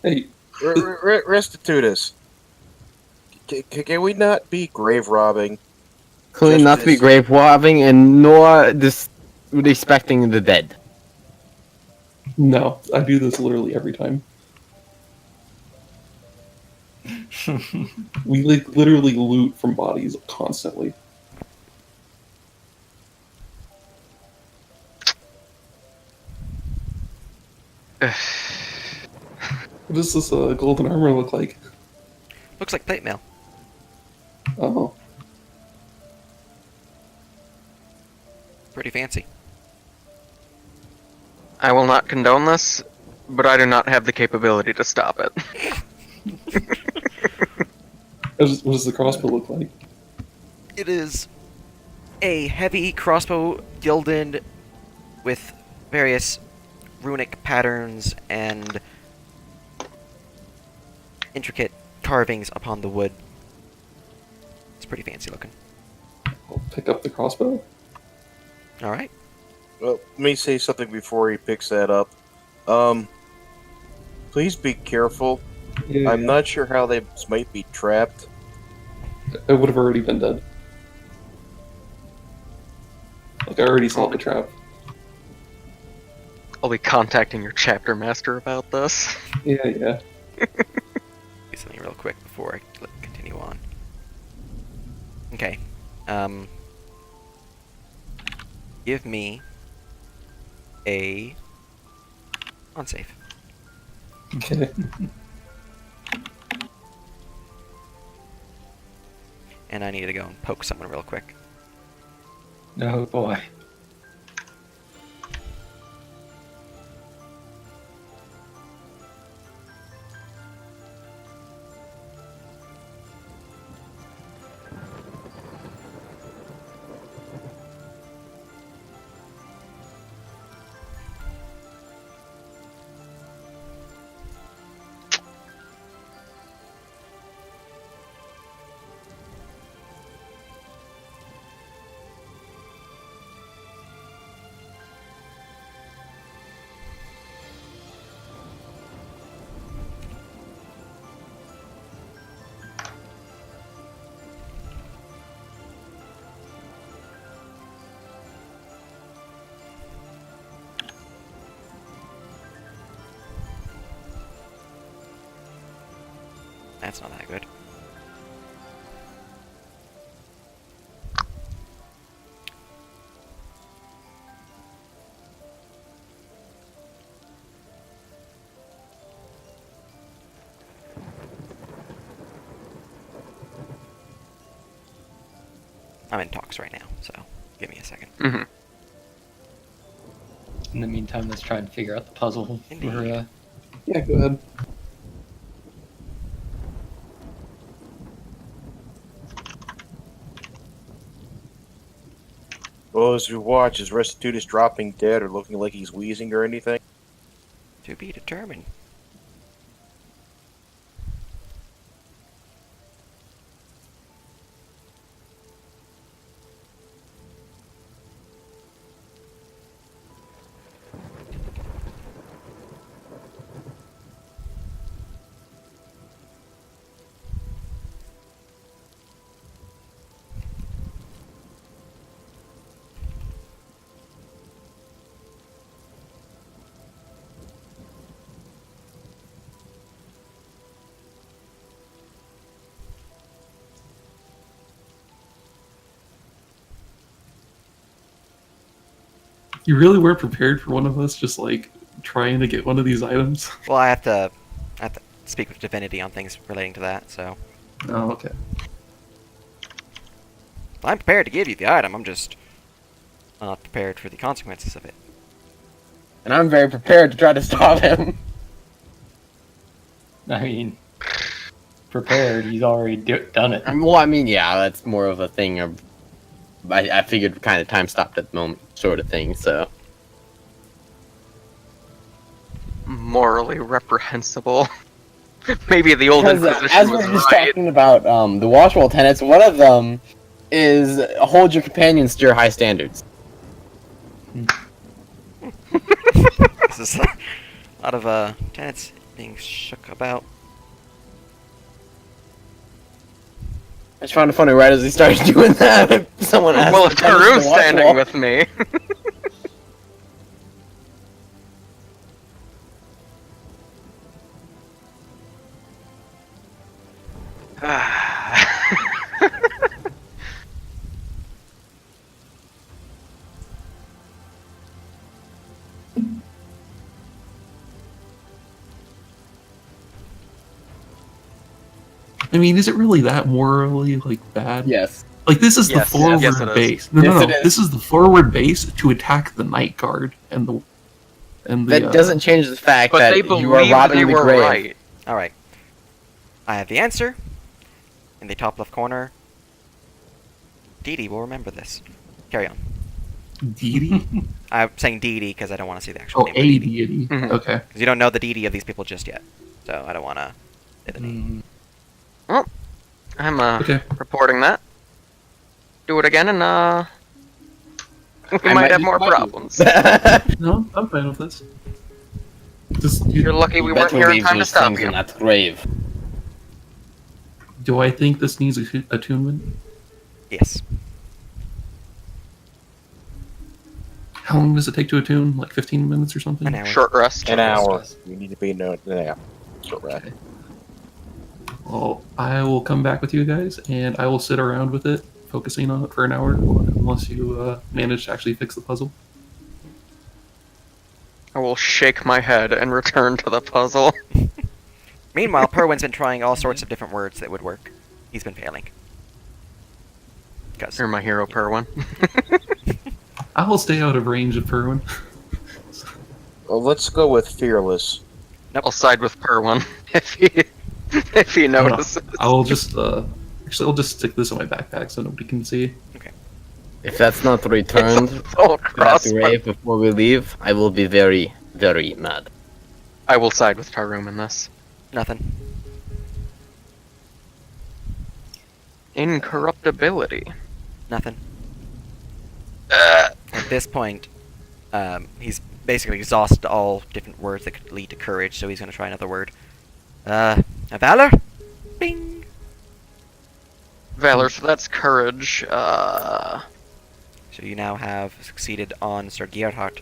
Hey, Restitutus. Can we not be grave robbing? Clearly Just not to be as- grave robbing and nor disrespecting the dead. no, I do this literally every time. We literally loot from bodies constantly. What does this golden armor look like? Looks like plate mail. Oh, Pretty fancy. I will not condone this, but I do not have the capability to stop it. what does the crossbow look like? It is a heavy crossbow gilded with various runic patterns and intricate carvings upon the wood. It's pretty fancy looking. I'll pick up the crossbow. All right. Well, let me say something before he picks that up. Please be careful. Yeah, I'm not sure how they might be trapped. I would have already been dead. Like I already saw the trap. I'll be contacting your chapter master about this. Yeah, yeah. Do something real quick before I continue on. Okay. Give me a unsafe. Okay. And I need to go and poke someone real quick. Oh boy. That's not that good. I'm in talks right now, so give me a second. Mm-hmm. In the meantime, let's try and figure out the puzzle. Indeed. For, Yeah, go ahead. Well, as we watch, is Restitutus dropping dead or looking like he's wheezing or anything? To be determined. You really weren't prepared for one of us just like trying to get one of these items? Well, I have to speak with Divinity on things relating to that, so Oh, okay. I'm prepared to give you the item. I'm just not prepared for the consequences of it. And I'm very prepared to try to stop him. I mean, prepared. He's already done it. Well, I mean, yeah, that's more of a thing of. I figured kind of time stopped at the moment, sort of thing. So Morally reprehensible. Maybe the old because Inquisition as was we're just right. talking about the Watchwall tenets, one of them is hold your companions to your high standards. This is a lot of tenants being shook about. I just found it funny right as he started doing that. Someone asked. Well, the if tenants to Tarum's watch standing wall. with me. I mean, is it really that morally like bad? Yes. Like this is Yes, the forward yes, it is. base. No, Yes, no, it no. is. This is the forward base to attack the night guard and the That doesn't change the fact But that they you are believe robbing they the were grave. right. Alright. I have the answer. In the top left corner. Dee Dee will remember this. Carry on. deity. I'm saying Dee Dee because I don't want to see the actual Oh, name. a deity. Mhm. Okay. Because you don't know the Dee Dee of these people just yet. So I don't want to say the name. I'm Okay. reporting that. Do it again, and we I might have just more might problems. No, I'm fine with this. Just, You're lucky we weren't here in time to stop you. that grave. do I think this needs attunement? Yes. How long does it take to attune? Like 15 minutes or something? An hour. Short rest. An hour. You need to be in an hour. So right. Okay. Well, I will come back with you guys, and I will sit around with it, focusing on it for an hour, unless you manage to actually fix the puzzle. I will shake my head and return to the puzzle. Meanwhile, Perwin's been trying all sorts of different words that would work. He's been failing. Because You're my hero, Perwin. I will stay out of range of Perwin. Well, let's go with fearless. I'll side with Perwin if he notices. I will just, actually, I'll just stick this in my backpack so nobody can see. If that's not returned Oh, to that cross. grave before we leave, I will be very, very mad. I will side with Tarum in this. nothing. Incorruptibility. Nothing. At this point, he's basically exhausted all different words that could lead to courage, so he's going to try another word. Valor? Bing! Valor, so that's courage. So you now have succeeded on Sir Gerhardt,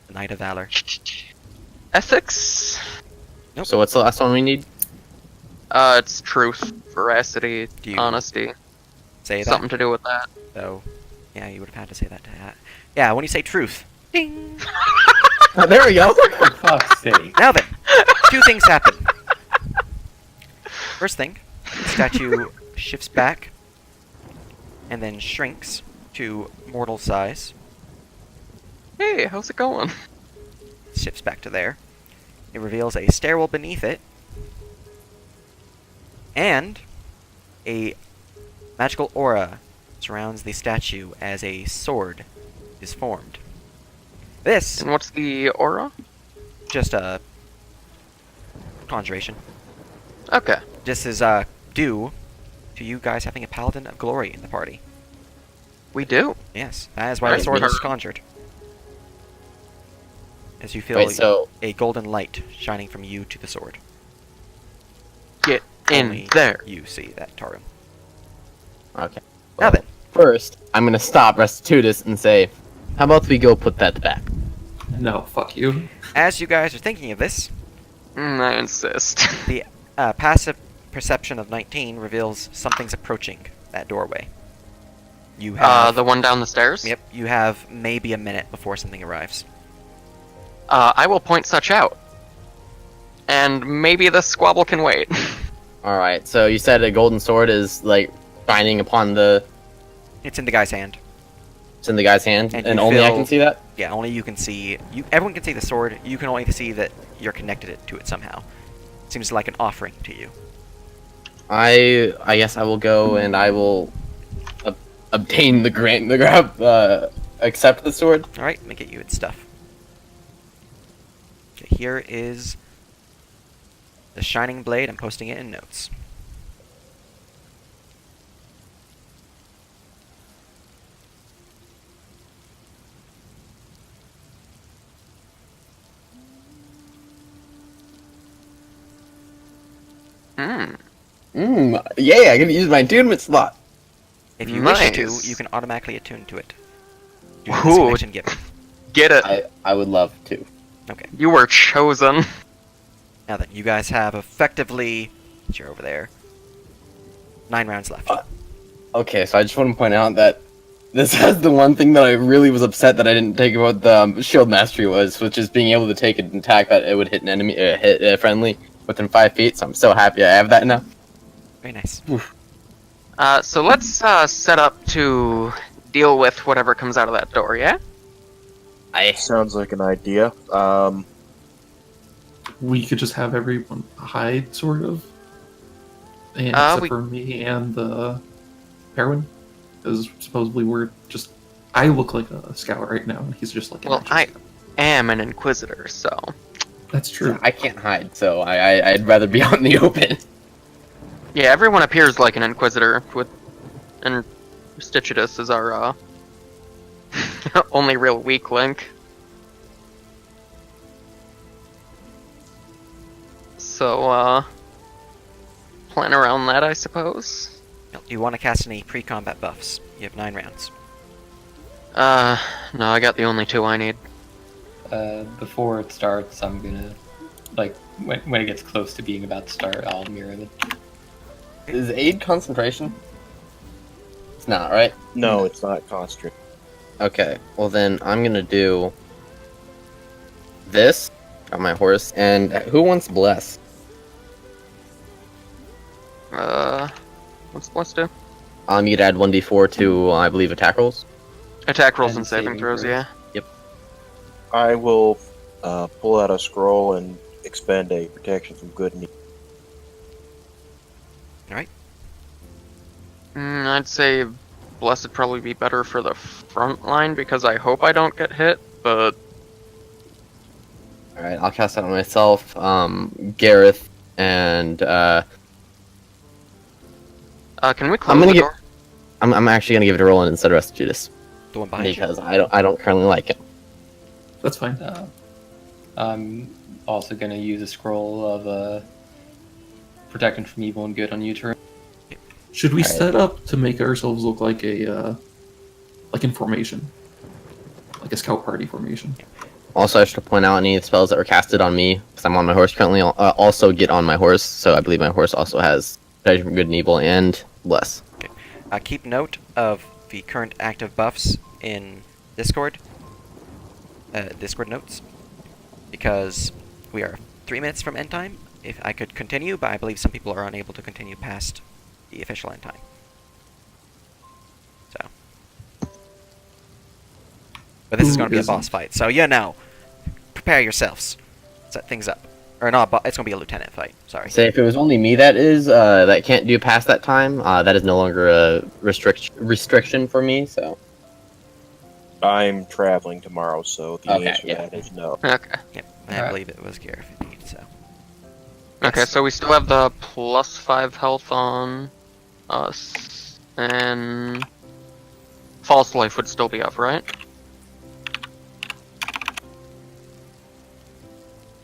the Knight of Valor. Ethics? Nope. So what's the last one we need? It's truth, veracity, Do you honesty. say that? Something to do with that. So, yeah, you would have had to say that to that. Yeah, when you say truth. Ding! There we go. For fuck's sake. Now then, two things happen. First thing, the statue shifts back and then shrinks to mortal size. Hey, how's it going? Shifts back to there. It reveals a stairwell beneath it and a magical aura surrounds the statue as a sword is formed. This, And what's the aura? just a conjuration. Okay. This is due to you guys having a Paladin of Glory in the party. We do. Yes, that is why the Right, sword yes. was conjured. As you feel Wait, so a golden light shining from you to the sword. Get in Only there. you see that, Taru. okay. Now then, First, I'm gonna stop Restitutus and say, how about we go put that back? No, fuck you. as you guys are thinking of this, I insist. the passive perception of 19 reveals something's approaching that doorway. You have The one down the stairs? Yep, you have maybe a minute before something arrives. I will point such out. And maybe the squabble can wait. Alright, so you said a golden sword is, like, shining upon the... It's in the guy's hand. It's in the guy's hand, And and you only I feel- can see that? Yeah, only you can see. Everyone can see the sword. You can only see that you're connected to it somehow. Seems like an offering to you. I guess I will go and I will obtain accept the sword. All right, let me get you its stuff. Okay, here is the shining blade. I'm posting it in notes. Yeah, I can use my attunement slot. If you wish to, Nice. you can automatically attune to it. Due to the Ooh. designation given. Get it. I would love to. Okay. You were chosen. Now then, you guys have effectively... You're over there. 9 rounds left. Okay, so I just want to point out that this has the one thing that I really was upset that I didn't take about the shield mastery which is being able to take an attack that it would hit an enemy, hit a friendly within 5 feet. So I'm so happy I have that now. Very nice. So let's set up to deal with whatever comes out of that door, yeah? Sounds like an idea. We could just have everyone hide, sort of. And except for me and the heroine. Because supposedly we're just... I look like a scout right now, and he's just like an Well, actual I scout. am an inquisitor, so... That's true. I can't hide, so I'd rather be out in the open. Yeah, everyone appears like an inquisitor, and Stitchidus is our, only real weak link. So, plan around that, I suppose. Now, do you want to cast any pre-combat buffs? You have 9 rounds. No, I got the only 2 I need. Before it starts, I'm gonna, like, when it gets close to being about to start, I'll mirror it. Is aid concentration? It's not, right? No, it's not concentrate. Okay, well then I'm gonna do this on my horse, and who wants bless? What's Bless do? You could add 1d4 to, I believe, attack rolls. Attack rolls And and saving saving throws, throws. yeah. I will pull out a scroll and expend a protection from good and evil. Alright. I'd say Bless would probably be better for the front line, because I hope I don't get hit, but... Alright, I'll cast that on myself, Gareth, and, can we close I'm gonna the get- door? I'm actually gonna give it to Roland instead of Judas, The one behind you. because I don't currently like it. That's fine. I'm also gonna use a scroll of protection from evil and good on you, Tarun. Should we Alright. set up to make ourselves look like a, like in formation? Like a scout party formation? Also, I should point out any spells that were casted on me, because I'm on my horse currently, also get on my horse, so I believe my horse also has protection from good and evil and bless. Keep note of the current active buffs in Discord. Discord notes. Because we are 3 minutes from end time. If I could continue, but I believe some people are unable to continue past the official end time. So. But this is Who going to be a isn't? boss fight. So, yeah, now, prepare yourselves. Set things up. Or not, it's going to be a lieutenant fight. Sorry. Say if it was only me that can't do past that time, that is no longer a restriction for me, so. I'm traveling tomorrow, so the Okay, answer to yeah. that is no. Okay. Yep, I Alright. believe it was Gareth indeed, so. Okay, Yes. so we still have the +5 health on us, and False Life would still be up, right?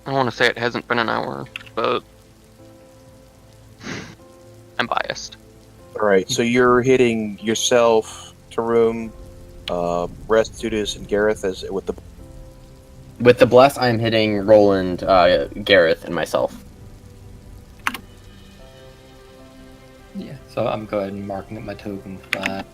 I want to say it hasn't been an hour, but I'm biased. Alright, so you're hitting yourself, Tarum, Restitutus, and Gareth as with the. With the bless, I'm hitting Roland, Gareth, and myself. Yeah, so I'm go ahead and marking up my token for that.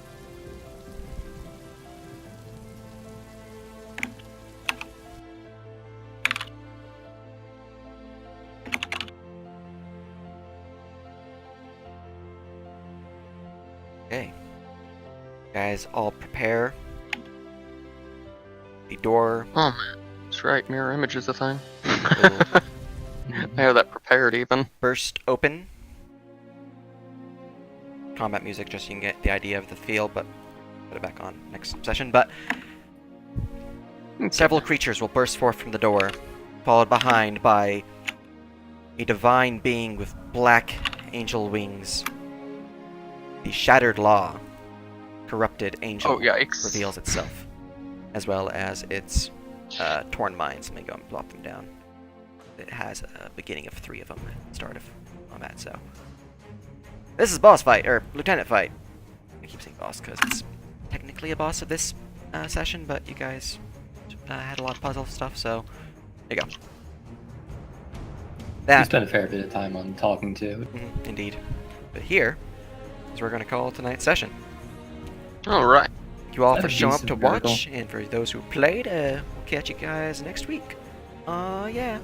Okay. Guys, all prepare. The door Oh man, that's right, mirror image is a thing. will I have that prepared even. burst open. Combat music, just so you can get the idea of the feel, but put it back on next session. But several creatures will burst forth from the door, followed behind by a divine being with black angel wings. The Shattered Law, corrupted angel, Oh yikes. reveals itself, as well as its torn minds. Let me go and plot them down. It has a beginning of 3 of them at the start of combat. So this is boss fight or lieutenant fight. I keep saying boss because it's technically a boss of this session, but you guys had a lot of puzzle stuff, so there you go. We That spent a fair bit of time on talking to it. indeed. But here is we're going to call tonight's session. All right. Thank you all That's for a showing up to decent gurgle. watch, and for those who played, we'll catch you guys next week. Yeah.